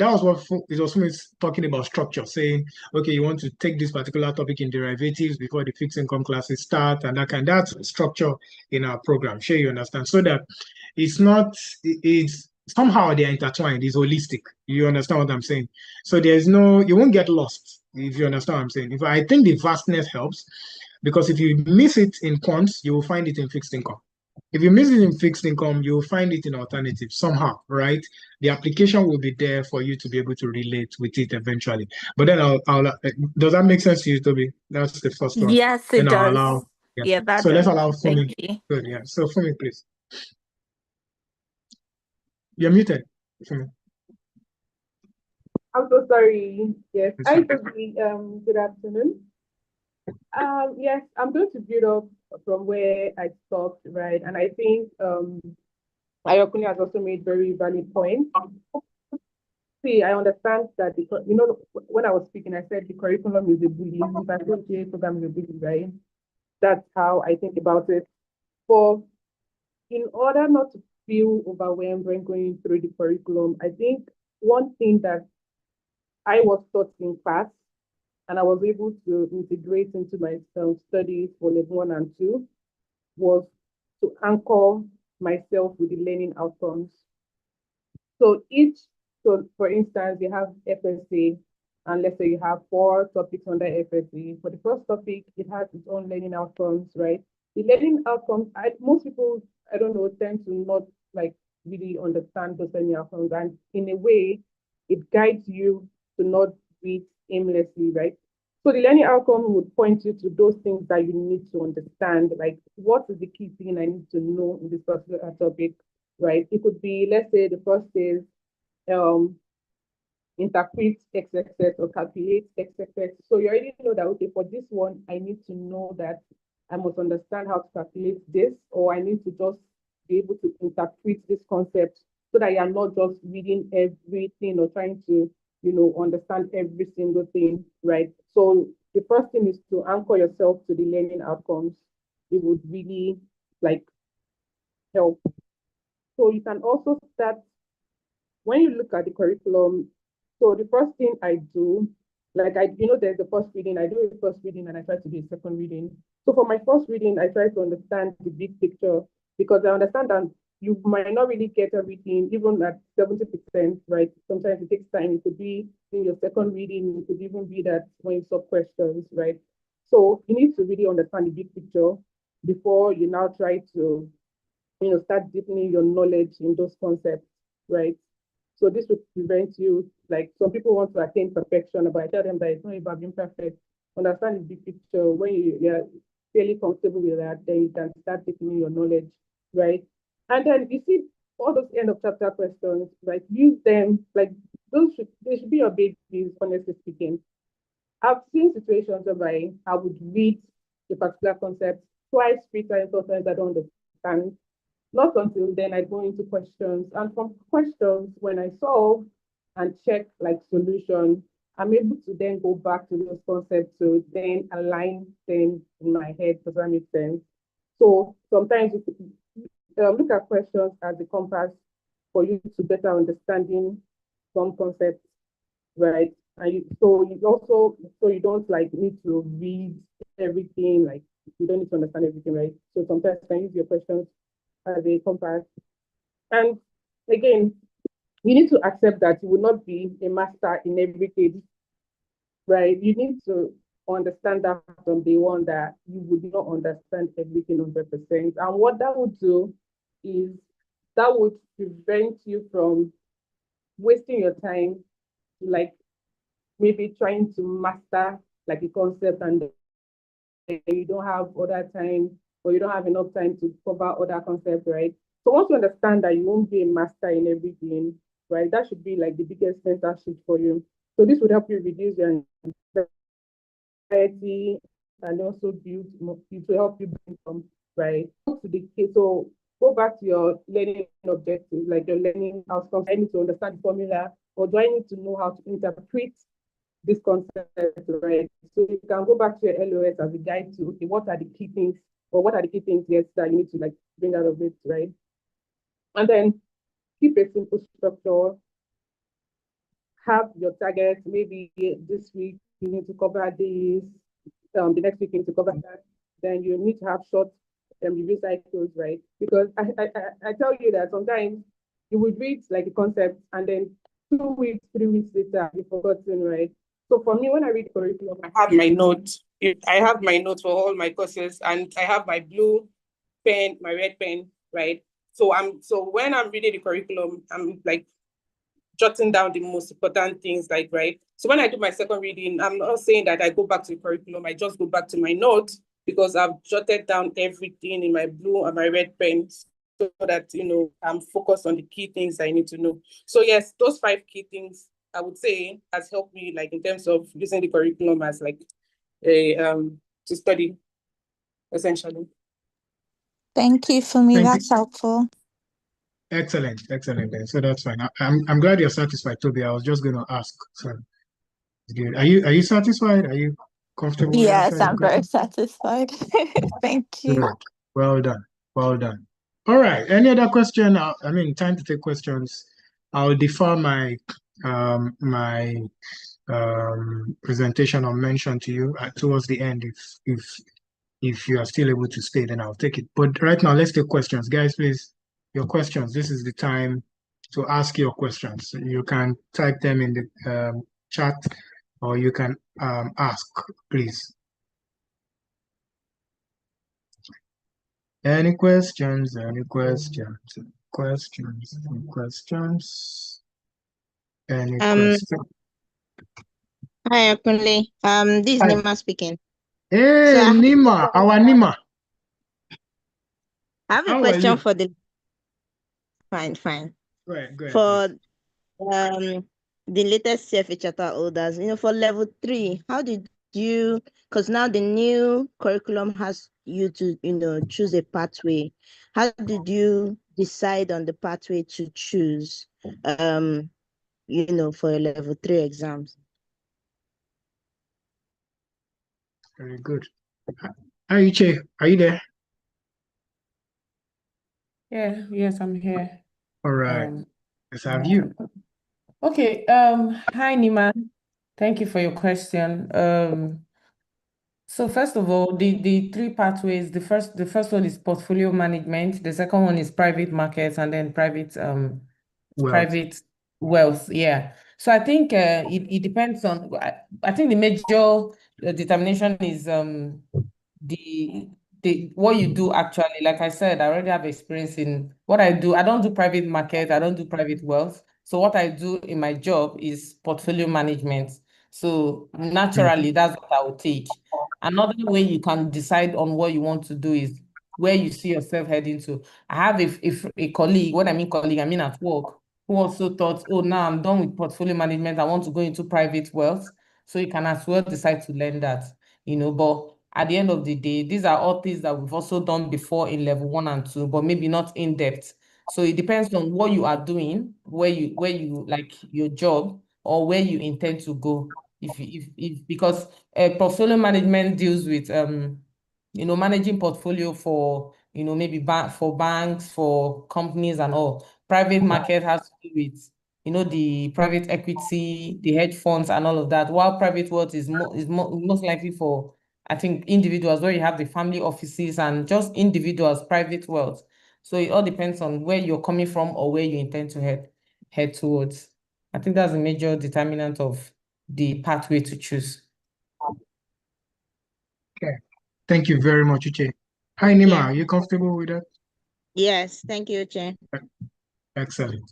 that was what it was talking about structure, saying, okay, you want to take this particular topic in derivatives before the fixed income classes start, and that's structure in our program. Sure, you understand. So that it's somehow they're intertwined, it's holistic. You understand what I'm saying? So you won't get lost, if you understand what I'm saying. I think the vastness helps, because if you miss it in quants, you will find it in fixed income. If you miss it in fixed income, you will find it in alternatives somehow, right? The application will be there for you to be able to relate with it eventually. But then does that make sense to you, Toby? That's the first one. Yes, it does. Yeah, that so does. let's allow Fumi. Thank you. Good, yeah. So Fumi, please. You're muted, Fumi. I'm so sorry. Yes, hi, Toby. Good afternoon. Yes, I'm going to build up from where I stopped, right? And I think Ayokuni has also made very valid points. See, I understand that when I was speaking, I said the curriculum is a bully. If I say GA program is a bully, right? That's how I think about it. But in order not to feel overwhelmed when going through the curriculum, I think one thing that I was taught in class, and I was able to integrate into my studies for level 1 and 2, was to anchor myself with the learning outcomes. So for instance, you have FSA, and let's say you have 4 topics under FSA. For the first topic, it has its own learning outcomes, right? The learning outcomes, most people, I don't know, tend to not really understand those learning outcomes, and in a way, it guides you to not read aimlessly, right? So the learning outcome would point you to those things that you need to understand, like what is the key thing I need to know in this particular topic, right? It could be, let's say the first is interpret XXX or calculate XXX. So you already know that, okay, for this one, I need to know that I must understand how to calculate this, or I need to just be able to interpret this concept so that you're not just reading everything or trying to, understand every single thing, right? So the first thing is to anchor yourself to the learning outcomes. It would really help. So you can also start, when you look at the curriculum, so the first thing I do, there's the first reading, I do a first reading and I try to do a second reading. So for my first reading, I try to understand the big picture, because I understand that you might not really get everything, even at 70%, right? Sometimes it takes time. It could be in your second reading, it could even be that when you solve questions, right? So you need to really understand the big picture before you now try to, start deepening your knowledge in those concepts, right? So this would prevent you, some people want to attain perfection, but I tell them that it's not about being perfect. Understand the big picture. When you're fairly comfortable with that, then you can start deepening your knowledge, right? And then you see all those end of chapter questions, right? Use them, they should be your babies, honestly speaking. I've seen situations where I would read a particular concept twice, 3 times, 4 times, I don't understand. Not until then I go into questions. And from questions, when I solve and check solution, I'm able to then go back to those concepts to then align them in my head. Does that make sense? So sometimes you look at questions as a compass. for you to better understanding some concepts, right? And so you don't like need to read everything, like you don't need to understand everything, right? So sometimes you can use your questions as a compass. And again, you need to accept that you will not be a master in everything, right? You need to understand that from day one that you would not understand everything 100%. And what that would do is that would prevent you from wasting your time, like maybe trying to master like a concept and you don't have other time or you don't have enough time to cover other concepts, right? So once you understand that you won't be a master in everything, right, that should be like the biggest mental shift for you. So this would help you reduce your anxiety and also build it will help you bring some right to the case. So go back to your learning objectives, like your learning outcomes. I need to understand the formula, or do I need to know how to interpret this concept, right? So you can go back to your LOS as a guide to, okay, what are the key things, or what are the key things, yes, that you need to like bring out of it, right? And then keep a simple structure, have your targets, maybe this week you need to cover this, the next week you need to cover that, then you need to have short review cycles, right? Because I tell you that sometimes you would read like a concept and then 2 weeks, 3 weeks later, you've forgotten, right? So for me, when I read curriculum, I have my notes. I have my notes for all my courses, and I have my blue pen, my red pen, right? So when I'm reading the curriculum, I'm like jotting down the most important things, like, right? So when I do my second reading, I'm not saying that I go back to the curriculum, I just go back to my notes because I've jotted down everything in my blue and my red pens so that, I'm focused on the key things I need to know. So yes, those 5 key things I would say has helped me, like, in terms of using the curriculum as like a to study, essentially. Thank you, Fumi. Thank you. That's helpful. Excellent, excellent. Then. So that's fine. I'm glad you're satisfied, Toby. I was just going to ask. So it's good. Are you satisfied? Are you comfortable with Yes, answering the I'm very question? satisfied. Thank you. Good. Well done. Well done. All right. Any other question? Time to take questions. I'll defer my presentation or mention to you towards the end. If you are still able to stay, then I'll take it. But right now, let's take questions, guys. Please, your questions. This is the time to ask your questions. You can type them in the chat, or you can ask, please. Any questions? Any questions? Questions? Questions? Any questions? Hi, Akunle. This is Hi. Nima speaking. Hey, So Nima, our Nima. I have a How are question you? for the fine. Go ahead, For please. the latest CFA charter holders, for level 3, how did you, because now the new curriculum has you to choose a pathway. How did you decide on the pathway to choose for your level 3 exams? Very good. Hi, Iche. Are you there? Yeah, yes, I'm here. All right. Um, Let's have you. Okay, hi Nima. Thank you for your question. So first of all, the 3 pathways, the first one is portfolio management, the second one is private markets, and then private wealth. Yeah. So I think it depends on, I think the major determination is the what you do actually. Like I said, I already have experience in what I do. I don't do private market, I don't do private wealth. So what I do in my job is portfolio management. So naturally, that's what I would teach. Another way you can decide on what you want to do is where you see yourself heading to. I have a colleague, when I mean colleague, I mean at work, who also thought, oh, now I'm done with portfolio management, I want to go into private wealth. So you can as well decide to learn that, but at the end of the day, these are all things that we've also done before in level 1 and 2, but maybe not in depth. So it depends on what you are doing, where you like your job, or where you intend to go. Because portfolio management deals with managing portfolio for maybe for banks, for companies and all. Private market has to do with, the private equity, the hedge funds and all of that, while private wealth is most likely for, I think, individuals, where you have the family offices and just individuals' private wealth. So it all depends on where you're coming from or where you intend to head towards. I think that's a major determinant of the pathway to choose. Okay. Thank you very much, Uche. Hi, Nima. Are you comfortable with that? Yes, thank you, Uche. Excellent.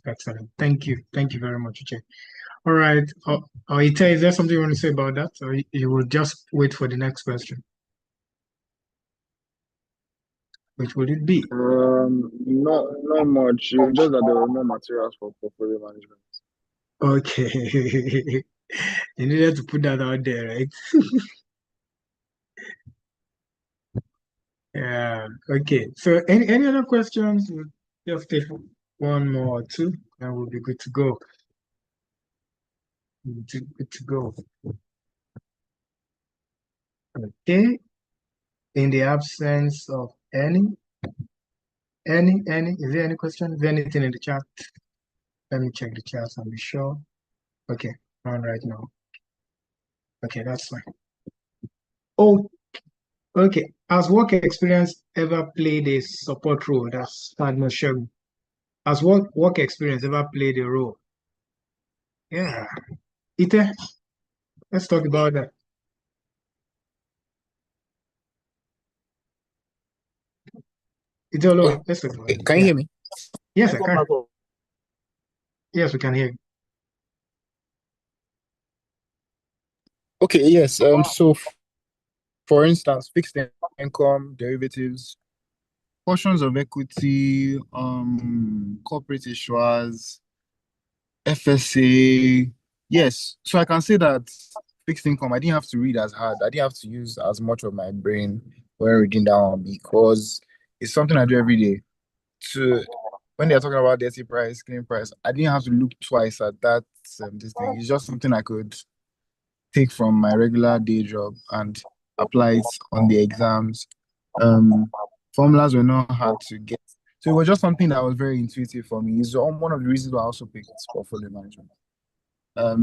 Thank you very much, Uche. All right. Ite, is there something you want to say about that, or you will just wait for the next question? Which would it be? Not much. It's just that there were more materials for portfolio management. Okay. You needed to put that out there, right? Yeah. Okay. So any other questions? We'll just take one more or two, and we'll be good to go. Good to go. Okay. In the absence of any, is there any question? Is there anything in the chat? Let me check the chat and be sure. Okay, on right now. Okay, that's fine. Oh, okay. Has work experience ever played a support role? That's Agnes Shegun. Has work experience ever played a role? Yeah. Ite, let's talk about that. Itolo, let's talk about it. Can you hear me? Yes, I can. Yes, we can hear you. Okay, yes. So for instance, fixed income, derivatives, portions of equity, corporate issuers, FSA. Yes. So I can say that fixed income, I didn't have to read as hard. I didn't have to use as much of my brain when reading down, because it's something I do every day. So when they're talking about dirty price, clean price, I didn't have to look twice at that this thing. It's just something I could take from my regular day job and apply it on the exams. Formulas were not hard to get. So it was just something that was very intuitive for me. It's one of the reasons why I also picked portfolio management.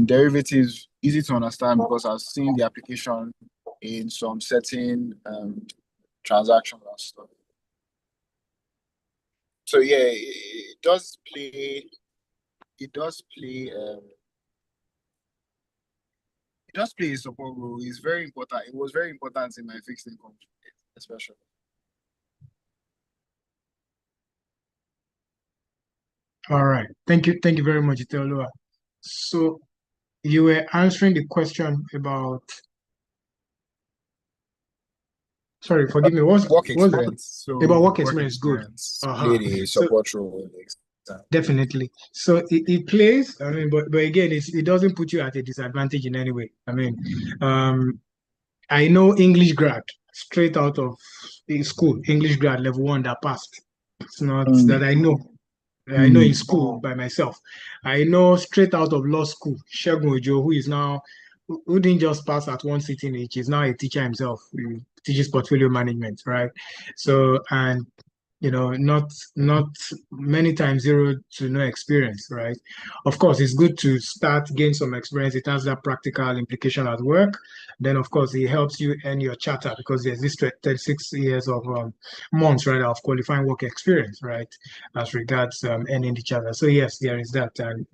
Derivatives, easy to understand because I've seen the application in some certain transactions and stuff. So yeah, it does play a support role. It's very important. It was very important in my fixed income, especially. All right. Thank you very much, Iteolua. So you were answering the question about, sorry, forgive me, work experience. So about work experience. Good. Played a support role in the exam. Definitely. So it plays, I mean, but again, it doesn't put you at a disadvantage in any way. I mean, I know English grad straight out of school, English grad level 1 that passed. It's not that I know. I know in school by myself. I know straight out of law school, Shegun Ojo, who didn't just pass at one sitting each, is now a teacher himself. He teaches portfolio management, right? So, and not many times zero to no experience, right? Of course, it's good to gain some experience. It has that practical implication at work. Then, of course, it helps you earn your charter because there's this 36 years of months, right, of qualifying work experience, right, as regards earning the charter. So yes, there is that, and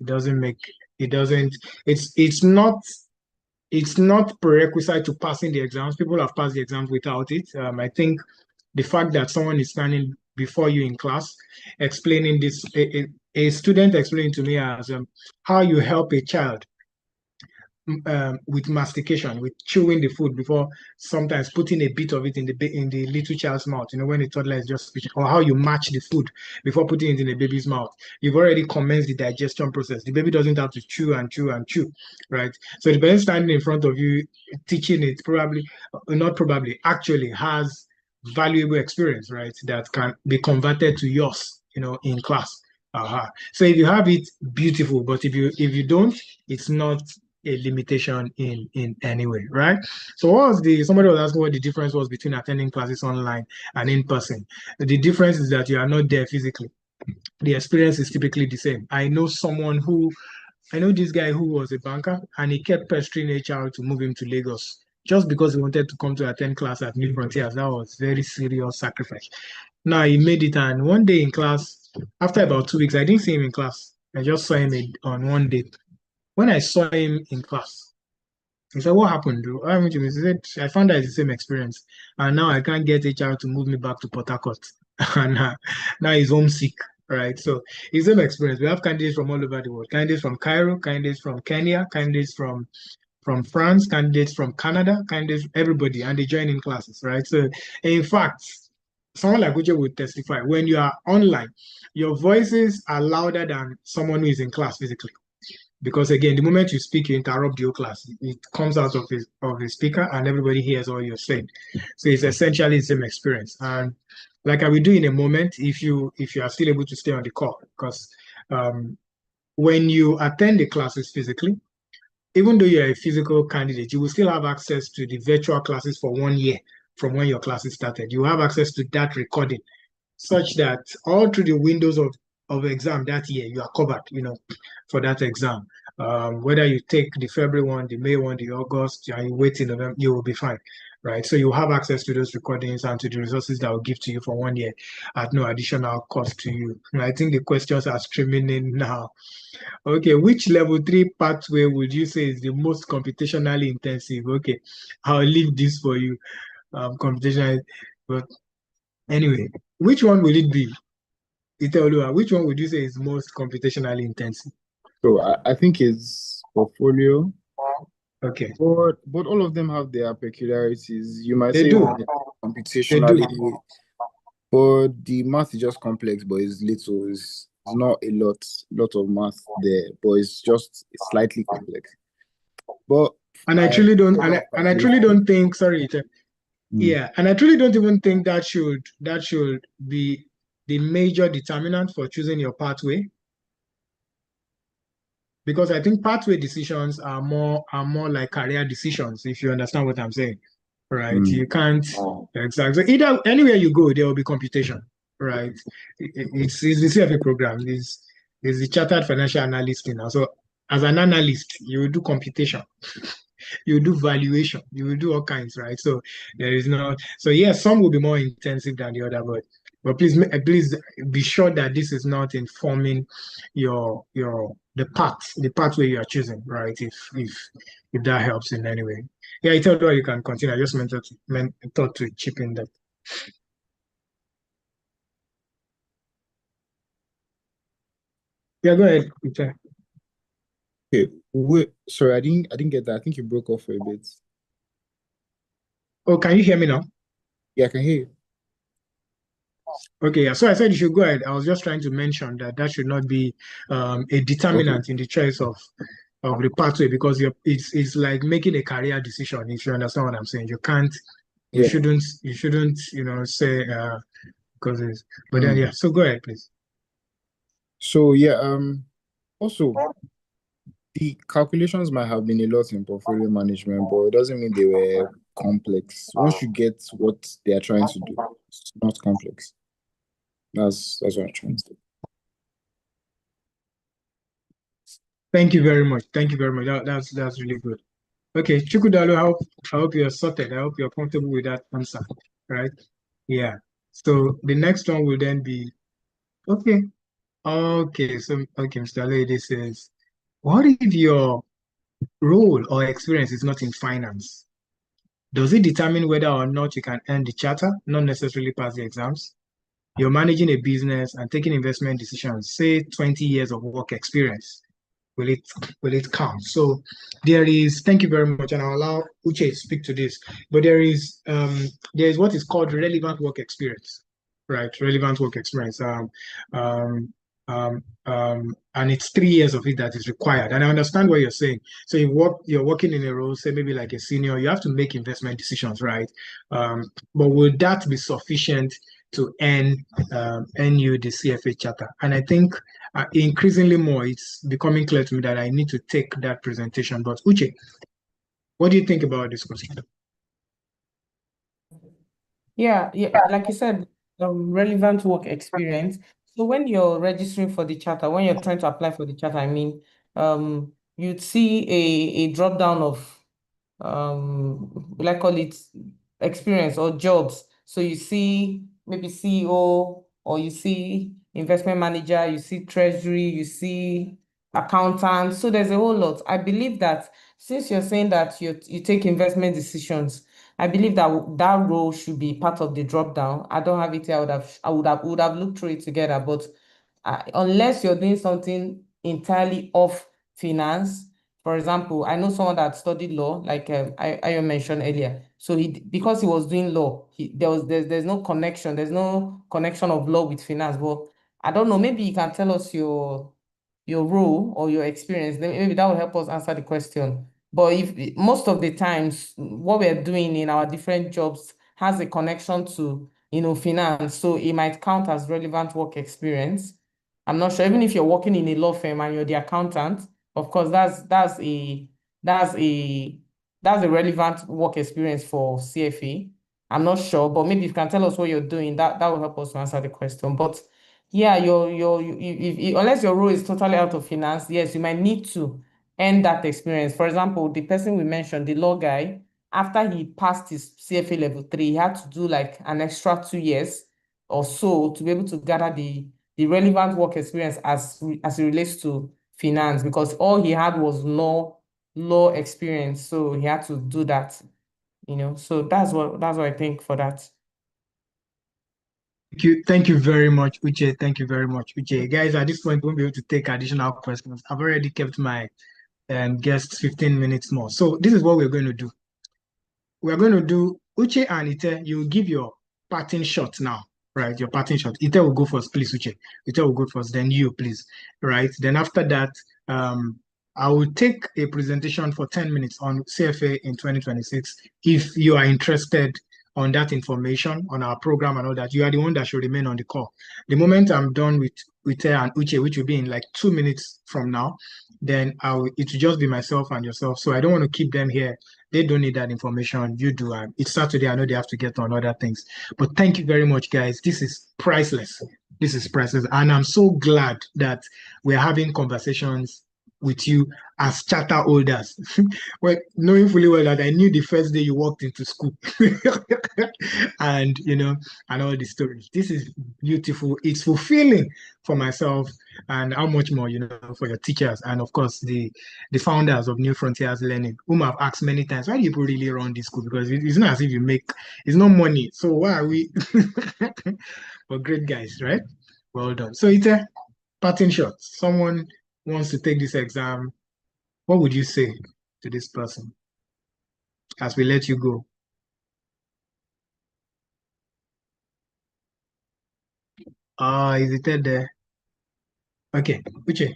it's not prerequisite to passing the exams. People have passed the exams without it. I think the fact that someone is standing before you in class explaining this, a student explaining to me as how you help a child with mastication, with chewing the food before sometimes putting a bit of it in the little child's mouth, when the toddler is just speaking, or how you match the food before putting it in the baby's mouth. You've already commenced the digestion process. The baby doesn't have to chew and chew and chew, right? So the person standing in front of you teaching it actually has valuable experience, right, that can be converted to yours, in class. So if you have it, beautiful, but if you don't, it's not a limitation in any way, right? So what was somebody was asking what the difference was between attending classes online and in person. The difference is that you are not there physically. The experience is typically the same. I know this guy who was a banker, and he kept pestering HR to move him to Lagos just because he wanted to come to attend class at New Frontiers. That was very serious sacrifice. Now he made it, and one day in class, after about 2 weeks, I didn't see him in class. I just saw him on one day. When I saw him in class, he said, "What happened? He said, I found out it's the same experience, and now I can't get HR to move me back to Port Harcourt, and now he's homesick." Right, so it's the same experience. We have candidates from all over the world, candidates from Cairo, candidates from Kenya, candidates from France, candidates from Canada, candidates, everybody, and they join in classes, right? So in fact, someone like Uche would testify, when you are online, your voices are louder than someone who is in class physically. Because again, the moment you speak, you interrupt the whole class. It comes out of the speaker, and everybody hears all you're saying. So it's essentially the same experience. And like I will do in a moment, if you are still able to stay on the call, because when you attend the classes physically, even though you're a physical candidate, you will still have access to the virtual classes for 1 year from when your classes started. You have access to that recording, such that all through the windows of exam that year, you are covered, for that exam. Whether you take the February one, the May one, the August, and you wait in November, you will be fine, right? So you have access to those recordings and to the resources that will give to you for 1 year at no additional cost to you. And I think the questions are streaming in now. Okay, which level 3 pathway would you say is the most computationally intensive? Okay, I'll leave this for you, computationally. But anyway, which one will it be? Iteoluwa, which one would you say is most computationally intensive? So I think it's portfolio. Okay. But all of them have their peculiarities. You might They say do. computationally, but the math is just complex, but it's little. It's not a lot of math there, but it's just slightly complex. But I truly don't think, sorry, Ite. Yeah, and I truly don't even think that should be the major determinant for choosing your pathway, because I think pathway decisions are more like career decisions, if you understand what I'm saying, right? You can't exactly, either anywhere you go there will be computation, right? It's the CFA program, is the chartered financial analyst now. So as an analyst, you will do computation. You do valuation, you will do all kinds, right? So there is yes, some will be more intensive than the other, but please be sure that this is not informing the pathway you are choosing, right? If that helps in any way. Yeah, Iteoluwa, you can continue. I just thought to chip in that. Yeah, go ahead, Ite. Okay, wait, sorry, I didn't get that. I think you broke off for a bit. Oh, can you hear me now? Yeah, I can hear you. Okay, yeah. So I said you should go ahead. I was just trying to mention that should not be a determinant in the choice of the pathway, because it's like making a career decision, if you understand what I'm saying. You can't, you shouldn't, say because it's, but then yeah. So go ahead, please. So yeah, also the calculations might have been a lot in portfolio management, but it doesn't mean they were complex. Once you get what they are trying to do, it's not complex. That's what I'm trying to do. Thank you very much. Thank you very much. That's really good. Okay, Chukwudalu, I hope you're sorted. I hope you're comfortable with that answer, right? Yeah. So the next one will then be, okay. So, Mr. Lady says, what if your role or experience is not in finance? Does it determine whether or not you can earn the charter, not necessarily pass the exams? You're managing a business and taking investment decisions, say 20 years of work experience. Will it count? So thank you very much, and I'll allow Uche to speak to this, but there is what is called relevant work experience, right? Relevant work experience. And it's 3 years of it that is required. And I understand what you're saying. So you're working in a role, say maybe like a senior, you have to make investment decisions, right? But would that be sufficient to earn you the CFA charter? And I think increasingly more, it's becoming clear to me that I need to take that presentation. But Uche, what do you think about this question? Yeah, like you said, relevant work experience. So when you're registering for the charter, when you're trying to apply for the charter, I mean, you'd see a drop down of like call it experience or jobs. So you see maybe CEO, or you see investment manager, you see treasury, you see accountant. So there's a whole lot. I believe that since you're saying that you take investment decisions, I believe that that role should be part of the drop down. I don't have it here. I would have looked through it together, but unless you're doing something entirely off finance. For example, I know someone that studied law, like I mentioned earlier. So because he was doing law, there's no connection. There's no connection of law with finance. But I don't know. Maybe you can tell us your role or your experience. Then maybe that will help us answer the question. But if most of the times what we're doing in our different jobs has a connection to finance, so it might count as relevant work experience. I'm not sure. Even if you're working in a law firm and you're the accountant, of course, that's a relevant work experience for CFA. I'm not sure, but maybe if you can tell us what you're doing, that will help us to answer the question. But yeah, unless your role is totally out of finance, yes, you might need to earn that experience. For example, the person we mentioned, the law guy, after he passed his CFA level 3, he had to do like an extra 2 years or so to be able to gather the relevant work experience as it relates to finance, because all he had was law experience. So he had to do that, So that's what I think for that. Thank you very much, Uche. Thank you very much, Uche. Guys, at this point, we won't be able to take additional questions. I've already kept my guests 15 minutes more. So this is what we're going to do. We're going to do Uche and Ite. You give your parting shot now, right? Your parting shot. Ite will go first, please, Uche. Ite will go first, then you, please, right? Then after that, I will take a presentation for 10 minutes on CFA in 2026. If you are interested on that information, on our program and all that, you are the one that should remain on the call. The moment I'm done with Ite and Uche, which will be in like 2 minutes from now, then it will just be myself and yourself. So I don't want to keep them here. They don't need that information. You do. It's Saturday. I know they have to get on other things. But thank you very much, guys. This is priceless. This is priceless. And I'm so glad that we're having conversations with you as charter holders. Well, knowing fully well that I knew the first day you walked into school and and all the stories. This is beautiful. It's fulfilling for myself, and how much more for your teachers, and of course the founders of New Frontiers Learning, whom I've asked many times, why do people really run this school? Because it's not as if it's not money, so why are we? But great guys, right? Well done. So it's a parting shot. Someone wants to take this exam, what would you say to this person as we let you go? Is it there? Okay, Uche,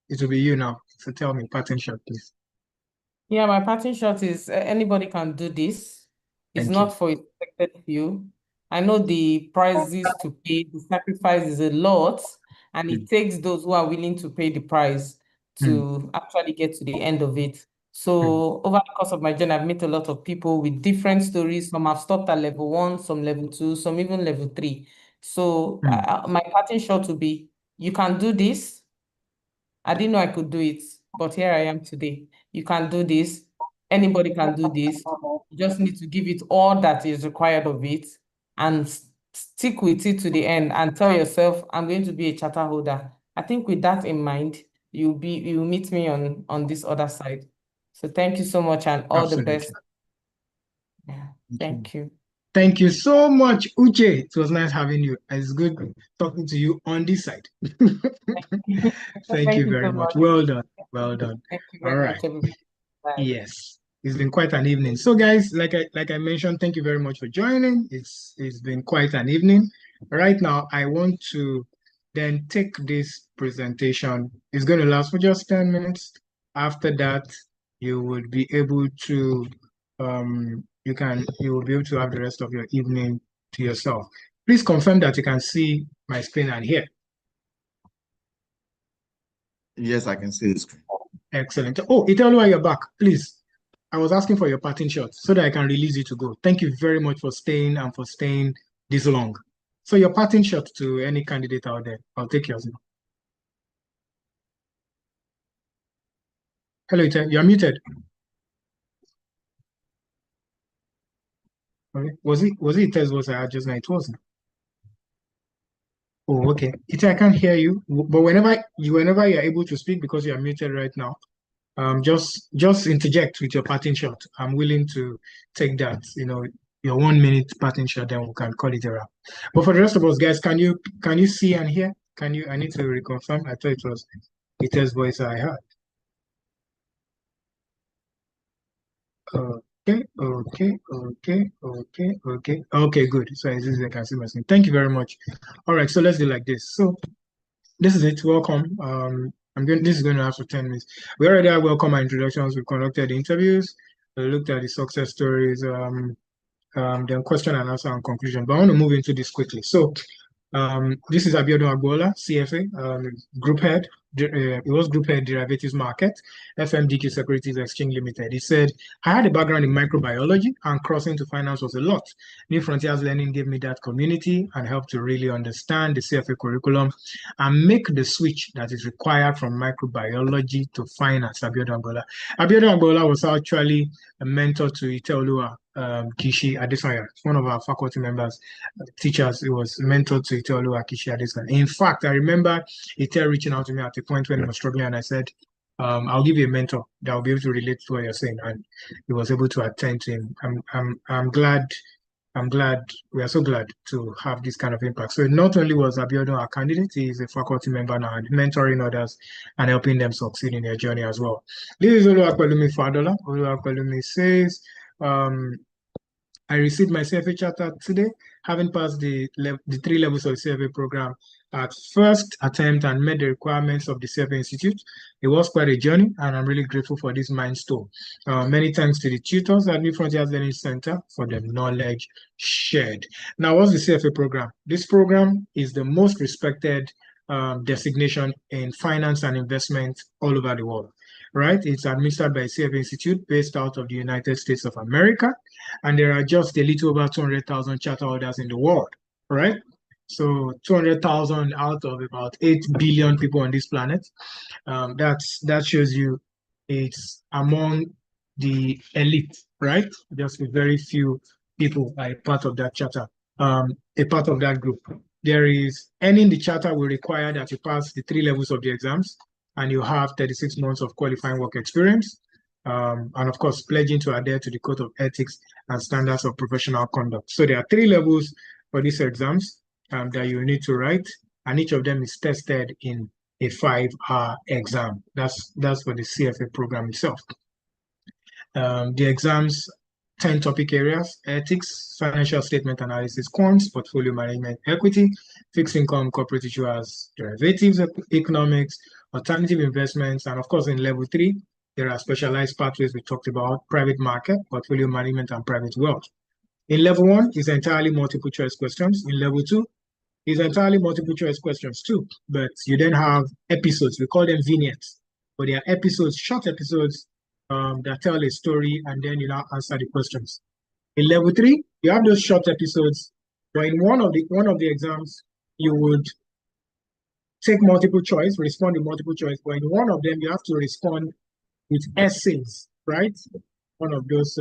it will be you now. So tell me, parting shot, please. Yeah, my parting shot is anybody can do this. It's Thank not you. for a selected few. I know the prices to pay, the sacrifice is a lot, and it takes those who are willing to pay the price to actually get to the end of it. So over the course of my journey, I've met a lot of people with different stories. Some have stopped at level 1, some level 2, some even level 3. So my parting shot would be, you can do this. I didn't know I could do it, but here I am today. You can do this. Anybody can do this. You just need to give it all that is required of it and stick with it to the end and tell yourself, I'm going to be a charter holder. I think with that in mind, you'll meet me on this other side. So thank you so much and all the best. Yeah, thank you. Thank you so much, Uche. It was nice having you. It's good talking to you on this side. Thank you very so much. much. Well done. Well done. Thank you All very right. much, everybody. Bye. Yes, it's been quite an evening. So, guys, like I mentioned, thank you very much for joining. It's been quite an evening. Right now, I want to then take this presentation. It's going to last for just 10 minutes. After that, you would be able to you will be able to have the rest of your evening to yourself. Please confirm that you can see my screen and hear. Yes, I can see the screen. Excellent. Oh, Iteolua, you're back. Please. I was asking for your parting shot so that I can release you to go. Thank you very much for staying and for staying this long. So your parting shot to any candidate out there. I'll take yours now. Hello, Ite. You're muted. Okay. Was it Ite's voice I had just now? It wasn't. Oh, okay. Ite, I can't hear you. But whenever you're able to speak, because you're muted right now, just interject with your parting shot. I'm willing to take that, your 1 minute parting shot, then we can call it a wrap. But for the rest of us, guys, can you see and hear? I need to reconfirm. I thought it was Ite's voice I heard. Okay, good. So as I can see my screen. Thank you very much. All right, so let's do like this. So this is it. Welcome. This is going to last for 10 minutes. We already had welcome our introductions. We conducted the interviews. We looked at the success stories, then question and answer and conclusion. But I want to move into this quickly. So this is Abiodun Agbola, CFA, Group Head. It was Group Head Derivatives Market, FMDQ Securities Exchange Limited. He said, I had a background in microbiology and crossing to finance was a lot. New Frontiers Learning gave me that community and helped to really understand the CFA curriculum and make the switch that is required from microbiology to finance. Abiodun Agbola. Abiodun Agbola was actually a mentor to Iteolua Kishi Adesanya, one of our faculty members, teachers. He was mentored to Iteolua Kishi Adesanya. In fact, I remember Ite reaching out to me at a point when he was struggling, and I said, I'll give you a mentor that will be able to relate to what you're saying, and he was able to attend to him. I'm glad. We are so glad to have this kind of impact. So not only was Abiodun our candidate, he is a faculty member now and mentoring others and helping them succeed in their journey as well. This is Oluwapelumi Fadola. Oluwapelumi says, I received my CFA charter today, having passed the 3 levels of the CFA program at first attempt and met the requirements of the CFA Institute. It was quite a journey, and I'm really grateful for this milestone. Many thanks to the tutors at New Frontiers Learning Center for the knowledge shared. Now, what's the CFA program? This program is the most respected designation in finance and investment all over the world. Right? It's administered by CFA Institute based out of the United States of America. And there are just a little over 200,000 charter holders in the world, right? So 200,000 out of about 8 billion people on this planet. That shows you it's among the elite, right? Just a very few people are a part of that charter, a part of that group. There is, earning the charter will require that you pass the 3 levels of the exams, and you have 36 months of qualifying work experience, and of course, pledging to adhere to the code of ethics and standards of professional conduct. So there are 3 levels for these exams that you need to write, and each of them is tested in a 5-hour exam. That's for the CFA program itself. The exams, 10 topic areas: ethics, financial statement analysis, quants, portfolio management, equity, fixed income, corporate issuers, derivatives, economics, alternative investments, and of course in level 3, there are specialized pathways we talked about: private market, portfolio management, and private wealth. In level 1 is entirely multiple choice questions. In level 2 is entirely multiple choice questions too, but you then have episodes. We call them vignettes, but they are episodes, short episodes that tell a story, and then you now answer the questions. In level 3, you have those short episodes, but in one of the exams, you would take multiple choice, respond to multiple choice, but in one of them, you have to respond with essays, right? One of those,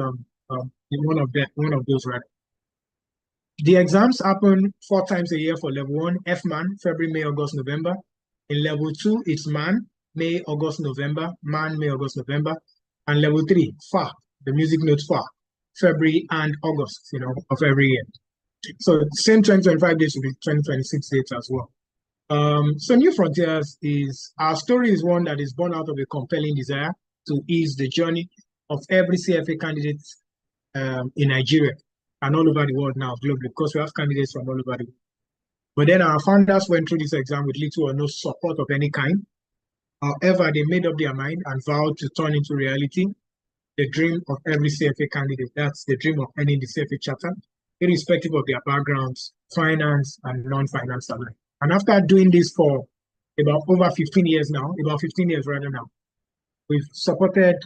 right? The exams happen 4 times a year for level 1, FMAN, February, May, August, November. In level 2, it's MAN, May, August, November, MAN, May, August, November. And level 3, FA, the music notes FA, February and August, of every year. So same 2025 dates will be 2026 dates as well. So New Frontiers our story is one that is born out of a compelling desire to ease the journey of every CFA candidate in Nigeria and all over the world now, globally, because we have candidates from all over the world. But then our founders went through this exam with little or no support of any kind. However, they made up their mind and vowed to turn into reality the dream of every CFA candidate. That's the dream of earning the CFA charter, irrespective of their backgrounds, finance and non-finance alike. And after doing this for about over 15 years now, about 15 years rather now. We've supported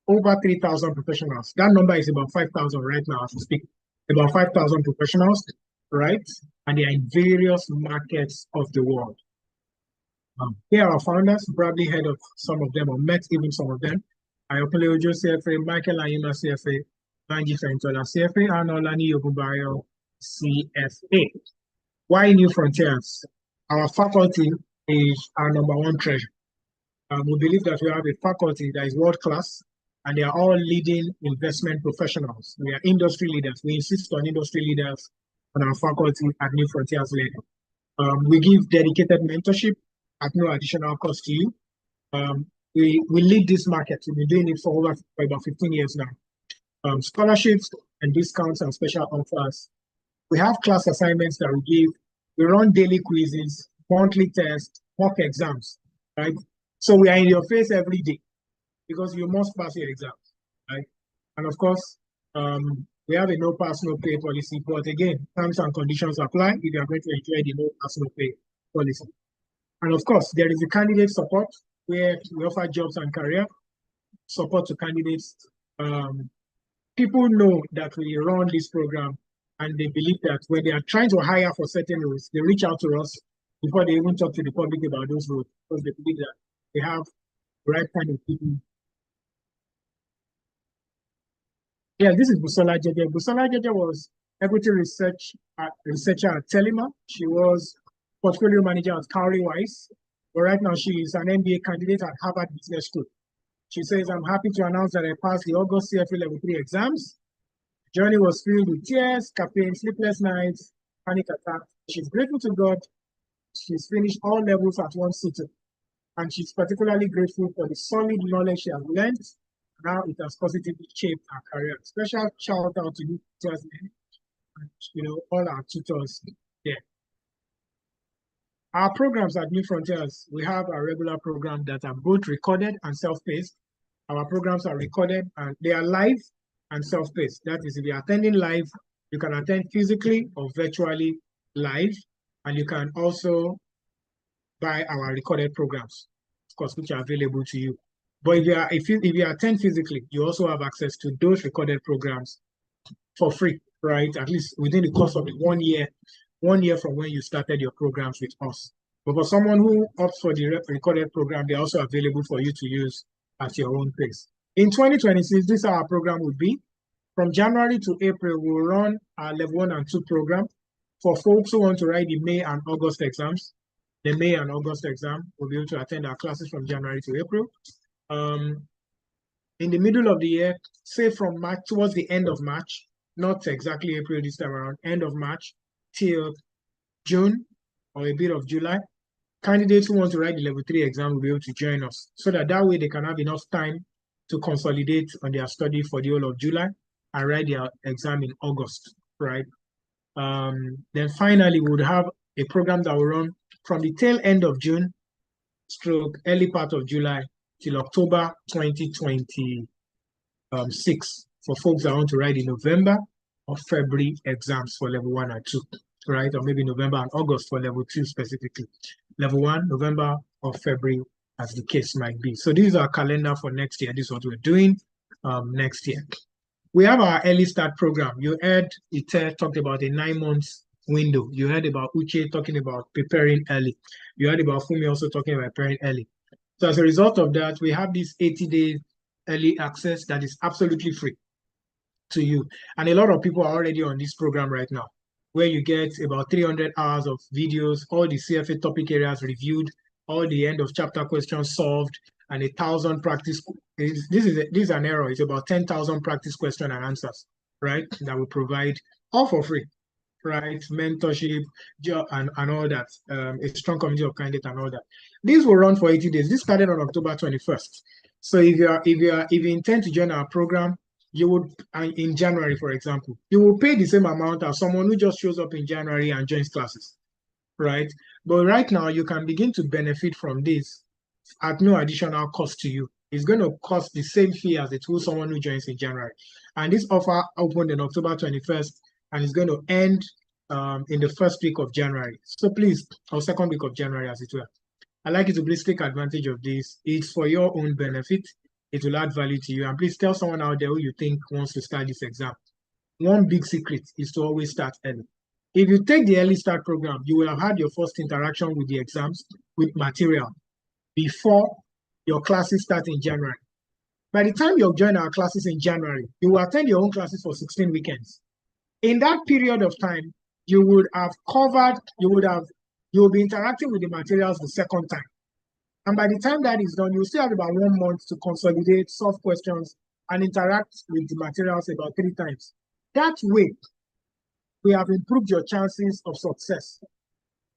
over 3,000 professionals. That number is about 5,000 right now as we speak. About 5,000 professionals, right? And they are in various markets of the world. Here are our founders, probably heard of some of them or met even some of them. Ayopele Ojo CFA, Michael Ayima CFA, Banji Fentola CFA, and Olani Ogunbayo CFA. Why New Frontiers? Our faculty is our number one treasure. We believe that we have a faculty that is world-class, and they are all leading investment professionals. We are industry leaders. We insist on industry leaders on our faculty at New Frontiers level. We give dedicated mentorship at no additional cost to you. We lead this market. We've been doing it for about 15 years now. Scholarships and discounts and special offers. We have class assignments that we give. We run daily quizzes, monthly tests, mock exams, right? So we are in your face every day because you must pass your exams, right? And of course, we have a no pass, no pay policy, but again, terms and conditions apply if you are going to enjoy the no pass, no pay policy. And of course, there is a candidate support where we offer jobs and career support to candidates. People know that we run this program and they believe that when they are trying to hire for certain roles, they reach out to us before they even talk to the public about those roles because they believe that they have the right kind of people. Yeah, this is Busola Jeje. Busola Jeje was equity researcher at Telima. She was portfolio manager at Cowrie Wise, but right now she is an MBA candidate at Harvard Business School. She says, I'm happy to announce that I passed the August CFA Level 3 exams. The journey was filled with tears, caffeine, sleepless nights, panic attacks. She's grateful to God. She's finished all levels at one sitting. And she's particularly grateful for the solid knowledge she has learned. Now it has positively shaped her career. Special shout out to you, all our tutors there. Our programs at New Frontiers, we have a regular program that are both recorded and self-paced. Our programs are recorded and they are live and self-paced. That is, if you're attending live, you can attend physically or virtually live, and you can also buy our recorded programs, of course, which are available to you. But if you attend physically, you also have access to those recorded programs for free, right? At least within the course of the 1 year from when you started your programs with us. But for someone who opts for the recorded program, they're also available for you to use at your own pace. In 2026, this is how our program would be. From January to April, we'll run our level 1 and 2 program for folks who want to write the May and August exams. The May and August exam will be able to attend our classes from January to April. In the middle of the year, say from March towards the end of March, not exactly April this time around, end of March till June or a bit of July, candidates who want to write the level 3 exam will be able to join us so that way they can have enough time to consolidate on their study for the whole of July and write their exam in August, right? Then finally, we would have a program that will run from the tail end of June stroke early part of July till October 2026 for folks that want to write in November or February exams for level 1 and 2, right? Or maybe November and August for level 2 specifically. Level 1, November or February, as the case might be. So this is our calendar for next year. This is what we're doing next year. We have our early start program. You heard Ite talked about a 9 months window. You heard about Uche talking about preparing early. You heard about Fumi also talking about preparing early. So as a result of that, we have this 80-day early access that is absolutely free to you. And a lot of people are already on this program right now, where you get about 300 hours of videos, all the CFA topic areas reviewed, all the end of chapter questions solved, and 1,000 practice. This is an error. It's about 10,000 practice question and answers, right? That we provide all for free, right? Mentorship, job, and all that. A strong community of candidates and all that. These will run for 80 days. This started on October 21st. So if you intend to join our program, you would, in January, for example, you will pay the same amount as someone who just shows up in January and joins classes, right? But right now, you can begin to benefit from this at no additional cost to you. It's going to cost the same fee as it will someone who joins in January. And this offer opened on October 21st, and it's going to end in the first week of January. So please, or second week of January, as it were. I'd like you to please take advantage of this. It's for your own benefit. It will add value to you. And please tell someone out there who you think wants to start this exam. One big secret is to always start early. If you take the early start program, you will have had your first interaction with the exams, with material, before your classes start in January. By the time you join our classes in January, you will attend your own classes for 16 weekends. In that period of time, you would have covered, you will be interacting with the materials the second time. And by the time that is done, you still have about 1 month to consolidate, solve questions, and interact with the materials about 3 times. That way, we have improved your chances of success,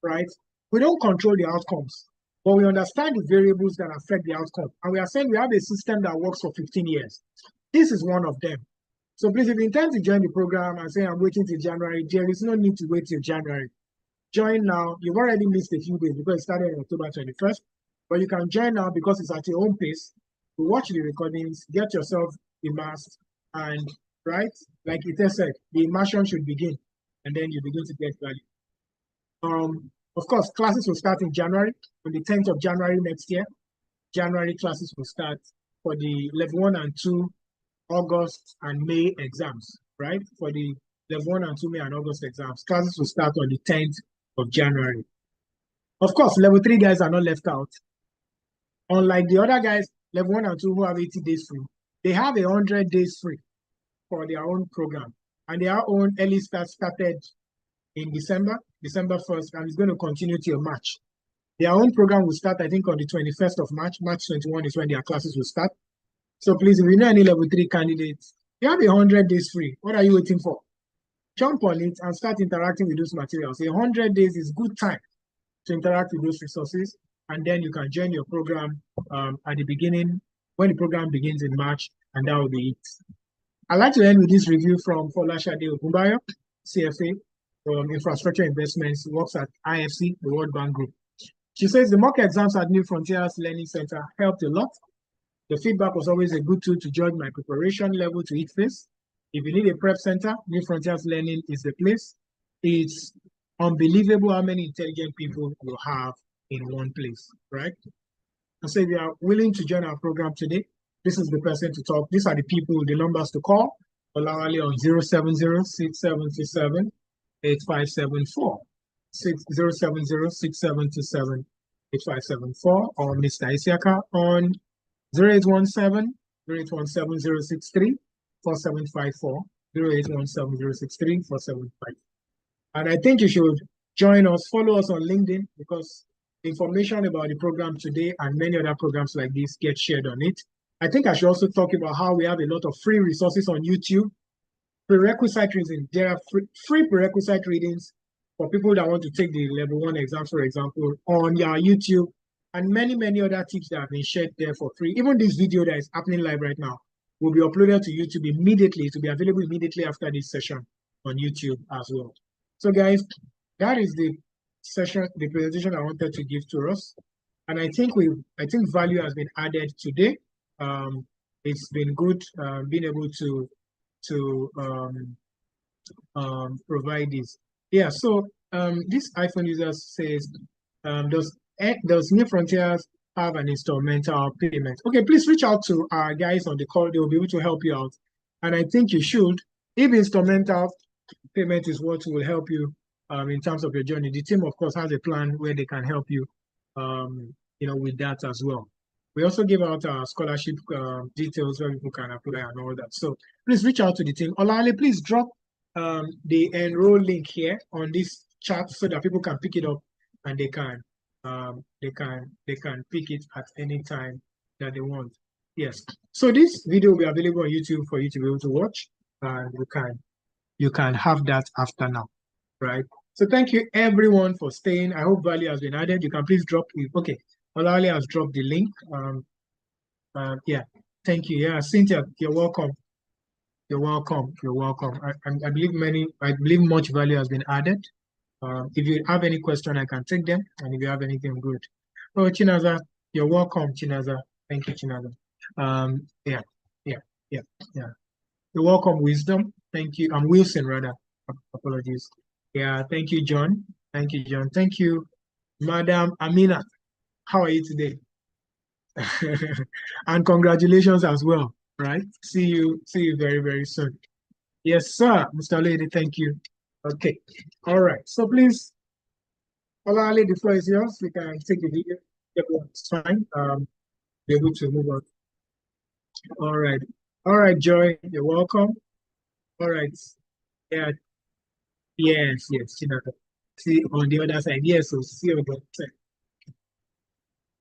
right? We don't control the outcomes, but we understand the variables that affect the outcome. And we are saying we have a system that works for 15 years. This is one of them. So please, if you intend to join the program and say, I'm waiting till January, there is no need to wait till January. Join now. You've already missed a few days because it started on October 21st, but you can join now because it's at your own pace. You watch the recordings, get yourself immersed, and right, like it said, the immersion should begin, and then you begin to get value. Of course, classes will start in January, on the 10th of January next year. January classes will start for the level 1 and 2 August and May exams, right? For the level 1 and 2 May and August exams, classes will start on the 10th of January. Of course, level 3 guys are not left out. Unlike the other guys, level 1 and 2 who have 80 days free, they have 100 days free for their own program. And their own early start started in December 1st, and it's going to continue till March. Their own program will start, I think, on the 21st of March. March 21 is when their classes will start. So please, if you know any level 3 candidates, you have 100 days free. What are you waiting for? Jump on it and start interacting with those materials. 100 days is good time to interact with those resources, and then you can join your program at the beginning, when the program begins in March, and that will be it. I'd like to end with this review from Folashade Ogunbayo, CFA, from Infrastructure Investments, works at IFC, the World Bank Group. She says the mock exams at New Frontiers Learning Center helped a lot. The feedback was always a good tool to judge my preparation level to each phase. If you need a prep center, New Frontiers Learning is the place. It's unbelievable how many intelligent people you have in one place, right? And so if you are willing to join our program today, this is the person to talk. These are the people, the numbers to call. Olawale on 070-6727-8574. 070-6727-8574, or Mr. Isiaka on 0817-063-4754, 0817-063-4754. And I think you should join us, follow us on LinkedIn, because information about the program today and many other programs like this get shared on it. I think I should also talk about how we have a lot of free resources on YouTube. Prerequisite reading. There are free prerequisite readings for people that want to take the level 1 exams, for example, on your YouTube, and many, many other tips that have been shared there for free. Even this video that is happening live right now will be uploaded to YouTube immediately. To be available immediately after this session on YouTube as well. So guys, that is the session, the presentation I wanted to give to us. And I think value has been added today. It's been good being able to provide this. Yeah, so this iPhone user says, does New Frontiers have an instrumental payment? Okay, please reach out to our guys on the call. They will be able to help you out. And I think you should. If instrumental payment is what will help you in terms of your journey, the team, of course, has a plan where they can help you, with that as well. We also give out our scholarship details where people can apply and all that. So please reach out to the team. Olale, please drop the enroll link here on this chat so that people can pick it up and they can pick it at any time that they want. Yes. So this video will be available on YouTube for you to be able to watch, and you can have that after now, right? So thank you everyone for staying. I hope value has been added. You can please drop it. Okay. Olale has dropped the link. Yeah, thank you. Yeah, Cynthia, you're welcome. You're welcome. You're welcome. I believe much value has been added. If you have any question, I can take them. And if you have anything good. Oh, Chinaza, you're welcome, Chinaza. Thank you, Chinaza. Yeah. You're welcome, Wisdom. Thank you. I'm Wilson, rather. Apologies. Yeah, thank you, John. Thank you, John. Thank you, Madam Amina. how are you today? And congratulations as well, right? See you very, very soon. Yes, sir, Mr. Lady, thank you. Okay, all right. So please, Olale, the floor is yours. We can take the video. Everyone's fine. Be able to move on. All right, Joy, you're welcome. All right. Yeah, yes, you know. See on the other side. Yes, so see you on the other side.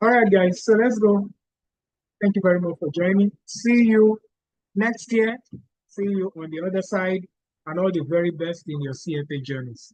All right, guys, so let's go. Thank you very much for joining. See you next year. See you on the other side, and all the very best in your CFA journeys.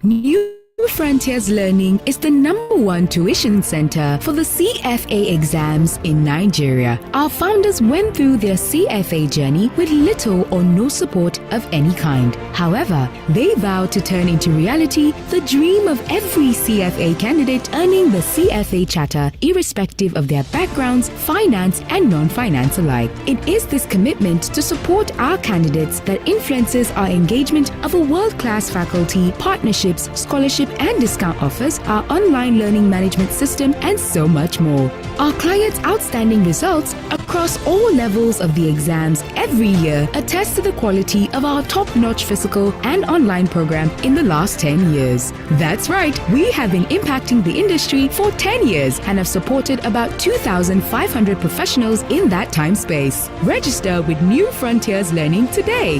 New Frontiers Learning is the #1 tuition center for the CFA exams in Nigeria. Our founders went through their CFA journey with little or no support of any kind. However, they vowed to turn into reality the dream of every CFA candidate earning the CFA charter, irrespective of their backgrounds, finance and non-finance alike. It is this commitment to support our candidates that influences our engagement of a world-class faculty, partnerships, scholarship and discount offers, our online learning management system, and so much more. Our clients' outstanding results across all levels of the exams every year attest to the quality of our top-notch physical and online program in the last 10 years. That's right, we have been impacting the industry for 10 years and have supported about 2,500 professionals in that time space. Register with New Frontiers Learning today.